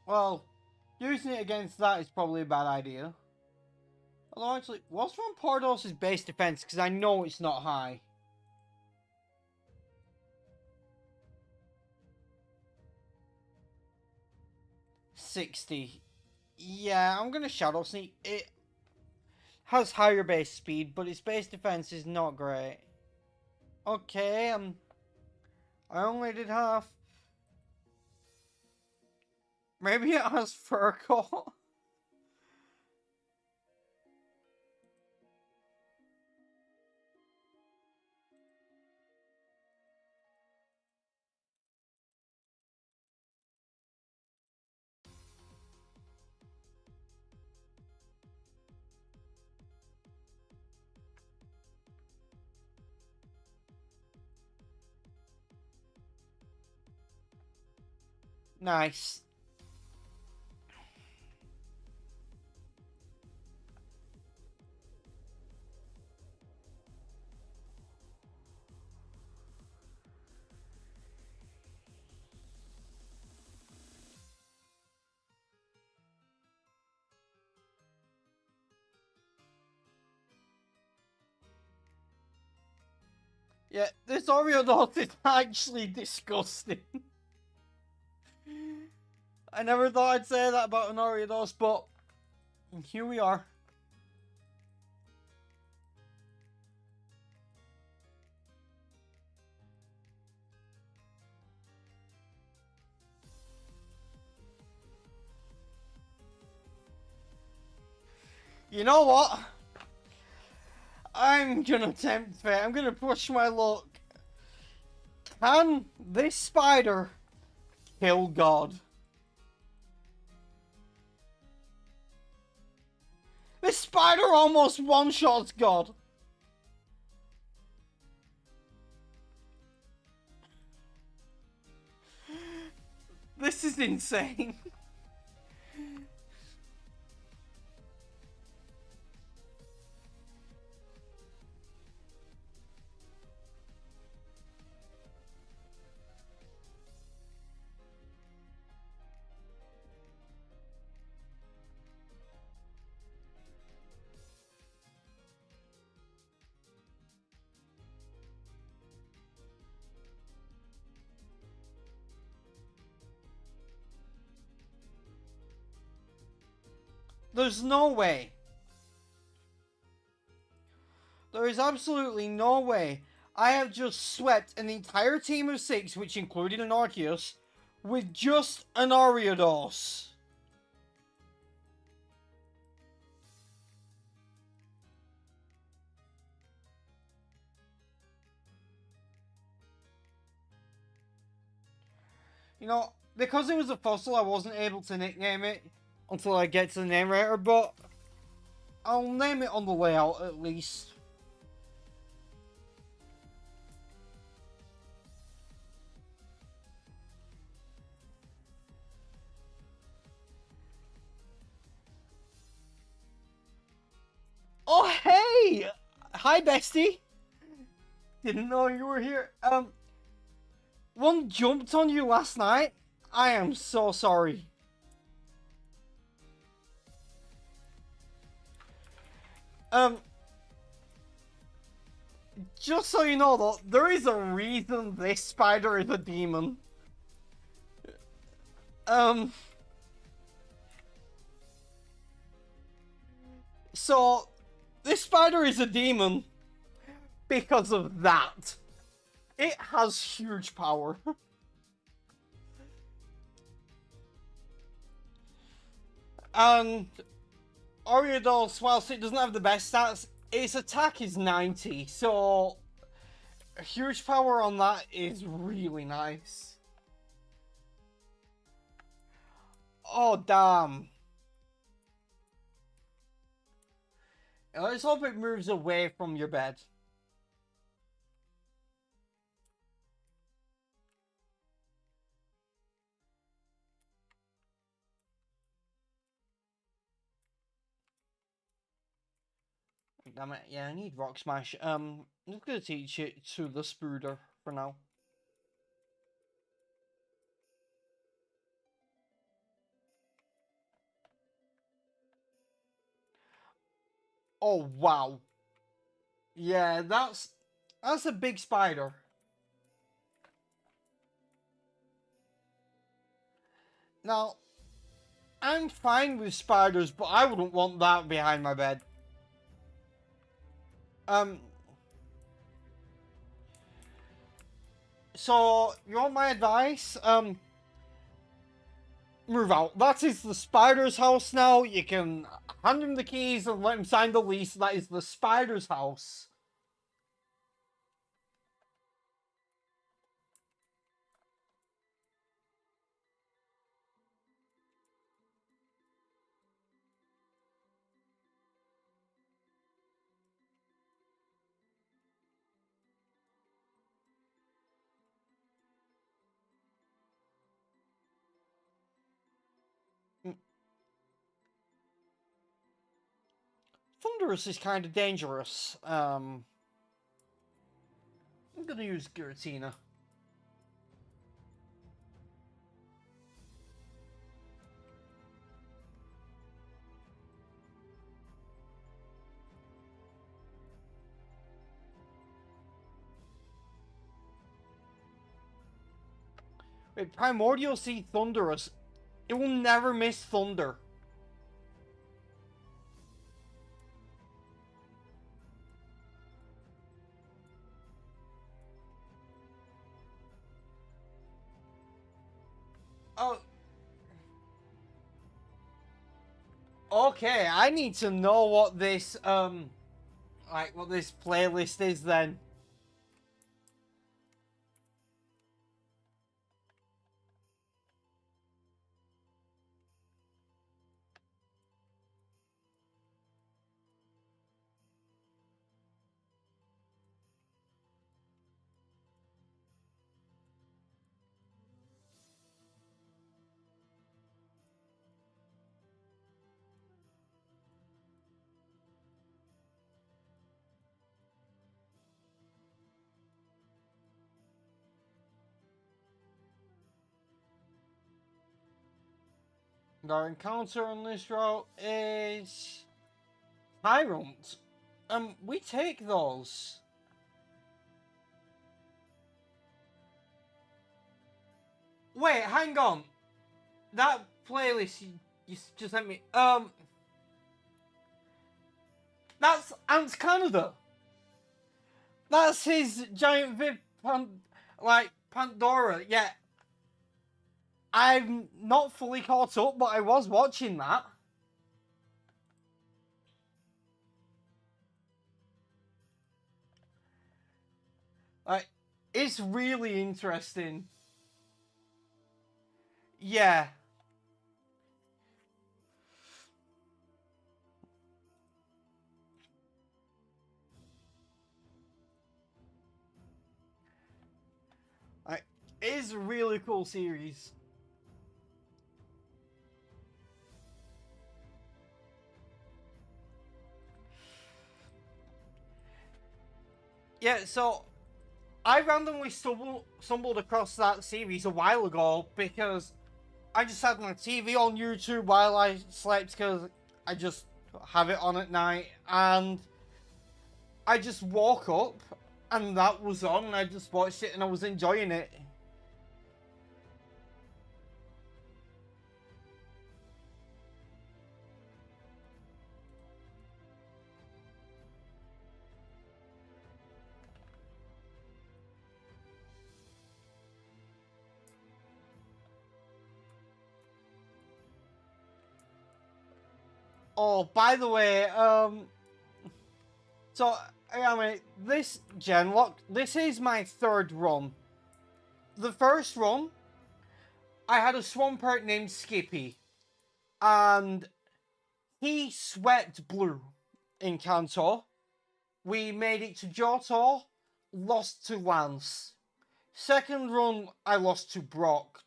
Well, using it against that is probably a bad idea. Although, actually, what's from Portos' base defense? Because I know it's not high. 60. Yeah, I'm gonna Shadow Sneak. It has higher base speed, but its base defense is not great. Okay, I only did half. Maybe it has fur coat. Nice. Yeah, this Oreo dot is actually disgusting. I never thought I'd say that about an Oreo, but here we are. You know what? I'm gonna tempt fate. I'm gonna push my luck. Can this spider kill God? This spider almost one-shots God. This is insane. There's no way. There is absolutely no way. I have just swept an entire team of 6, which included an Arceus, with just an Ariados. You know, because it was a fossil, I wasn't able to nickname it until I get to the name writer, but I'll name it on the layout at least. Oh, hey! Hi, bestie! Didn't know you were here. One jumped on you last night? I am so sorry. Just so you know though, there is a reason this spider is a demon. So, this spider is a demon because of that. It has huge power. And Ariados, whilst it doesn't have the best stats, its attack is 90, so huge power on that is really nice. Oh, damn. Let's hope it moves away from your bed. Damn it, yeah, I need Rock Smash. I'm just gonna teach it to the Spooder for now. Oh, wow. Yeah, that's a big spider. Now, I'm fine with spiders, but I wouldn't want that behind my bed. Um, so, you want my advice? Move out. That is the spider's house now. You can hand him the keys and let him sign the lease. That is the spider's house. Thunderous is kind of dangerous. I'm gonna use Giratina. Wait, Primordial Sea Thunderous. It will never miss Thunder. Oh, okay. I need to know what this what this playlist is then. Our encounter on this route is Tyrant. We take those. Wait, hang on. That playlist you just sent me. That's Ants Canada. That's his giant like Pandora. Yeah, I'm not fully caught up, but I was watching that. Like, it's really interesting. Yeah. Like, it's a really cool series. Yeah, so I randomly stumbled across that series a while ago because I just had my TV on YouTube while I slept because I just have it on at night, and I just woke up and that was on and I just watched it and I was enjoying it. Oh, by the way, so I mean, this Genlocke, this is my third run. The first run, I had a Swampert named Skippy, and he swept blue. in Kanto. We made it to Johto, lost to Lance. Second run, I lost to Brock.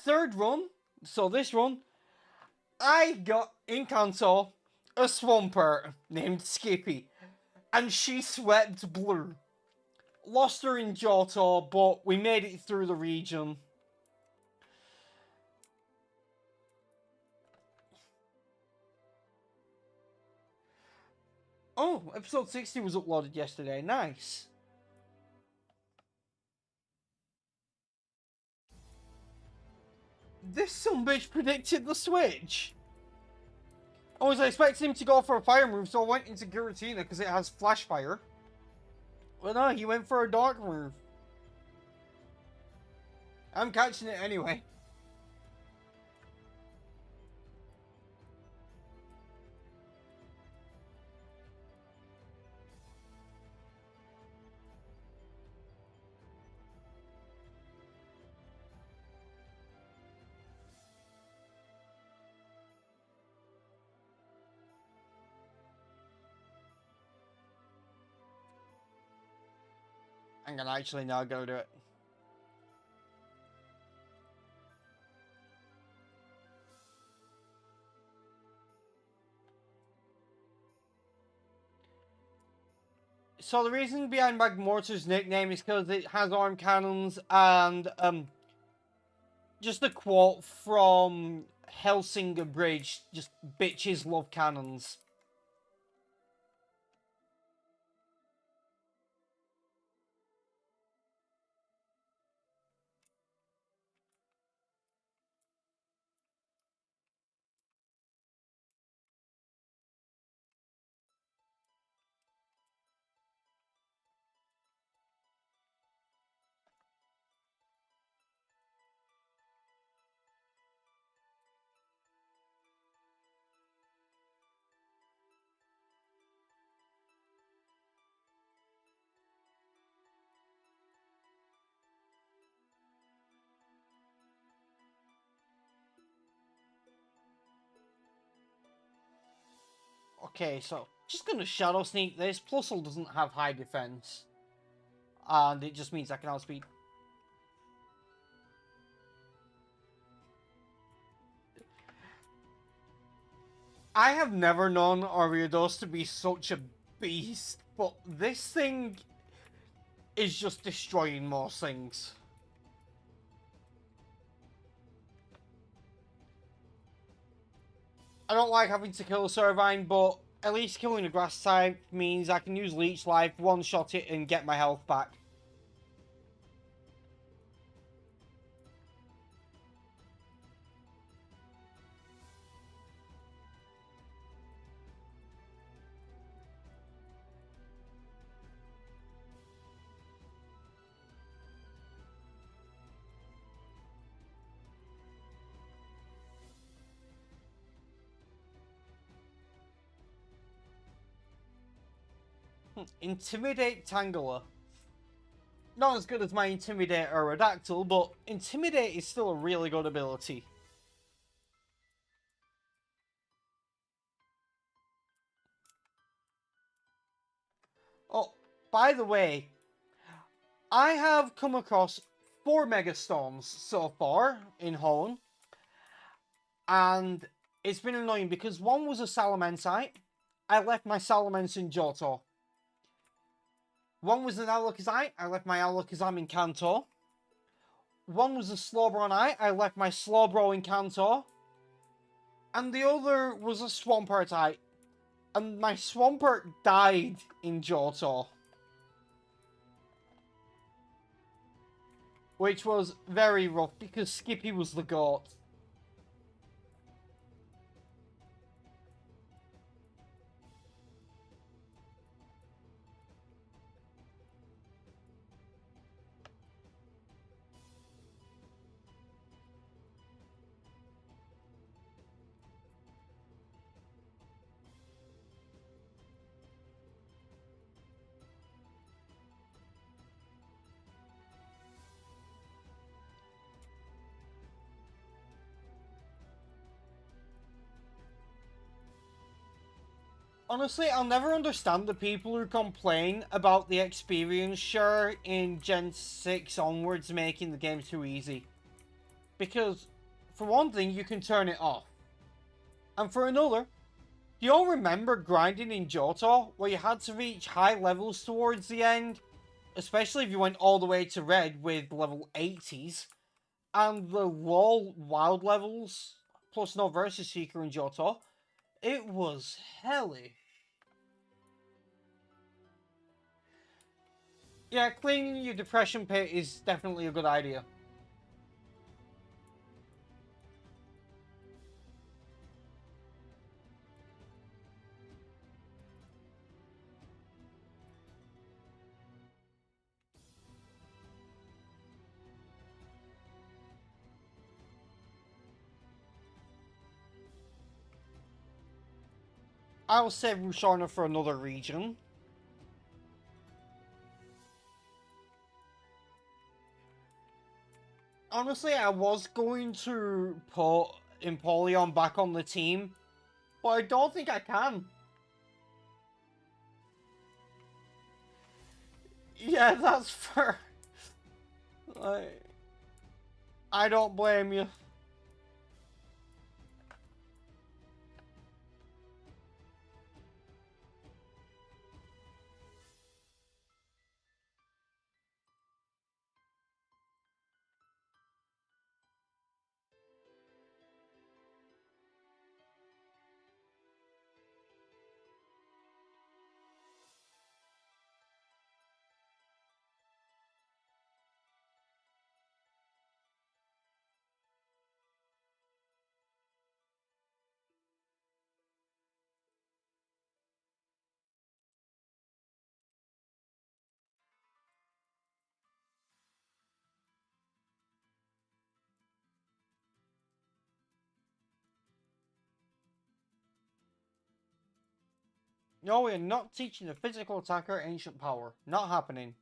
Third run, so this run, I got in Kanto a Swampert named Skippy, and she swept blue. Lost her in Johto, but we made it through the region. Oh, episode 60 was uploaded yesterday. Nice. This sumbitch predicted the switch. I was expecting him to go for a fire move, so I went into Giratina because it has flash fire. But no, he went for a dark move. I'm catching it anyway. I'm gonna actually now go do it. So the reason behind Magmortar's nickname is because it has arm cannons and just a quote from Helsinger Bridge, just bitches love cannons. Okay, so just gonna Shadow Sneak this. Plusle doesn't have high defense. And it just means I can outspeed. I have never known Ariados to be such a beast, but this thing is just destroying most things. I don't like having to kill a Servine, but at least killing a grass type means I can use Leech Life, one-shot it, and get my health back. Intimidate Tangela. Not as good as my Intimidate Aerodactyl, but Intimidate is still a really good ability. Oh, by the way, I have come across 4 Megastorms so far in Hoenn, and it's been annoying because one was a Salamence. I left my Salamence in Johto. One was an Alakazam. I left my Alakazam in Kanto. One was a Slowbro. I left my Slowbro in Kanto. And the other was a Swampert. And my Swampert died in Johto. Which was very rough because Skippy was the GOAT. Honestly, I'll never understand the people who complain about the experience share in Gen 6 onwards making the game too easy. Because, for one thing, you can turn it off. And for another, do you all remember grinding in Johto, where you had to reach high levels towards the end? Especially if you went all the way to red with level 80s. And the low wild levels, plus no Versus Seeker in Johto, it was hellish. Yeah, cleaning your depression pit is definitely a good idea. I'll save Rusharna for another region. Honestly, I was going to put Empoleon back on the team, but I don't think I can. Yeah, that's fair. I don't blame you. No, we're not teaching the physical attacker ancient power. Not happening.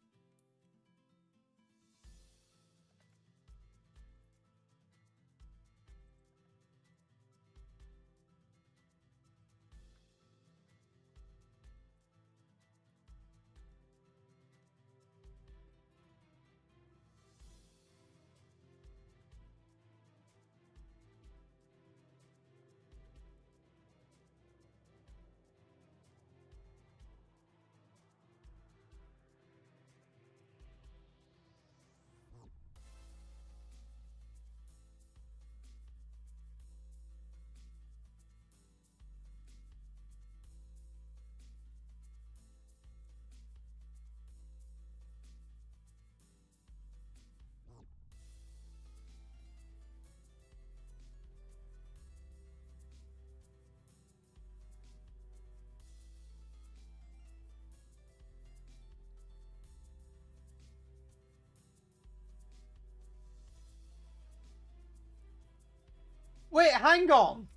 Wait, hang on.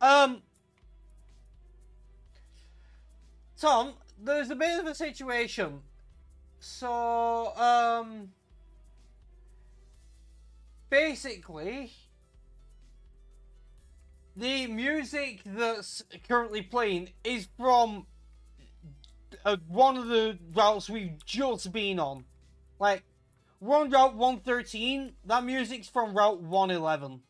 Um, Tom, there's a bit of a situation. So, basically, the music that's currently playing is from one of the routes we've just been on. Like, we're on Route 113, that music's from Route 111.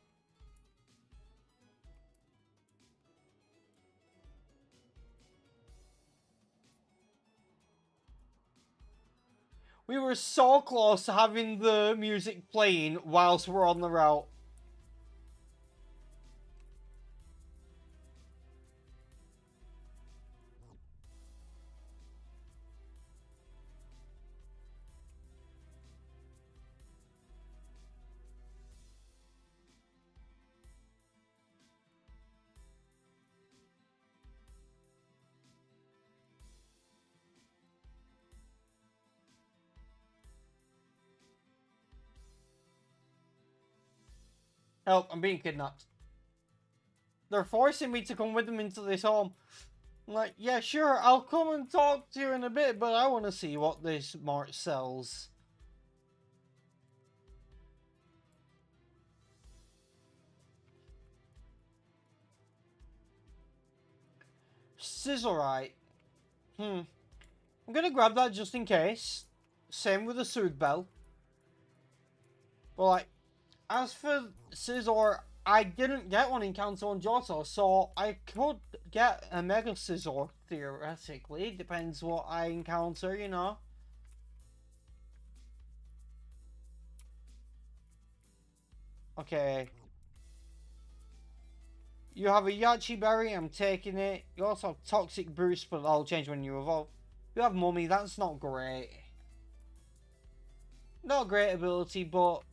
We were so close to having the music playing whilst we're on the route. Help, I'm being kidnapped. They're forcing me to come with them into this home. I'm like, yeah, sure, I'll come and talk to you in a bit, but I want to see what this mart sells. Scissorite. I'm gonna grab that just in case. Same with the Soothe Bell. But like, as for Scizor, I didn't get one in Kanto and Johto, so I could get a Mega Scizor, theoretically. Depends what I encounter, you know. Okay. You have a Yachi Berry, I'm taking it. You also have Toxic Boost, but that'll change when you evolve. You have Mummy, that's not great. Not a great ability, but...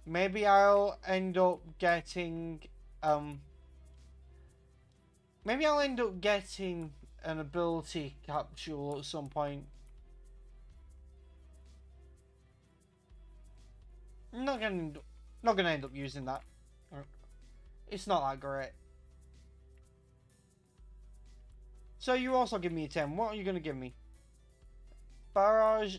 Maybe I'll end up getting... Maybe I'll end up getting an ability capsule at some point. I'm not gonna end up using that. It's not that great. So you also give me a 10. What are you gonna give me? Barrage,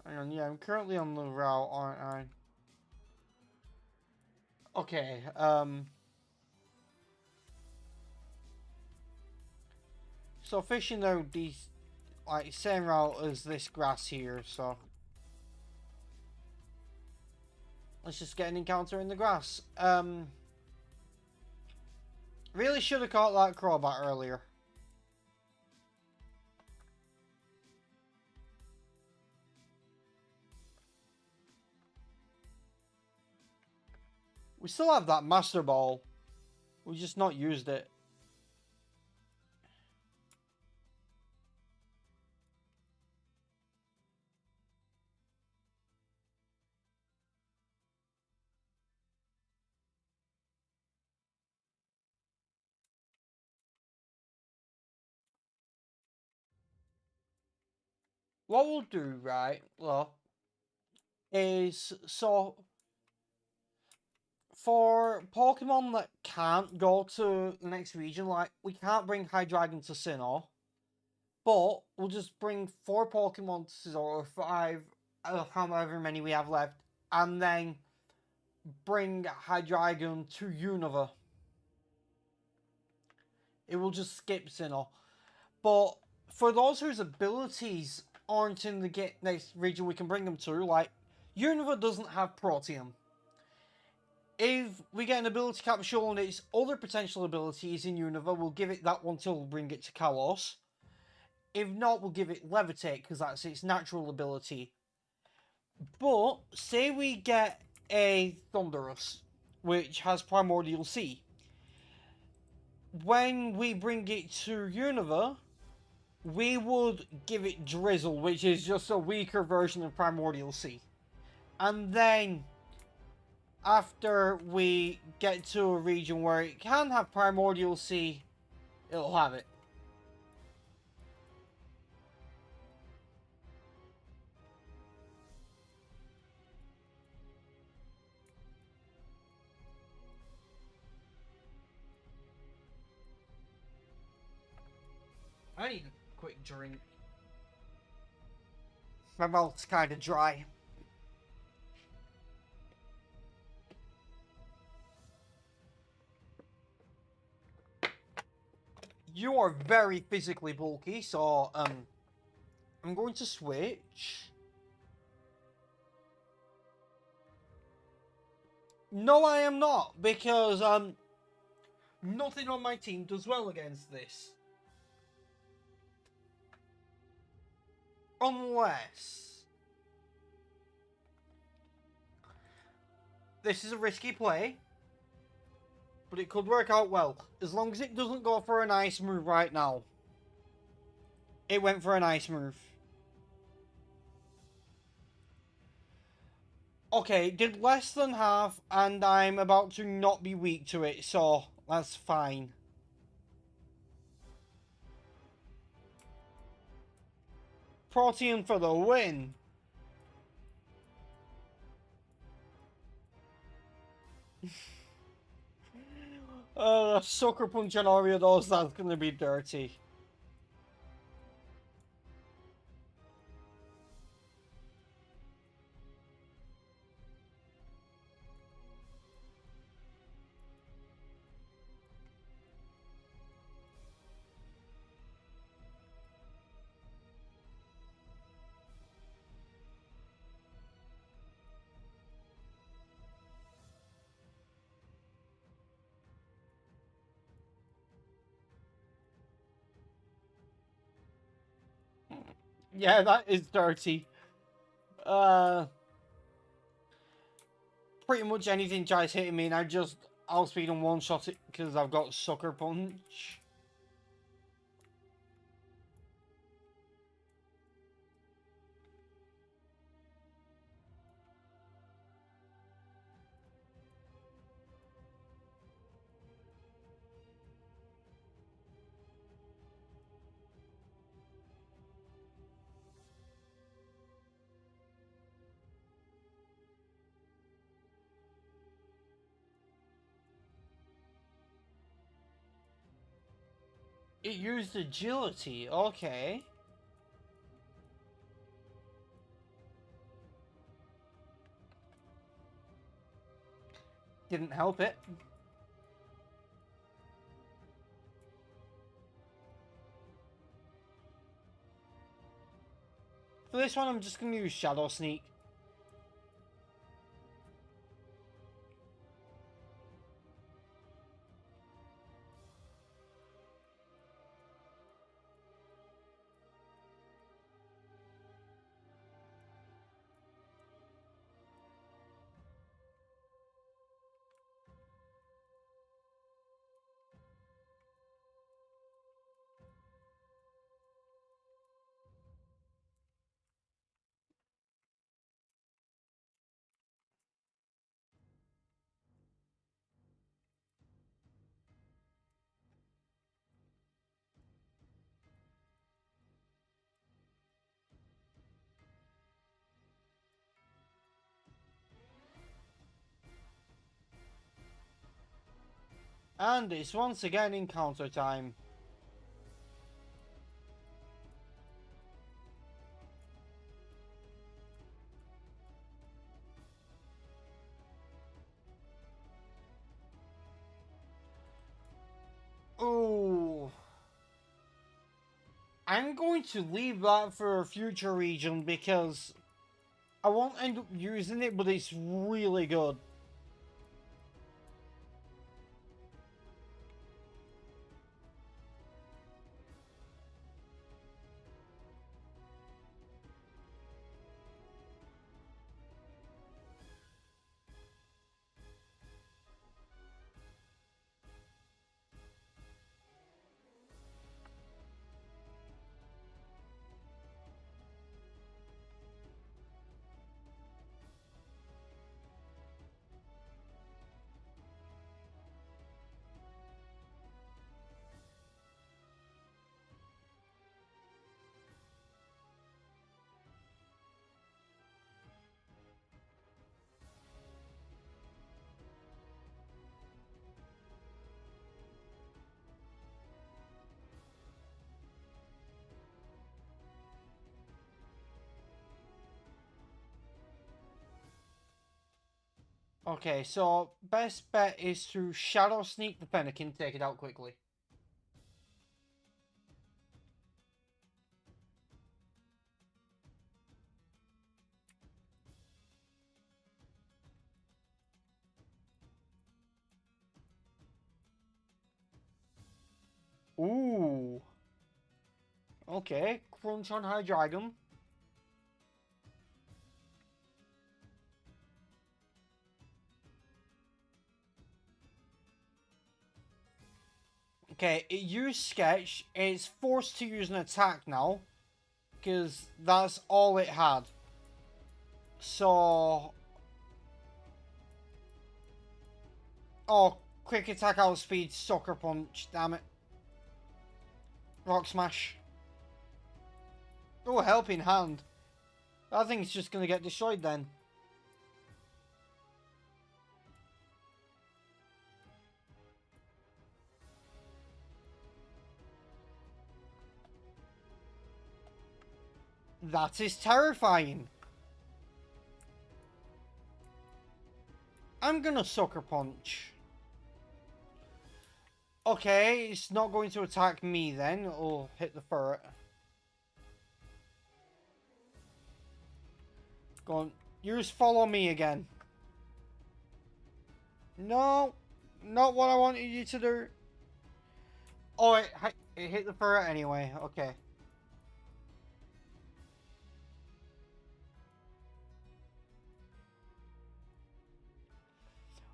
Hang on, yeah, I'm currently on the route, aren't I? Okay, so fishing though, these, like, same route as this grass here, so... Let's just get an encounter in the grass. Really should have caught that Crobat earlier. We still have that Master Ball. We just not used it. What we'll do, right, well, is, so, for Pokemon that can't go to the next region, like, we can't bring Hydreigon to Sinnoh, but we'll just bring 4 Pokemon to Sinnoh, or 5, however many we have left, and then bring Hydreigon to Unova. It will just skip Sinnoh. But for those whose abilities aren't in the next region we can bring them to, like, Unova doesn't have Proteum. If we get an ability capsule and its other potential abilities in Unova, we'll give it that one till we bring it to Kalos. If not, we'll give it Levitate, because that's its natural ability. But, say we get a Thundurus, which has Primordial Sea. When we bring it to Unova, we would give it Drizzle, which is just a weaker version of Primordial Sea. And then, after we get to a region where it can have Primordial Sea, it'll have it. I need a quick drink. My mouth's kind of dry. You are very physically bulky, so, I'm going to switch. No, I am not, because, nothing on my team does well against this. Unless... This is a risky play, but it could work out well. As long as it doesn't go for an ice move right now. It went for an ice move. Okay, did less than half, and I'm about to not be weak to it, so that's fine. Protein for the win. Sucker Punch on Ariados, that's gonna be dirty. Yeah, that is dirty. Uh, pretty much anything tries hitting me, and I just outspeed and one-shot it because I've got Sucker Punch. It used agility, okay. Didn't help it. For this one, I'm just going to use Shadow Sneak. And it's once again encounter time. Ooh. I'm going to leave that for a future region because I won't end up using it, but it's really good. Okay, so best bet is to Shadow Sneak the Fennekin, take it out quickly. Ooh. Okay, Crunch on High Dragon. Okay, it used Sketch. It's forced to use an attack now. Because that's all it had. So... Oh, quick attack outspeed, Sucker Punch, damn it. Rock Smash. Oh, Helping Hand. I think it's just going to get destroyed then. That is terrifying. I'm gonna Sucker Punch. Okay, it's not going to attack me then. It'll hit the ferret. Go on. Use Follow Me again. No. Not what I wanted you to do. Oh, it hit the ferret anyway. Okay.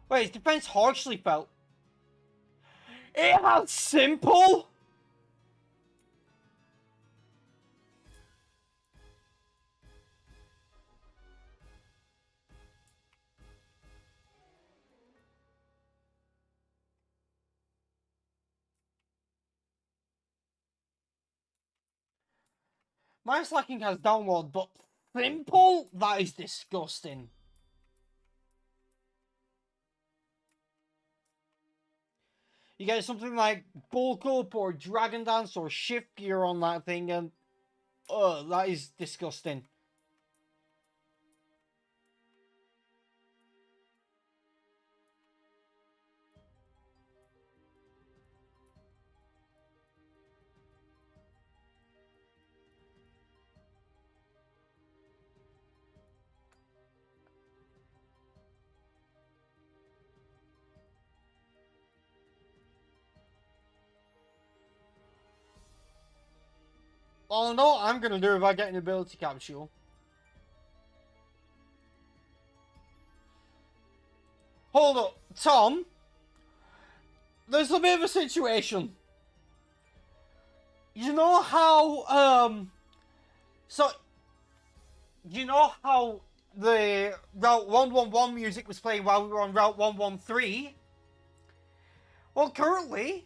Wait, his defense harshly felt. It has simple? My slacking has download, but simple? That is disgusting. You get something like bulk up or dragon dance or shift gear on that thing, and that is disgusting. Oh no, I'm gonna do if I get an ability capsule. Hold up, Tom. There's a bit of a situation. You know how, so, you know how the Route 111 music was playing while we were on Route 113? Well, currently,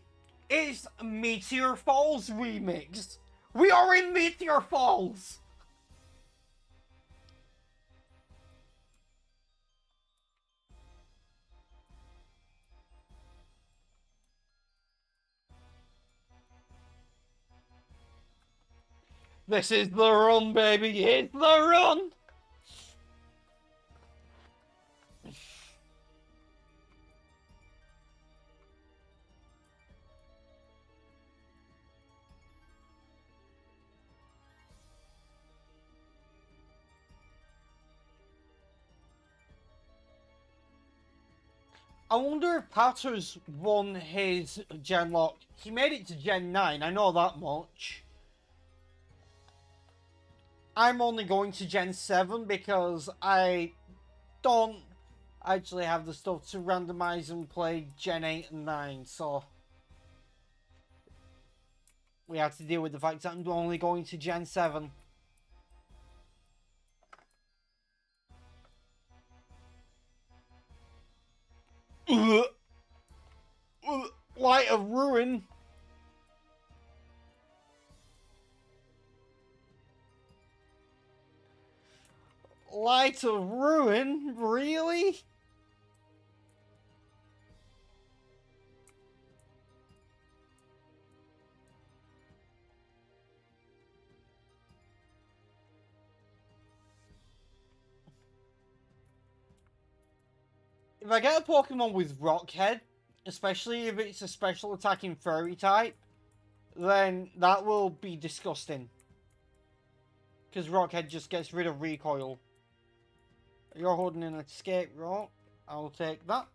it's Meteor Falls remix. We are in Meteor Falls! This is the run, baby. It's the run! I wonder if Patter's won his Genlocke. He made it to Gen 9, I know that much. I'm only going to Gen 7 because I don't actually have the stuff to randomize and play Gen 8 and 9, so we have to deal with the fact that I'm only going to Gen 7. Light of Ruin. Light of Ruin? Really? If I get a Pokemon with Rockhead, especially if it's a special attacking fairy type, then that will be disgusting. Because Rockhead just gets rid of recoil. You're holding an escape rock. I'll take that.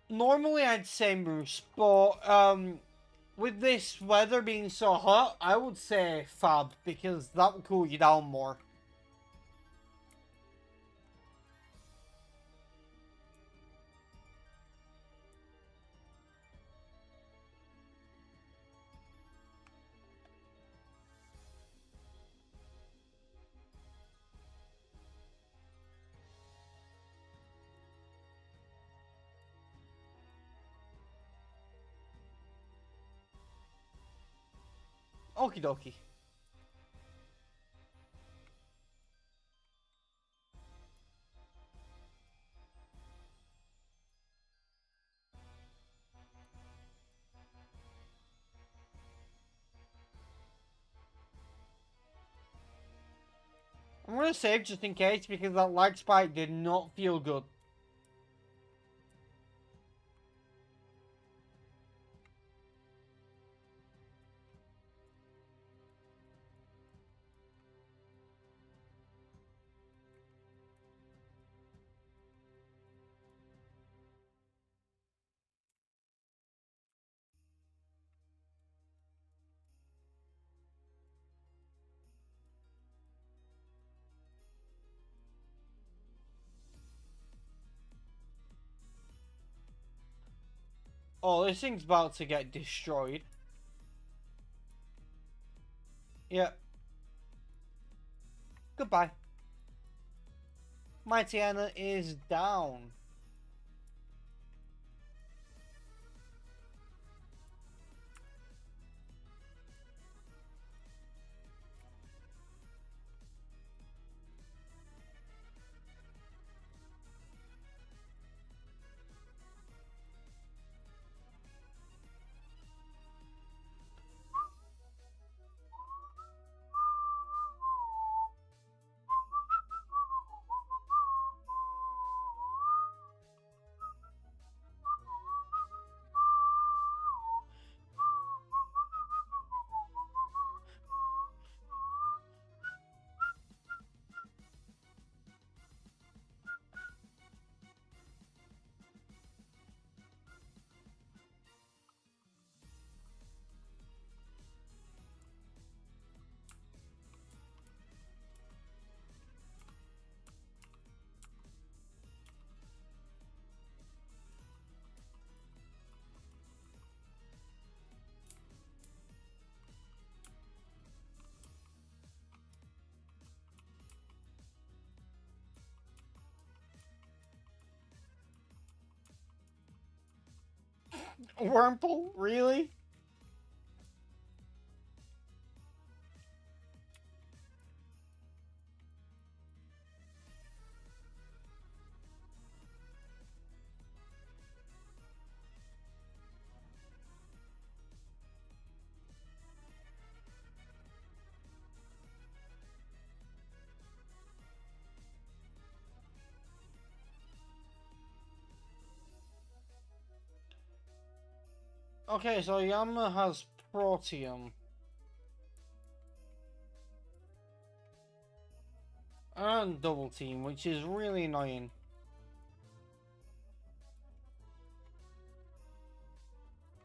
Normally I'd say Moose, but with this weather being so hot, I would say Fab, because that will cool you down more. Okie dokie. I'm gonna save just in case because that lag spike did not feel good. Oh, this thing's about to get destroyed. Yep. Goodbye. Mighty Anna is down. Wurmple? Really? Okay, so Yama has Proteum. And Double Team, which is really annoying.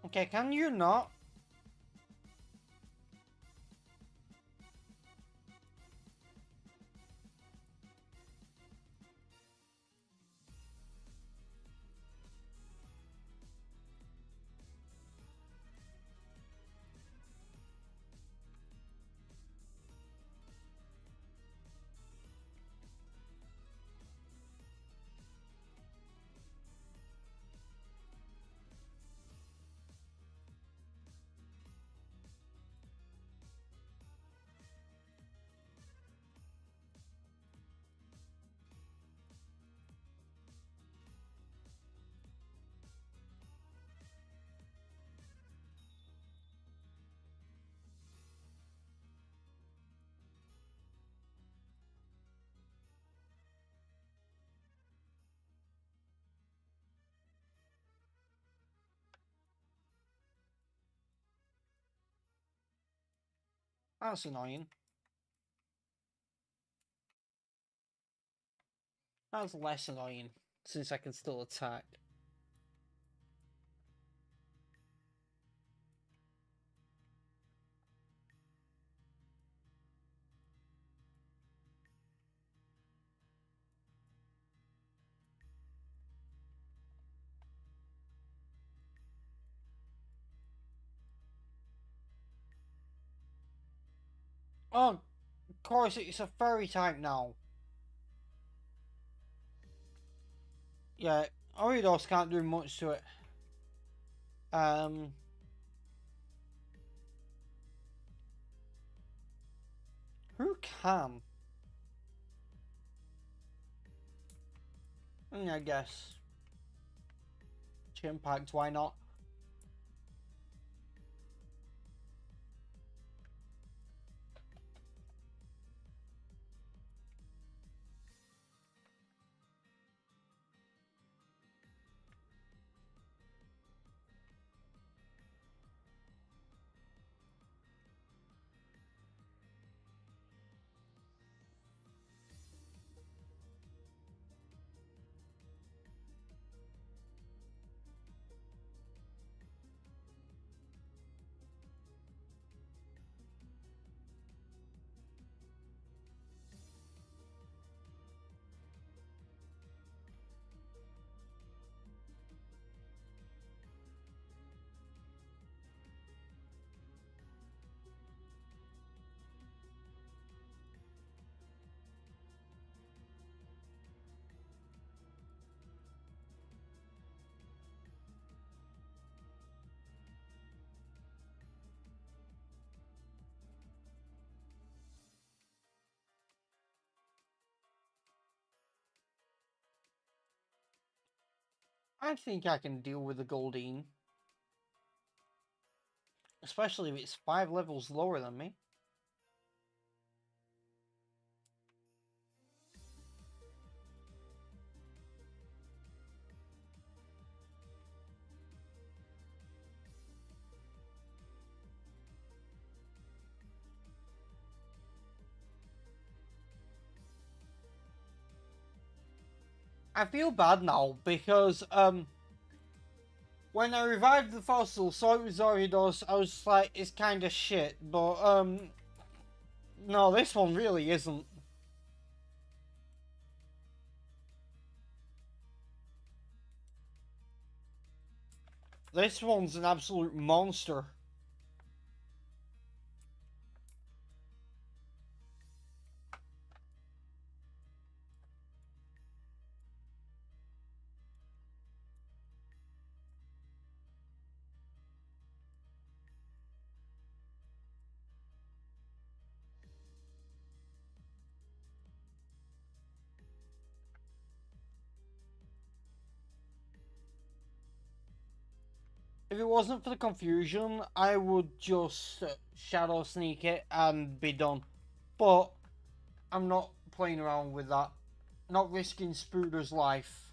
Okay, can you not? That's annoying. That's less annoying, since I can still attack. Oh, of course, it's a fairy type now. Yeah, Oridos can't do much to it. Who can? I guess. Chimpact, why not? I think I can deal with the Goldeen. Especially if it's 5 levels lower than me. I feel bad now because when I revived the fossil, saw it was Zoridos, I was like, it's kind of shit, but no, this one really isn't. This one's an absolute monster. If it wasn't for the confusion, I would just shadow sneak it and be done. But I'm not playing around with that. Not risking Spooder's life.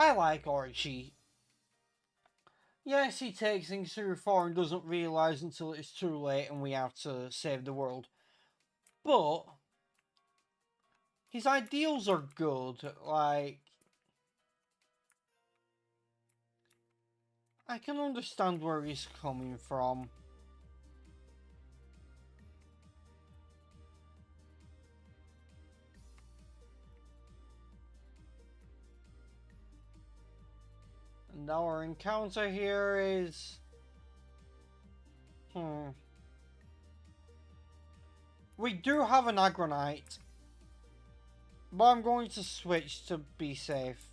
I like Archie. Yes, he takes things too far and doesn't realise until it's too late and we have to save the world. But his ideals are good. Like, I can understand where he's coming from. And our encounter here is... We do have an Agronite, but I'm going to switch to be safe.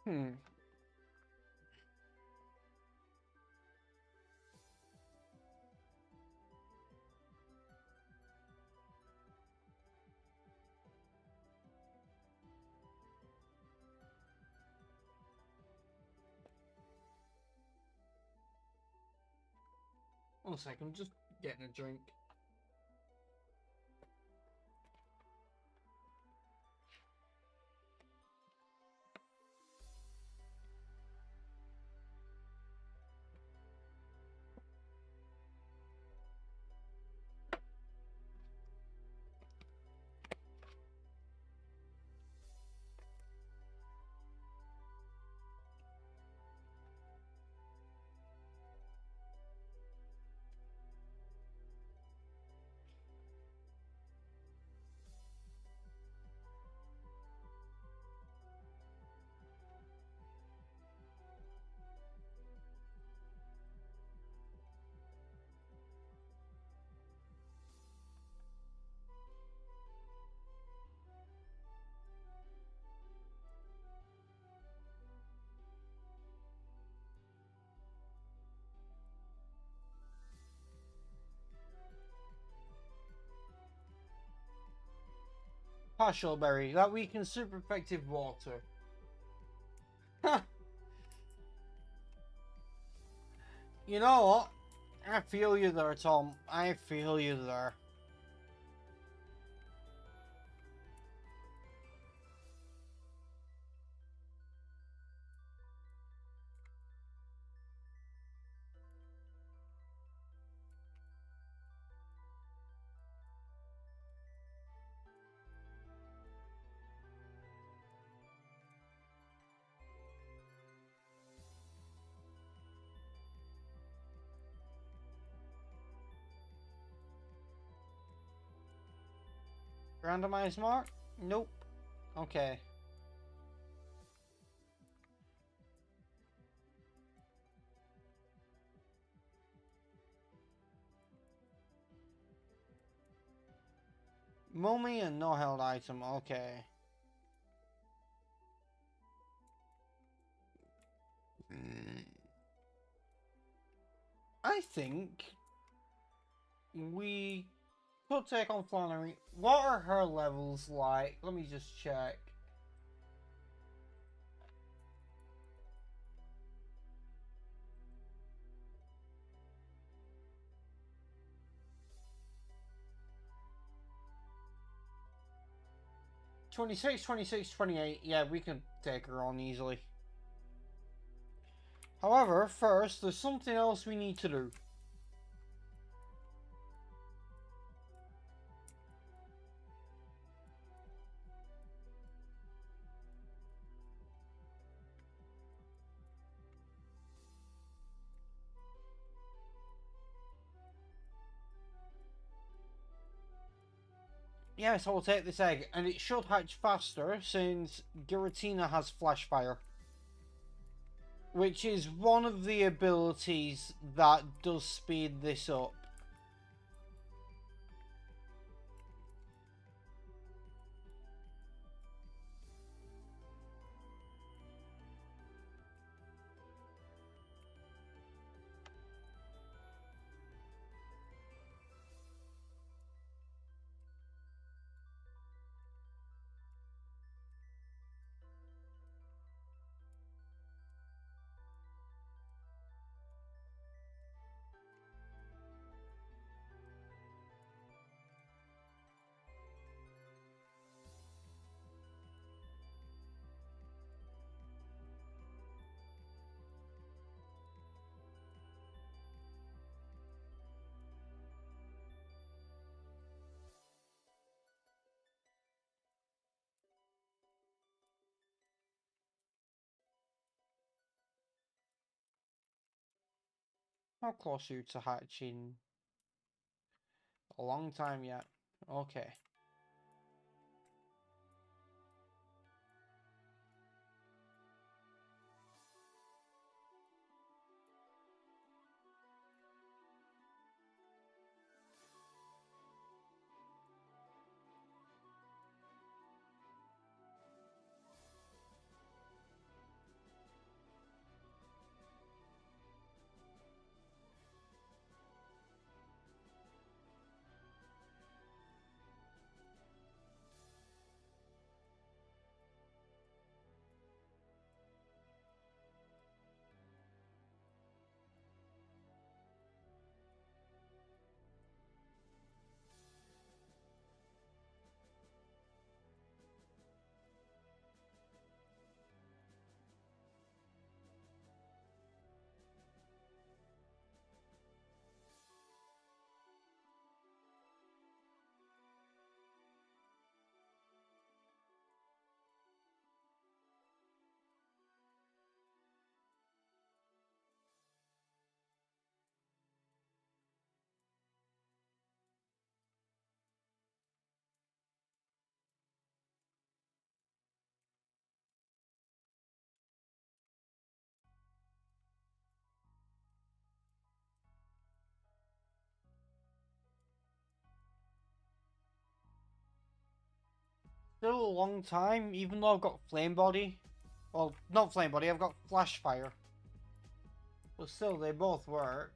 Hmm. One second, I'm just getting a drink. Partial berry. That weakens super effective water. You know what? I feel you there, Tom. I feel you there. Randomized mark? Nope. Okay. Mummy and no held item. Okay. I think we could take on Flannery. What are her levels like? Let me just check. "26, 26, 28. Yeah, we can take her on easily. However, first, there's something else we need to do. Yes, I will take this egg, and it should hatch faster since Giratina has Flash Fire. Which is one of the abilities that does speed this up. How close are you to hatching? A long time yet. Okay. Still a long time, even though I've got Flame Body. Well, not Flame Body, I've got Flash Fire. But still, they both work.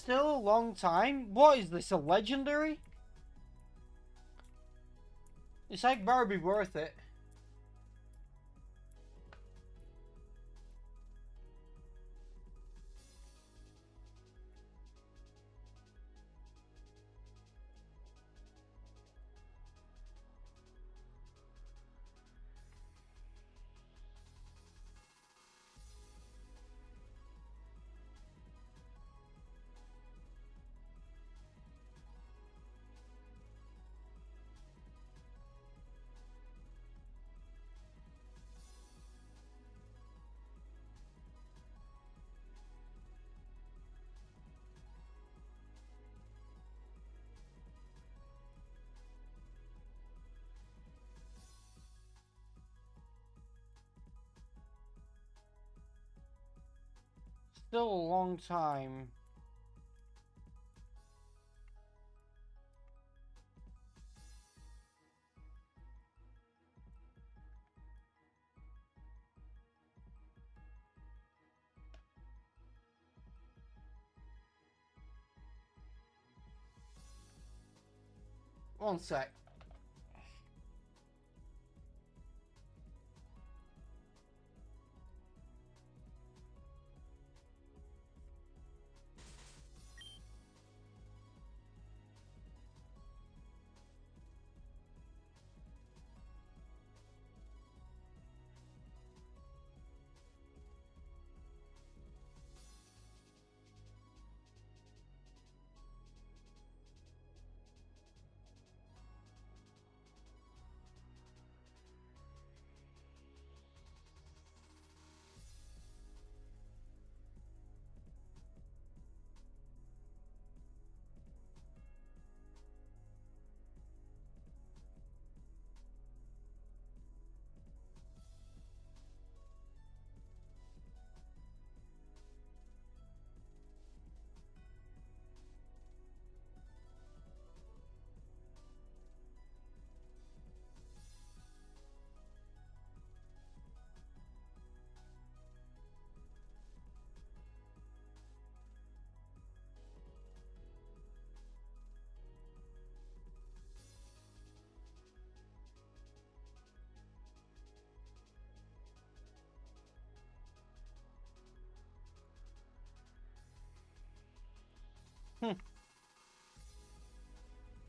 Still a long time? What is this, a legendary? It's like better be worth it. Still a long time. One sec.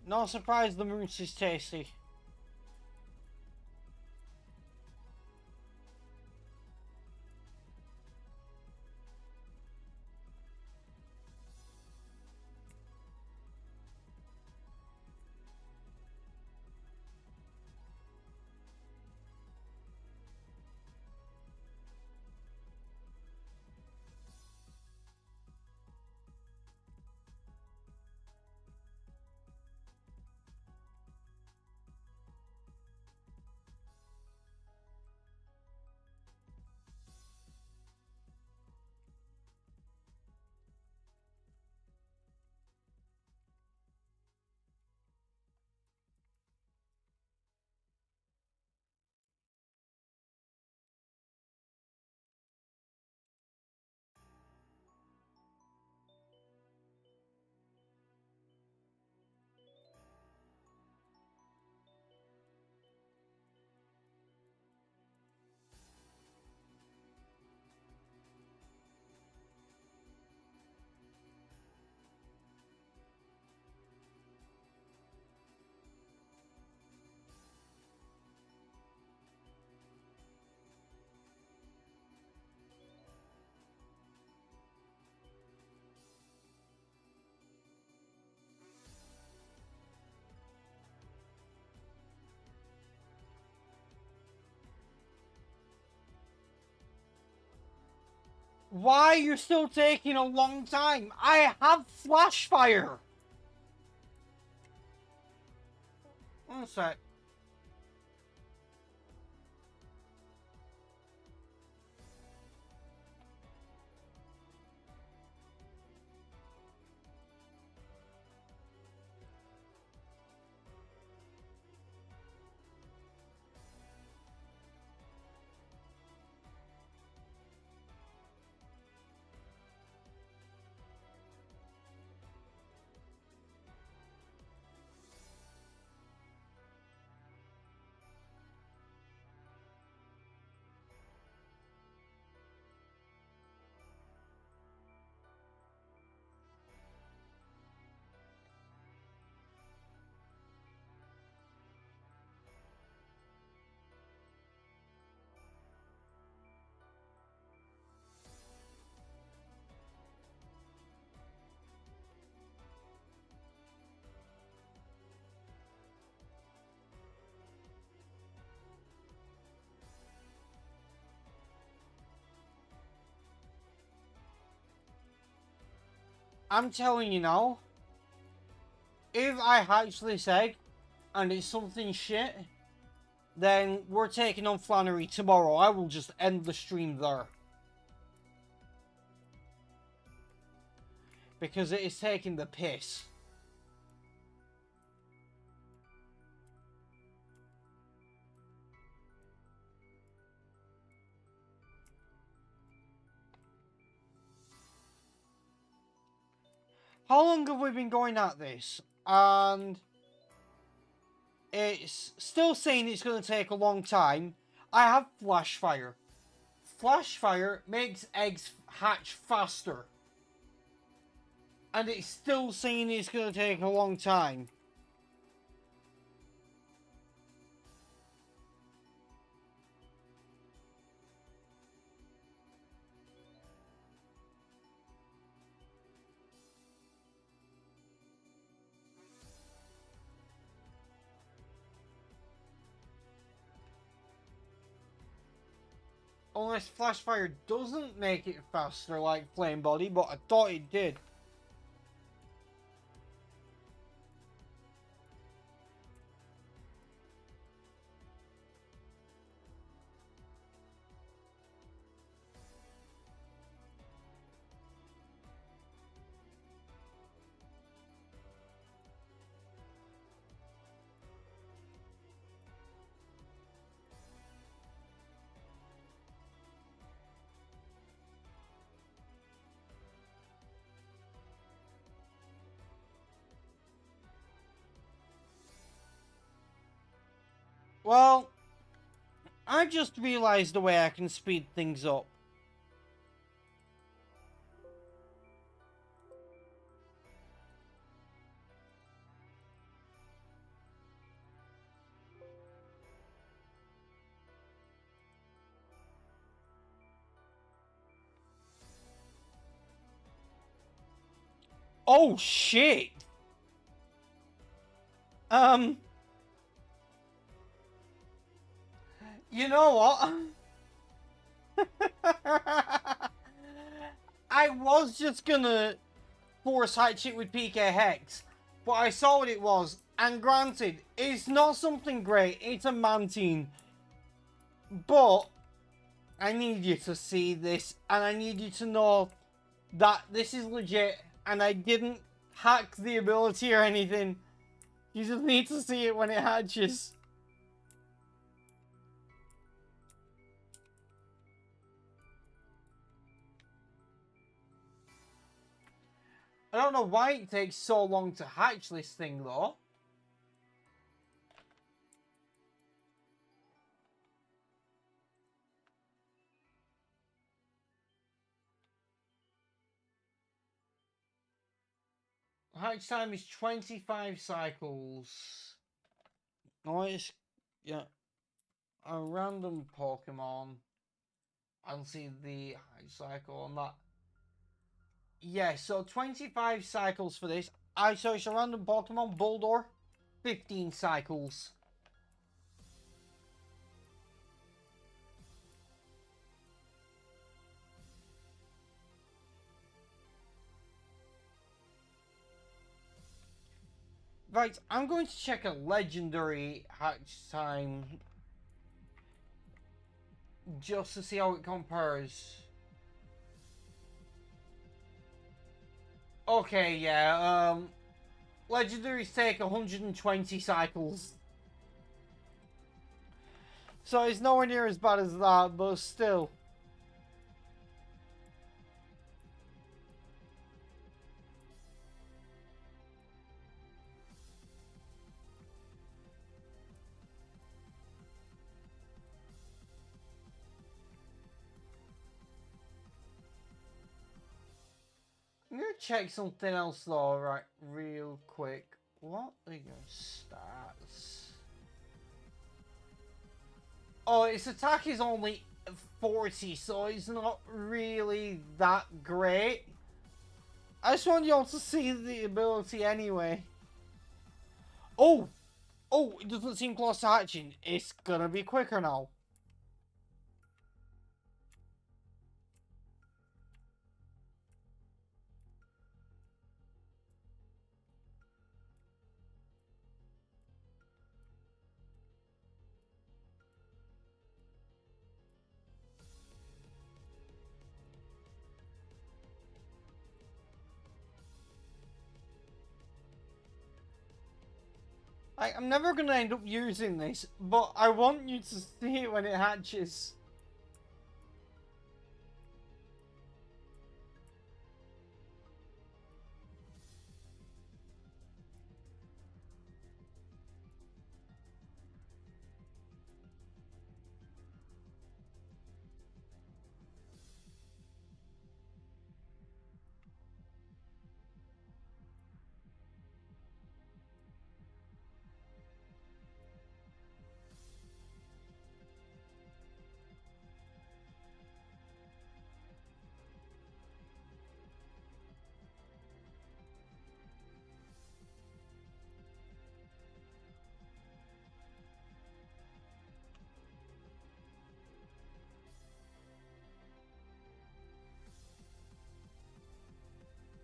No surprise the moose is tasty. Why are you still taking a long time? I have flash fire. One sec. I'm telling you now, if I hatch this egg and it's something shit, then we're taking on Flannery tomorrow. I will just end the stream there. Because it is taking the piss. How long have we been going at this? And it's still saying it's going to take a long time. I have flash fire. Flash fire makes eggs hatch faster. And it's still saying it's going to take a long time. Unless flash fire doesn't make it faster like flame body, but I thought it did. Well, I just realized the way I can speed things up. Oh shit! You know what? I was just gonna force hatch it with PK Hex, but I saw what it was, and granted, it's not something great, it's a Mantine, but I need you to see this, and I need you to know that this is legit, and I didn't hack the ability or anything. You just need to see it when it hatches. I don't know why it takes so long to hatch this thing though. Hatch time is 25 cycles. Noise, yeah. A random Pokemon. I'll see the hatch cycle on that. Yeah, so 25 cycles for this. I searched a random Pokemon, Bulldor. 15 cycles. Right, I'm going to check a legendary hatch time just to see how it compares. Okay, yeah, legendaries take 120 cycles. So it's nowhere near as bad as that, but still. I'm gonna check something else though, right, real quick. What are your stats? Oh, its attack is only 40, so it's not really that great. I just want you all to see the ability anyway. Oh! Oh, it doesn't seem close to hatching. It's gonna be quicker now. I'm never gonna end up using this, but I want you to see it when it hatches.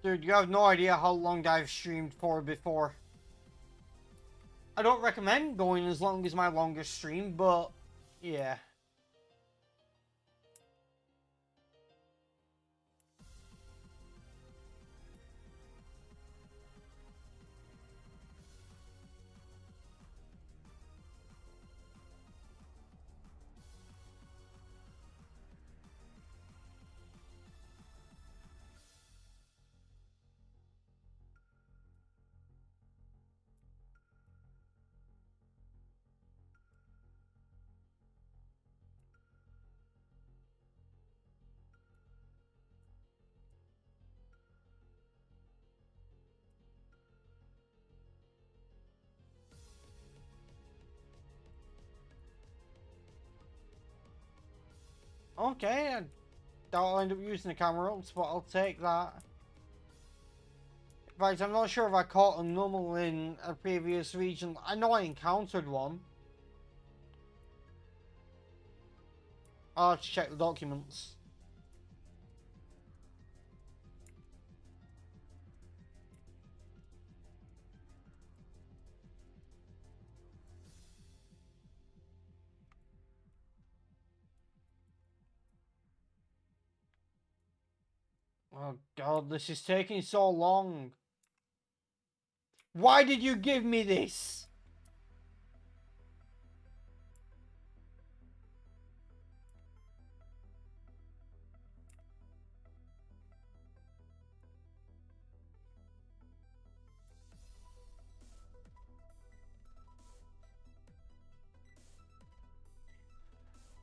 Dude, you have no idea how long I've streamed for before. I don't recommend going as long as my longest stream, but yeah. Okay, I doubt I'll end up using the camera ups, but I'll take that. In fact, I'm not sure if I caught a normal in a previous region. I know I encountered one. I'll have to check the documents. Oh god, this is taking so long. Why did you give me this?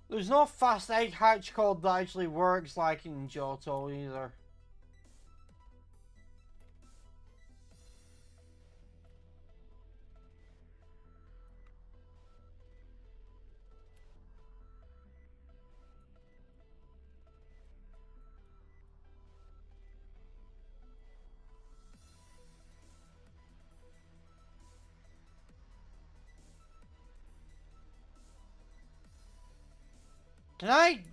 There's no fast egg hatch code that actually works like in Johto either. Can I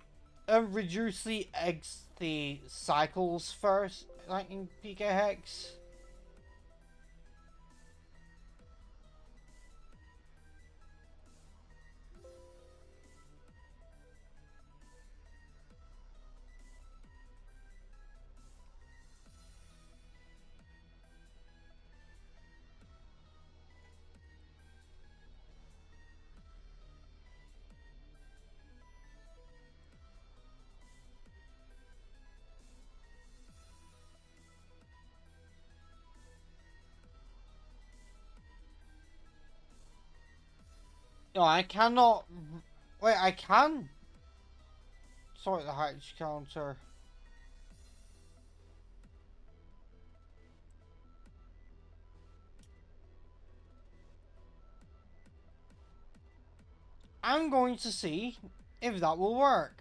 reduce the cycles first, like in PK Hex? No, I cannot. Wait, I can sort the hatch counter. I'm going to see if that will work.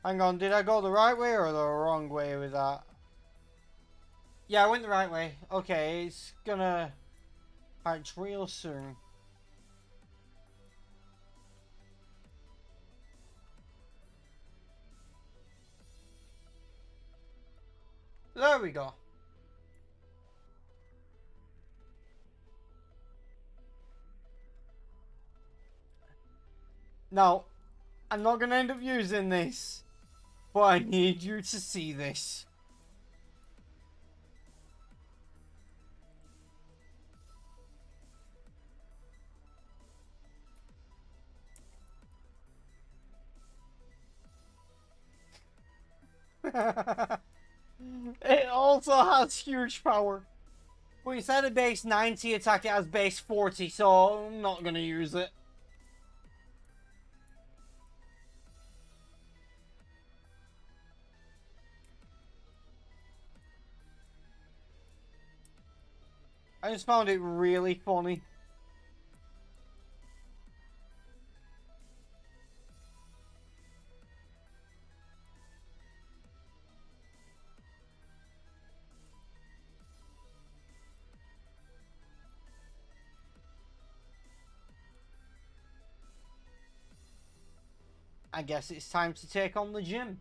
Hang on, did I go the right way or the wrong way with that? Yeah, I went the right way. Okay, it's gonna hatch real soon. There we go. Now, I'm not going to end up using this, but I need you to see this. It also has huge power. But instead of base 90 attack, it has base 40, so I'm not going to use it. I just found it really funny. I guess it's time to take on the gym.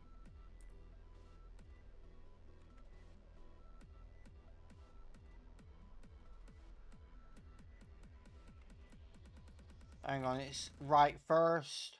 Hang on, it's right first.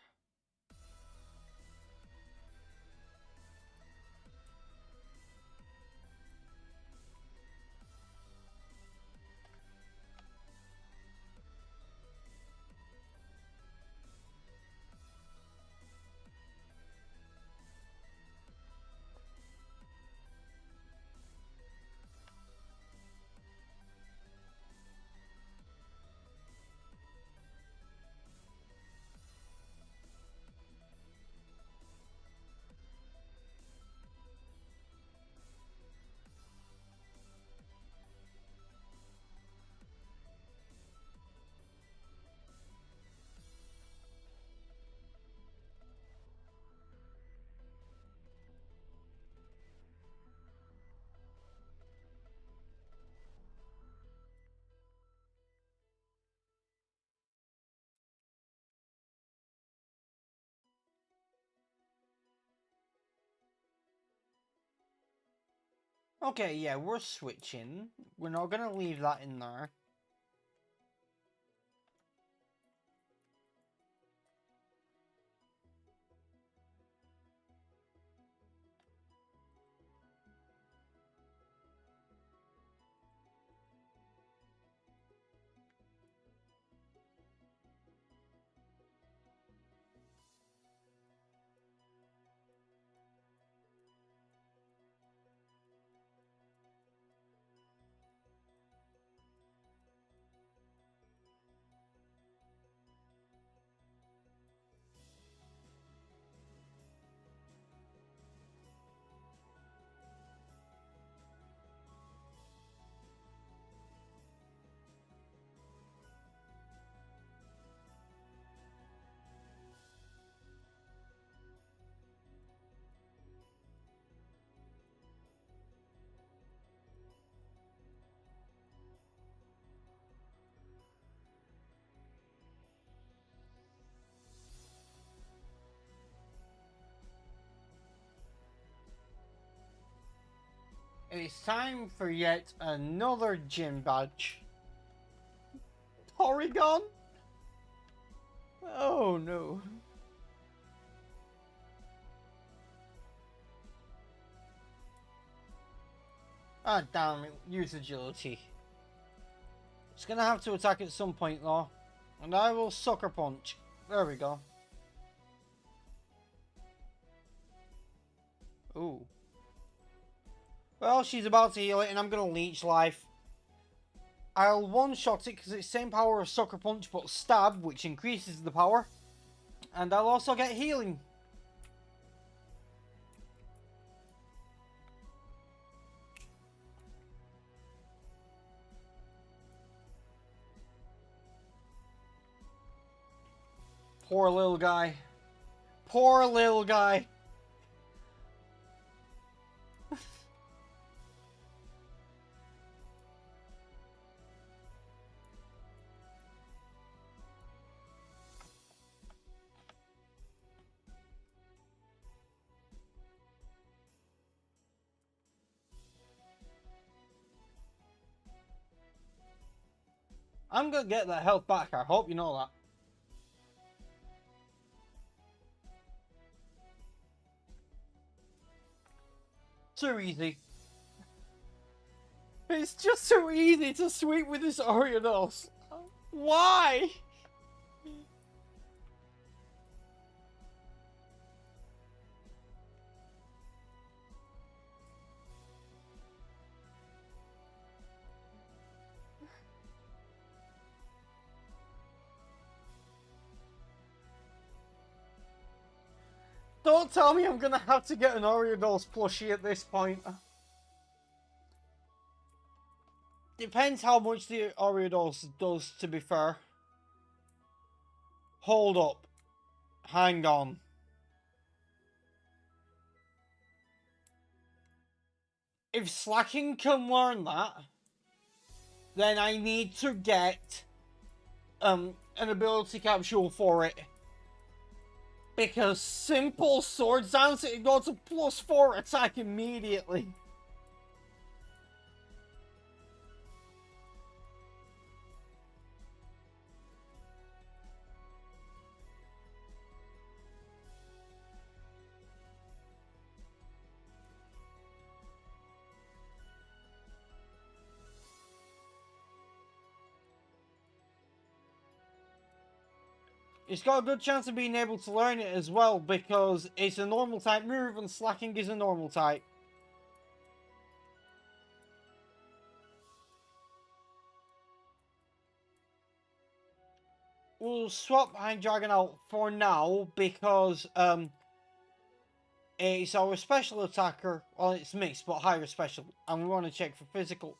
Okay, yeah, we're switching. We're not gonna leave that in there. It's time for yet another gym badge. Porygon? Oh no. Ah, damn it. Use agility. It's gonna have to attack at some point though. And I will sucker punch. There we go. Ooh. Well, she's about to heal it and I'm gonna leech life. I'll one-shot it because it's same power as Sucker Punch but Stab, which increases the power. And I'll also get healing. Poor little guy. Poor little guy. I'm gonna get that health back, I hope you know that. Too easy. It's just too easy to sweep with this Orioles. Why? Don't tell me I'm gonna have to get an Orioles plushie at this point. Depends how much the Orioles does, to be fair. Hold up. Hang on. If Slacking can learn that, then I need to get an ability capsule for it. Because simple sword dance, it goes to +4 attack immediately. It's got a good chance of being able to learn it as well, because it's a normal type move and Slacking is a normal type. We'll swap Behind Dragon out for now, because it's our special attacker. Well, it's mixed, but higher special. And we want to check for physical.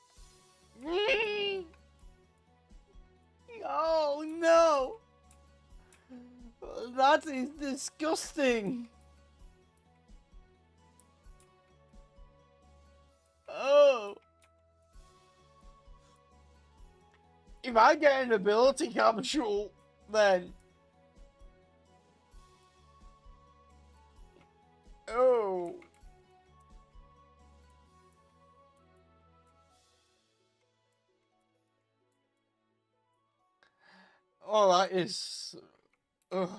Oh no! That is disgusting! Oh! If I get an ability capsule, then... Oh! Oh, that is... Ugh.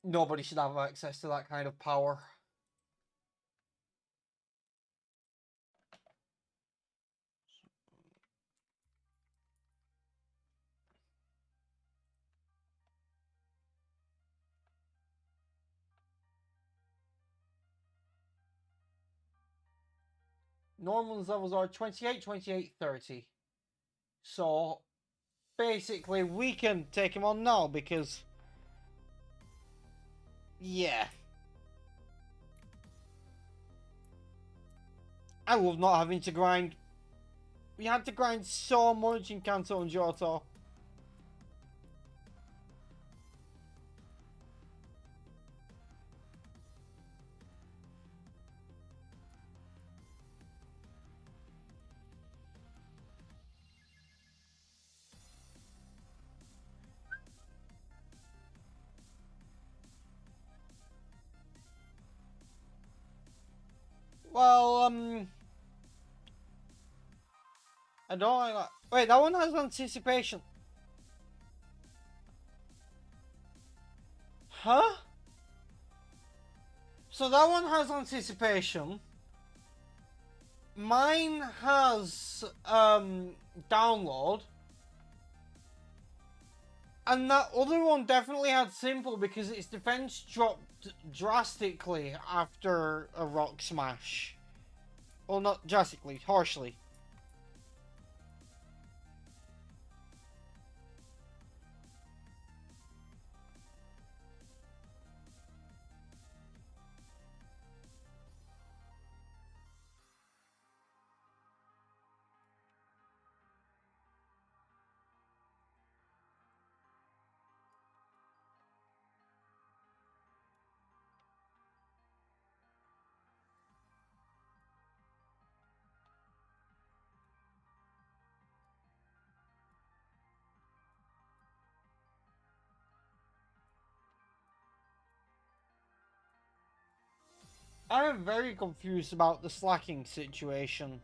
Nobody should have access to that kind of power. Norman's levels are 28, 28, 30. So, basically, we can take him on now because... Yeah. I love not having to grind. We had to grind so much in Kanto and Johto. Well, I don't like that. Wait, that one has anticipation. Huh? So that one has anticipation. Mine has, download. And that other one definitely had simple because its defense dropped drastically after a rock smash. Well, not drastically, harshly. I'm very confused about the slacking situation.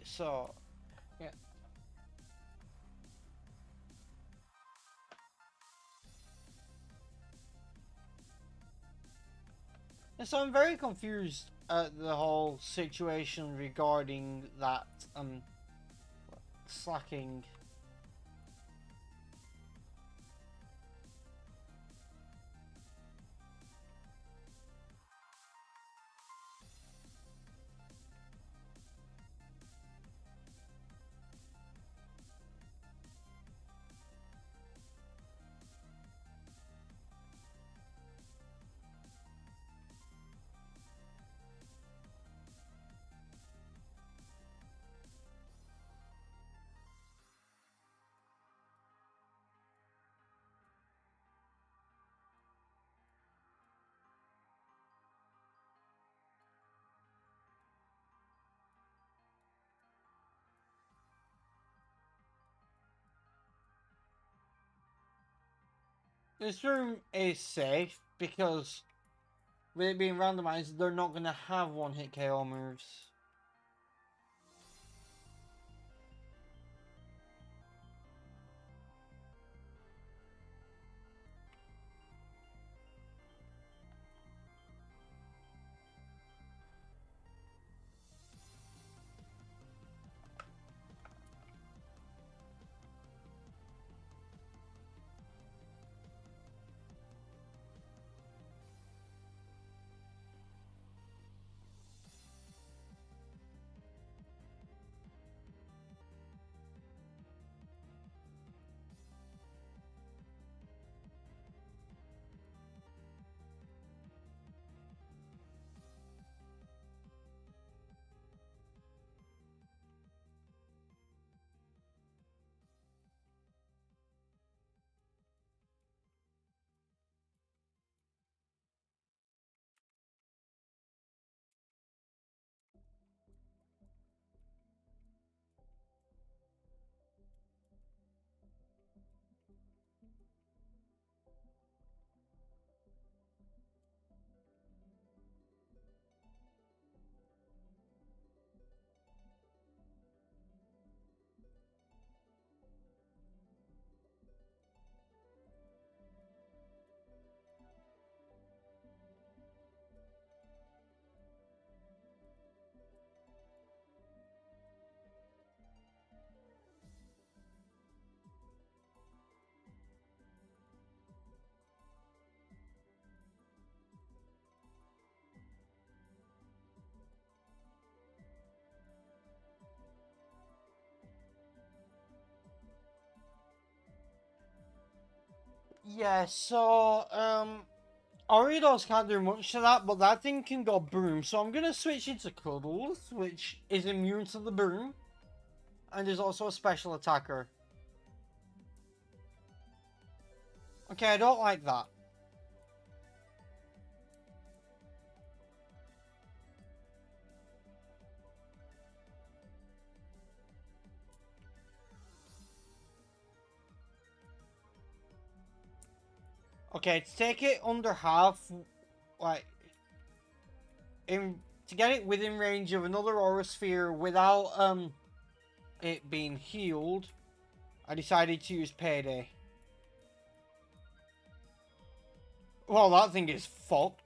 So, yeah. And so I'm very confused at the whole situation regarding that slacking. This room is safe because with it being randomized, they're not gonna have one hit KO moves. Yeah, so Oriodors can't do much to that, but that thing can go boom. So I'm gonna switch into Cuddles, which is immune to the boom, and is also a special attacker. Okay, I don't like that. Okay, to take it under half, like in to get it within range of another aura sphere without it being healed, I decided to use Payday. Well, that thing is fucked.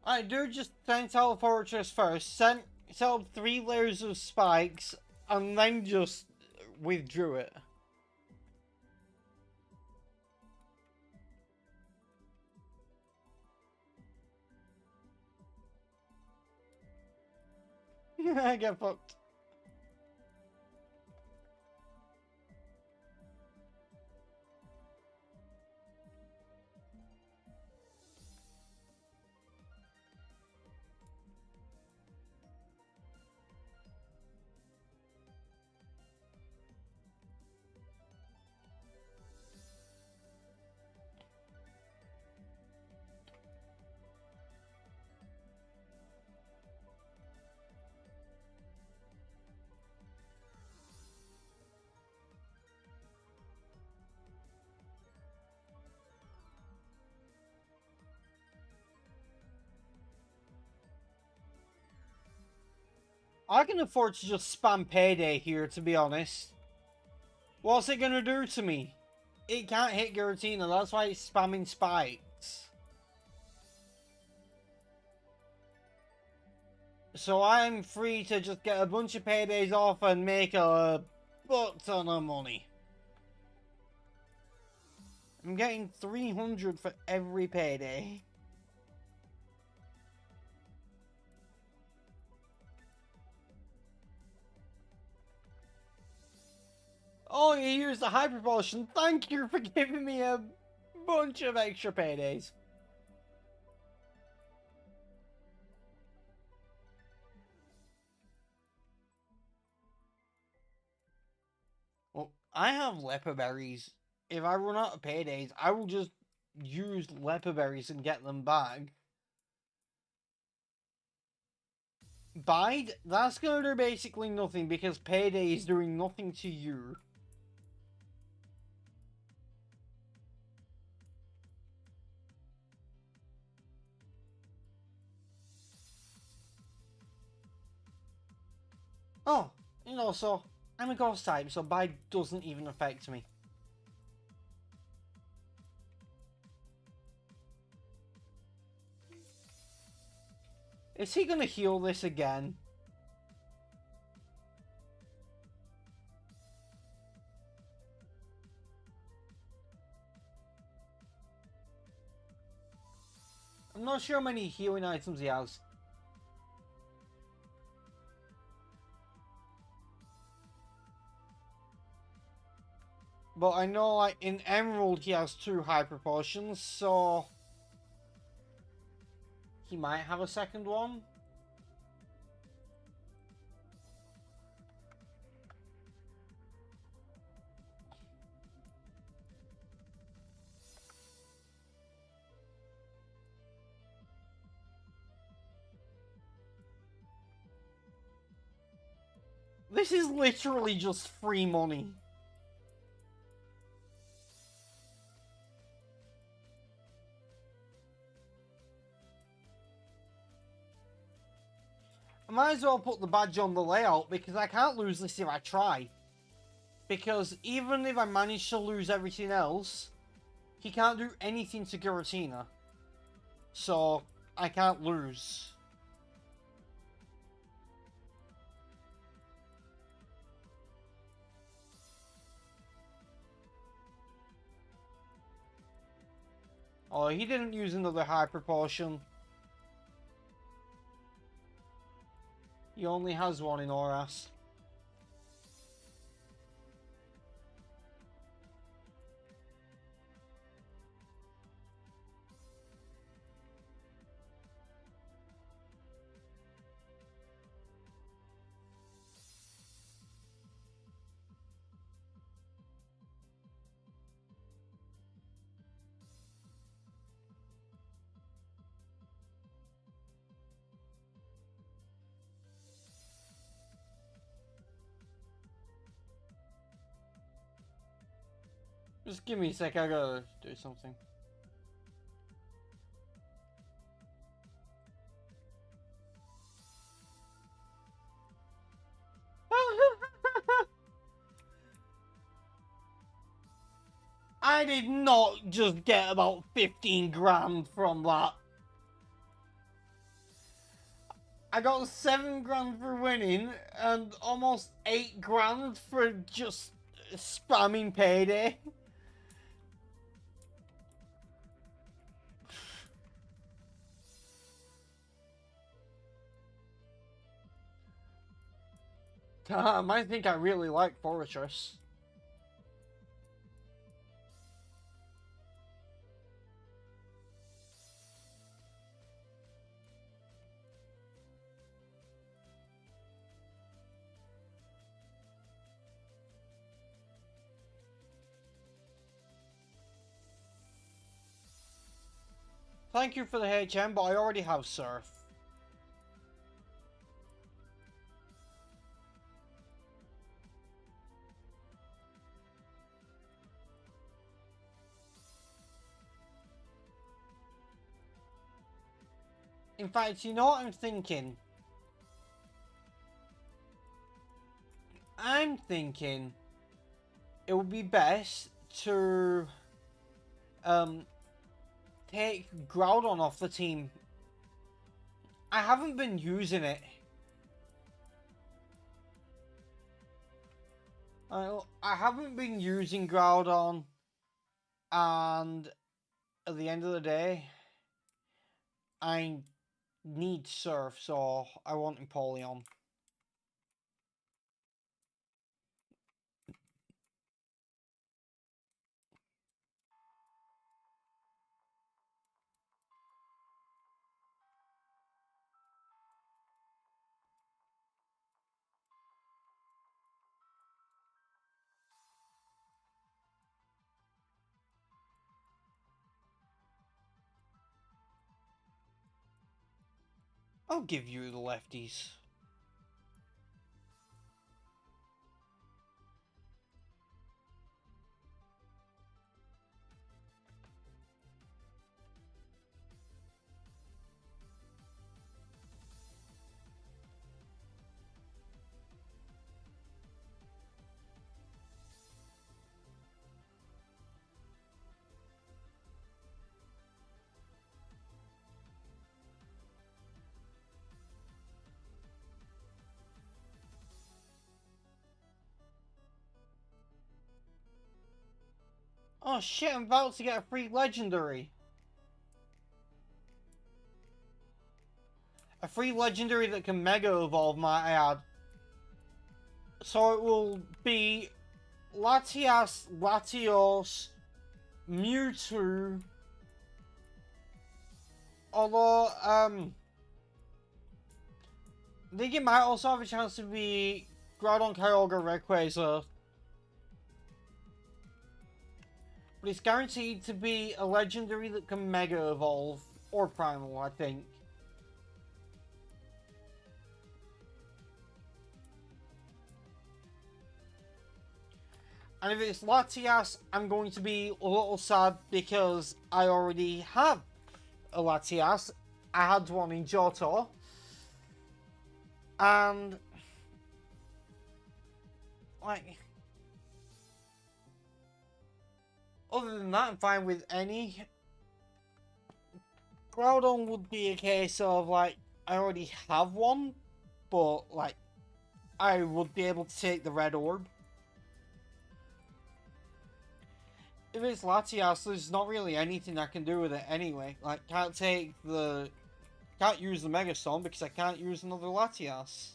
I do just send Telefortress first, set up 3 layers of spikes, and then just withdrew it. I get fucked. I can afford to just spam payday here, to be honest. What's it gonna do to me? It can't hit Giratina, that's why it's spamming spikes. So I'm free to just get a bunch of paydays off and make a butt ton of money. I'm getting 300 for every payday. Oh, you used the hyper potion. Thank you for giving me a bunch of extra paydays. Well, I have leper berries. If I run out of paydays, I will just use leper berries and get them back. Bide? That's gonna do basically nothing because payday is doing nothing to you. Oh, and also, I'm a ghost type, so bide doesn't even affect me. Is he gonna heal this again? I'm not sure how many healing items he has. But I know, like, in Emerald he has 2 hyper potions, so he might have a second one. This is literally just free money. I might as well put the badge on the layout because I can't lose this if I try. Because even if I manage to lose everything else, he can't do anything to Giratina. So, I can't lose. Oh, he didn't use another hyper potion. He only has one in Oras. Just give me a sec, I gotta do something. I did not just get about 15 grand from that. I got 7 grand for winning and almost 8 grand for just spamming payday. Damn, I think I really like Fortress. Thank you for the HM, but I already have Surf. In fact, you know what I'm thinking? thinking it would be best to take Groudon off the team. I haven't been using it. I haven't been using Groudon, and at the end of the day, I need Surf, so I want Empoleon. I'll give you the lefties. Oh shit, I'm about to get a free legendary. A free legendary that can Mega Evolve, might I add. So it will be Latias, Latios, Mewtwo. Although, I think it might also have a chance to be Groudon, Kyogre, Rayquaza. But it's guaranteed to be a legendary that can Mega Evolve. Or Primal, I think. And if it's Latias, I'm going to be a little sad because I already have a Latias. I had one in Johto. And, like, other than that, I'm fine with any. Groudon would be a case of, like, I already have one, but, like, I would be able to take the red orb. If it's Latias, there's not really anything I can do with it anyway. Like, can't use the Mega Stone because I can't use another Latias.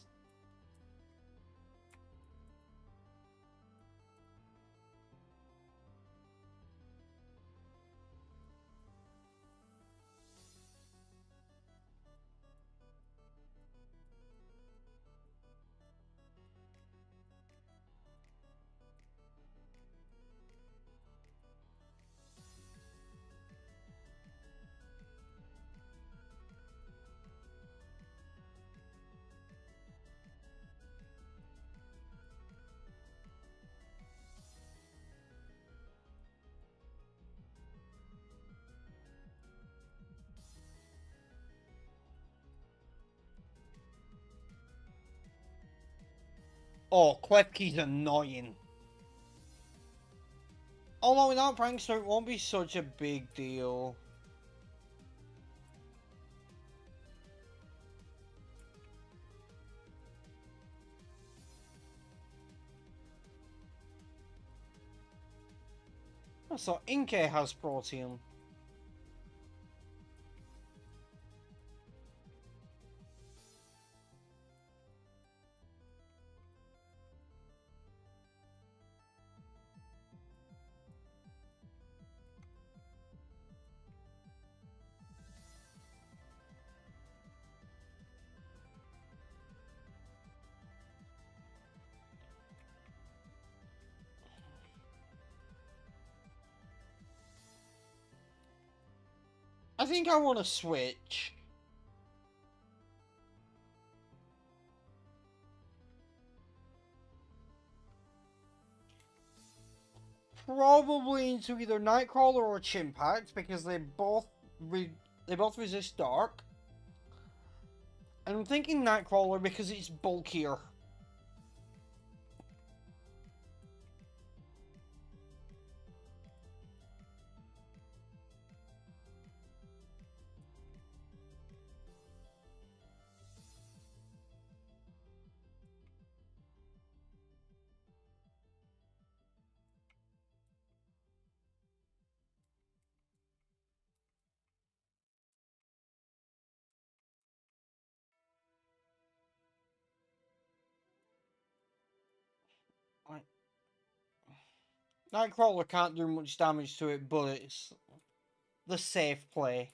Oh, Klefki's annoying. Although without Prankster, it won't be such a big deal. So Inkay has Protean. I think I want to switch. Probably into either Nightcrawler or Chimpact because they both resist Dark. And I'm thinking Nightcrawler because it's bulkier. Nightcrawler can't do much damage to it, but it's the safe play.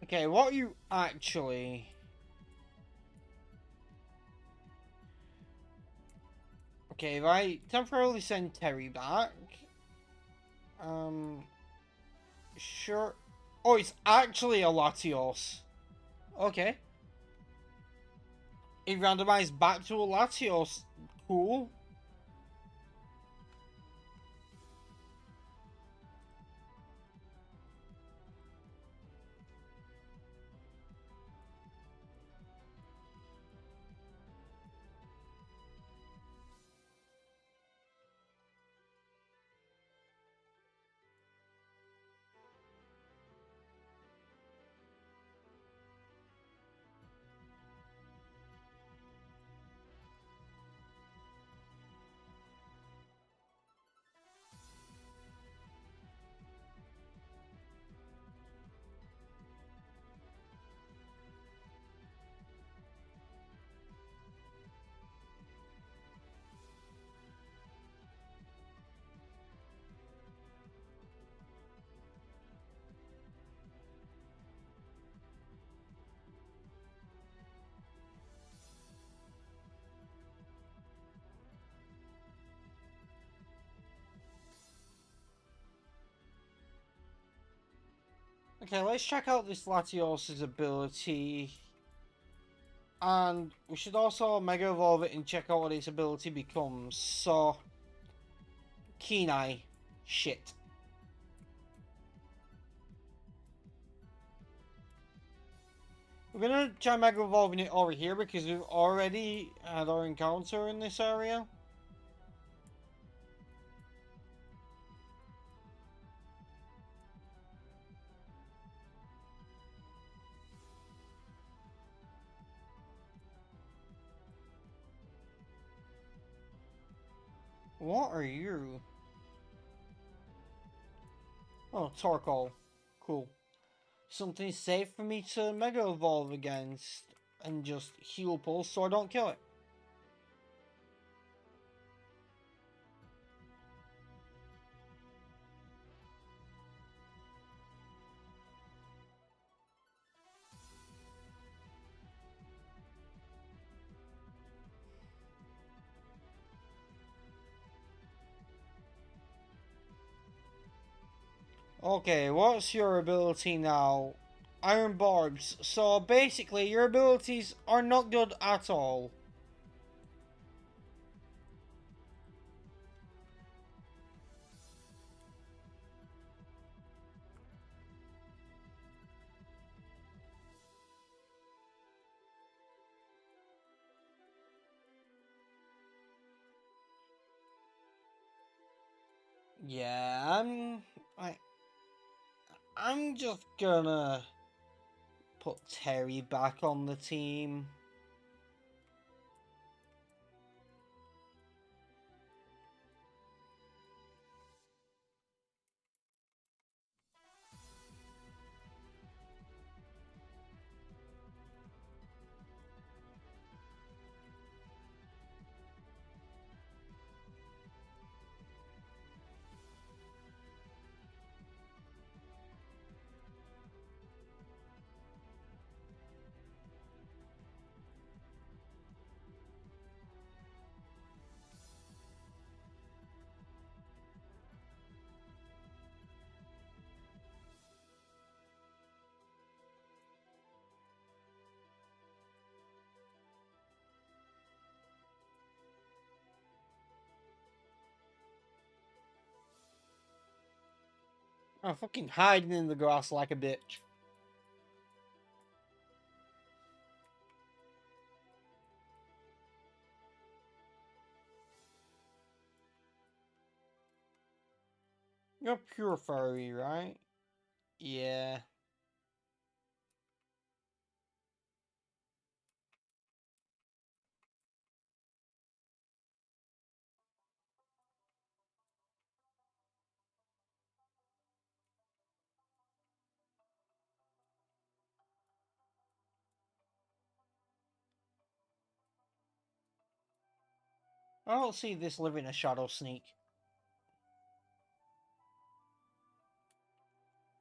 Okay, what are you actually... Okay, if I temporarily send Terry back... Sure. Oh, it's actually a Latios. Okay. It randomized back to a Latios. Cool. Okay, let's check out this Latios' ability. And we should also Mega Evolve it and check out what its ability becomes. So... Keen Eye. Shit. We're gonna try Mega Evolving it over here because we've already had our encounter in this area. What are you? Oh, Torkoal. Cool. Something safe for me to Mega Evolve against and just heal pulse so I don't kill it. Okay, what's your ability now? Iron Barbs. So basically, your abilities are not good at all. Yeah, I'm just gonna put Terry back on the team. I'm fucking hiding in the grass like a bitch. You're pure furry, right? Yeah. I don't see this living a shadow sneak.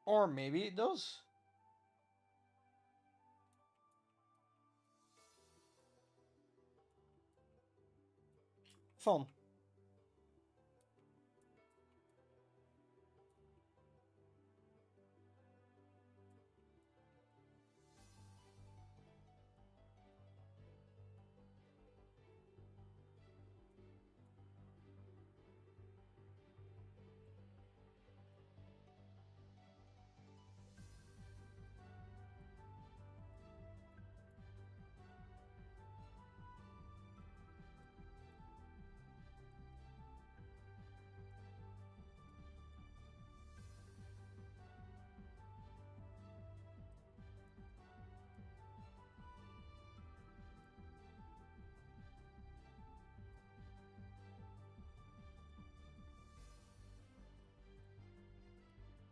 Or maybe it does. Fun.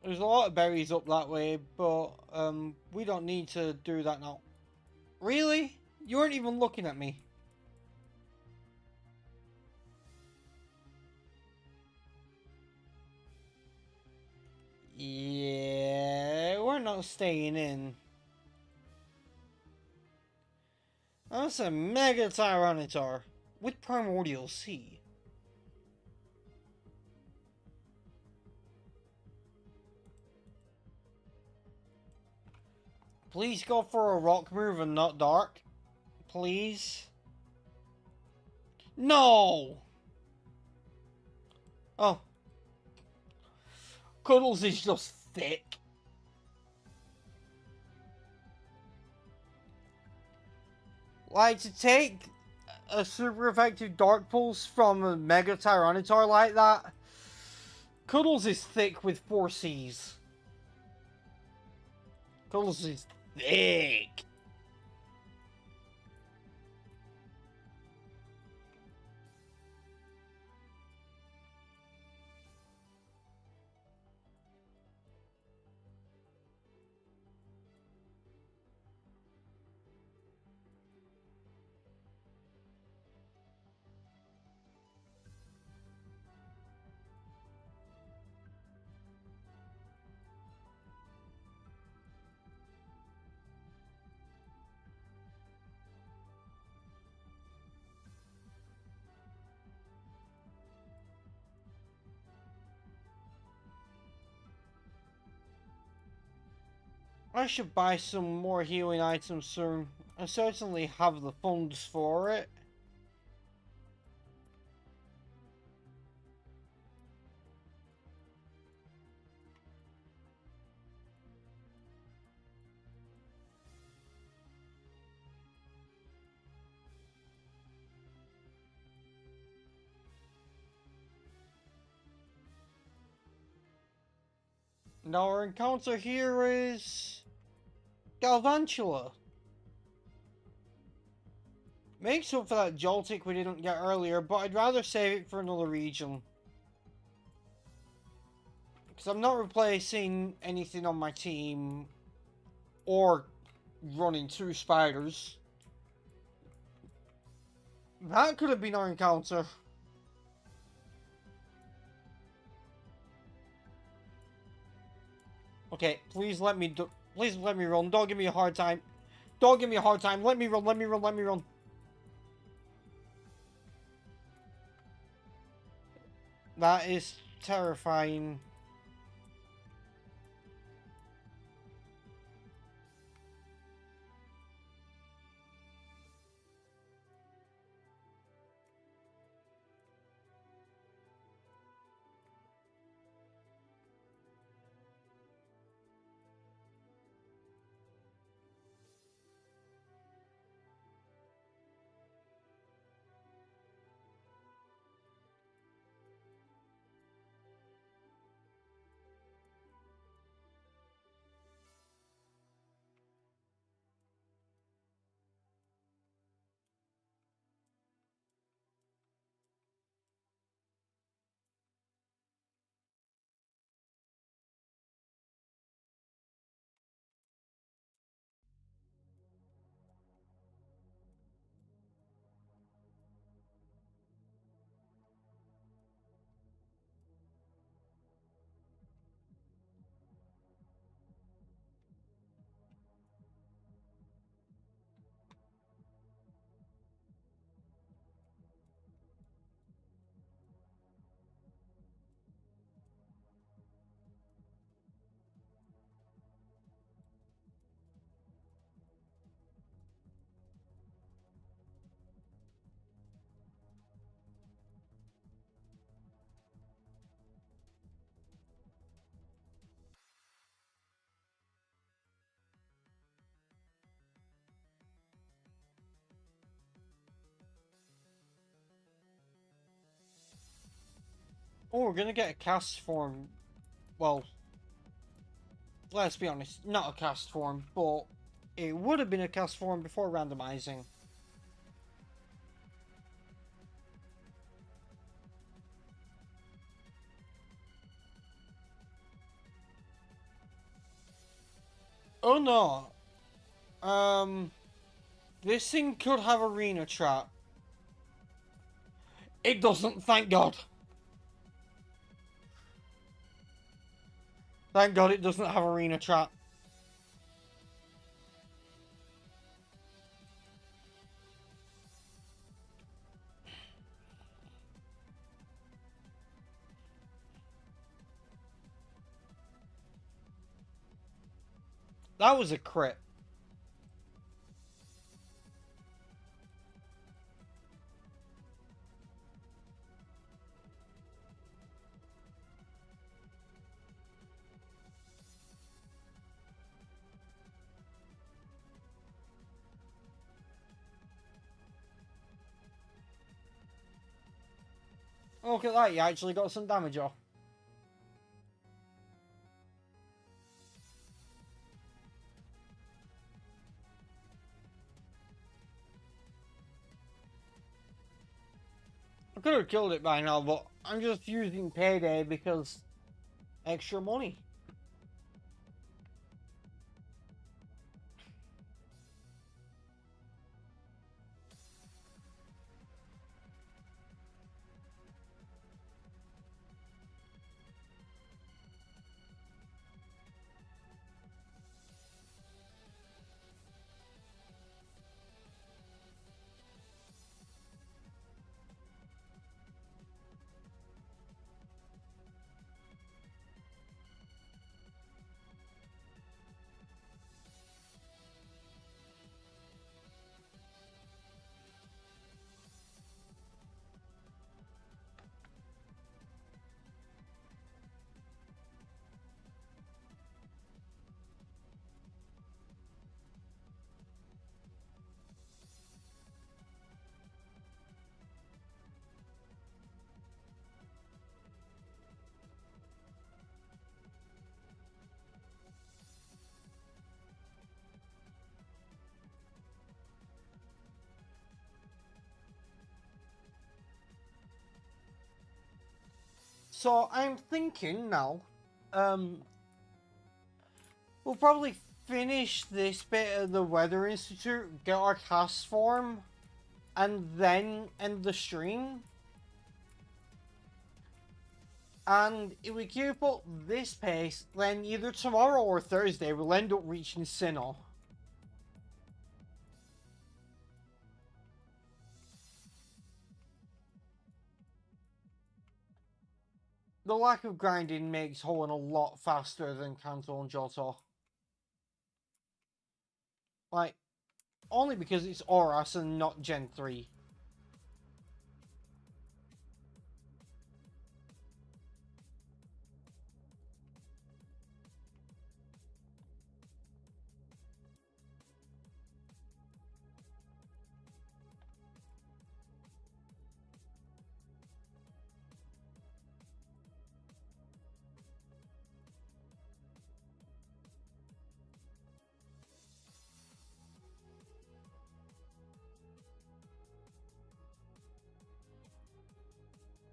There's a lot of berries up that way, but we don't need to do that now. Really? You weren't even looking at me. Yeah, we're not staying in. That's a Mega Tyranitar with Primordial Sea. Please go for a rock move and not dark. Please. No! Oh. Cuddles is just thick. Like, to take a super effective Dark Pulse from a Mega Tyranitar like that, Cuddles is thick with 4 Cs. Cuddles is thick. I should buy some more healing items soon. I certainly have the funds for it. Now our encounter here is Galvantula. Makes up for that Joltik we didn't get earlier, but I'd rather save it for another region. Because I'm not replacing anything on my team or running 2 spiders. That could have been our encounter. Okay, please let me run. Don't give me a hard time. Don't give me a hard time. Let me run, let me run, let me run. That is terrifying. Oh, we're gonna get a cast form. Well, let's be honest, not a cast form, but it would have been a cast form before randomizing. Oh no. This thing could have arena trap. It doesn't, thank God. Thank God it doesn't have arena trap. That was a crit. Look at that, you actually got some damage off. I could have killed it by now, but I'm just using payday because extra money. So I'm thinking now, we'll probably finish this bit of the Weather Institute, get our cast form, and then end the stream. And if we keep up this pace, then either tomorrow or Thursday we'll end up reaching Sinnoh. The lack of grinding makes Hoenn a lot faster than Kanto and Johto. Like, only because it's Oras and not Gen 3.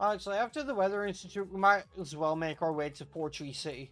Actually, after the Weather Institute, we might as well make our way to Portree City.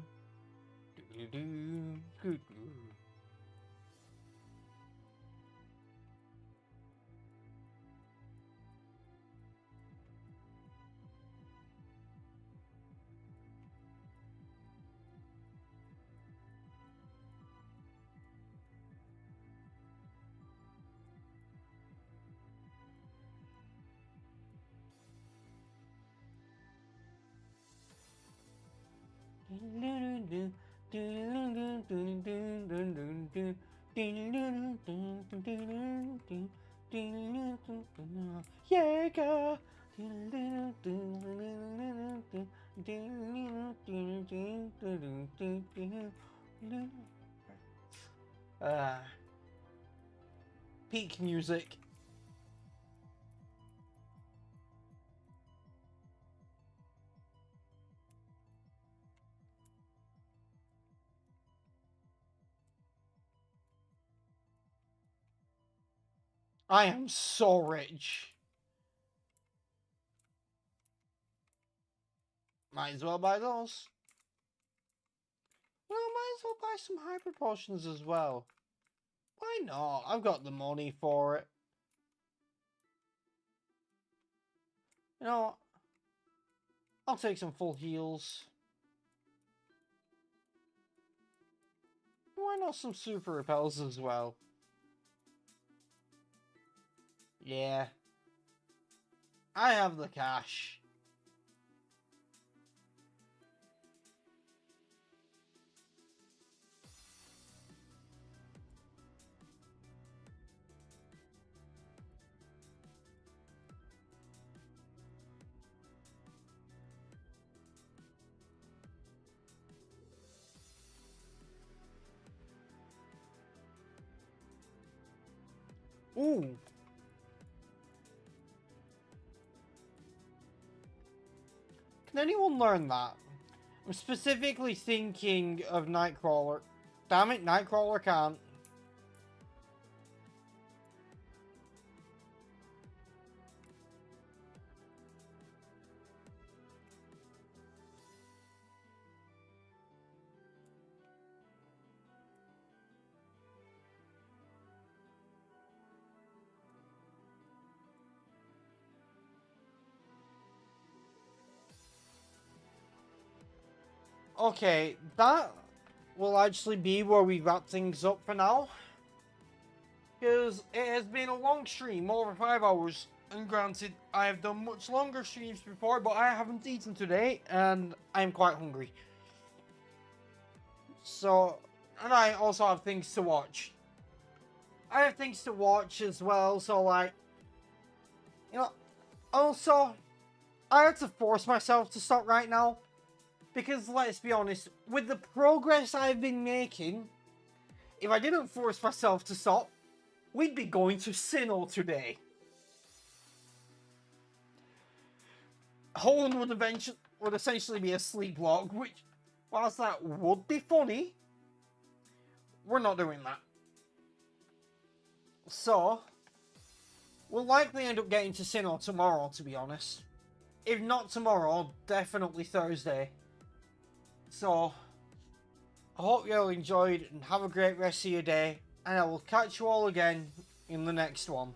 Jäger. Uh, Peak music. I am so rich. Might as well buy those. Well, might as well buy some hyper potions as well. Why not? I've got the money for it. You know, I'll take some full heals. Why not some super repels as well? Yeah. I have the cash. Ooh. Can anyone learn that? I'm specifically thinking of Nightcrawler. Damn it, Nightcrawler can't. Okay, that will actually be where we wrap things up for now. Because it has been a long stream, over 5 hours. And granted, I have done much longer streams before, but I haven't eaten today, and I'm quite hungry. So, and I also have things to watch. I have things to watch as well, so like, you know, also, I had to force myself to stop right now. Because let's be honest, with the progress I've been making, if I didn't force myself to stop, we'd be going to Sinnoh today. Holland would essentially be a sleep log, which, whilst that would be funny, we're not doing that. So, we'll likely end up getting to Sinnoh tomorrow, to be honest. If not tomorrow, definitely Thursday. So, I hope you all enjoyed and have a great rest of your day, and I will catch you all again in the next one.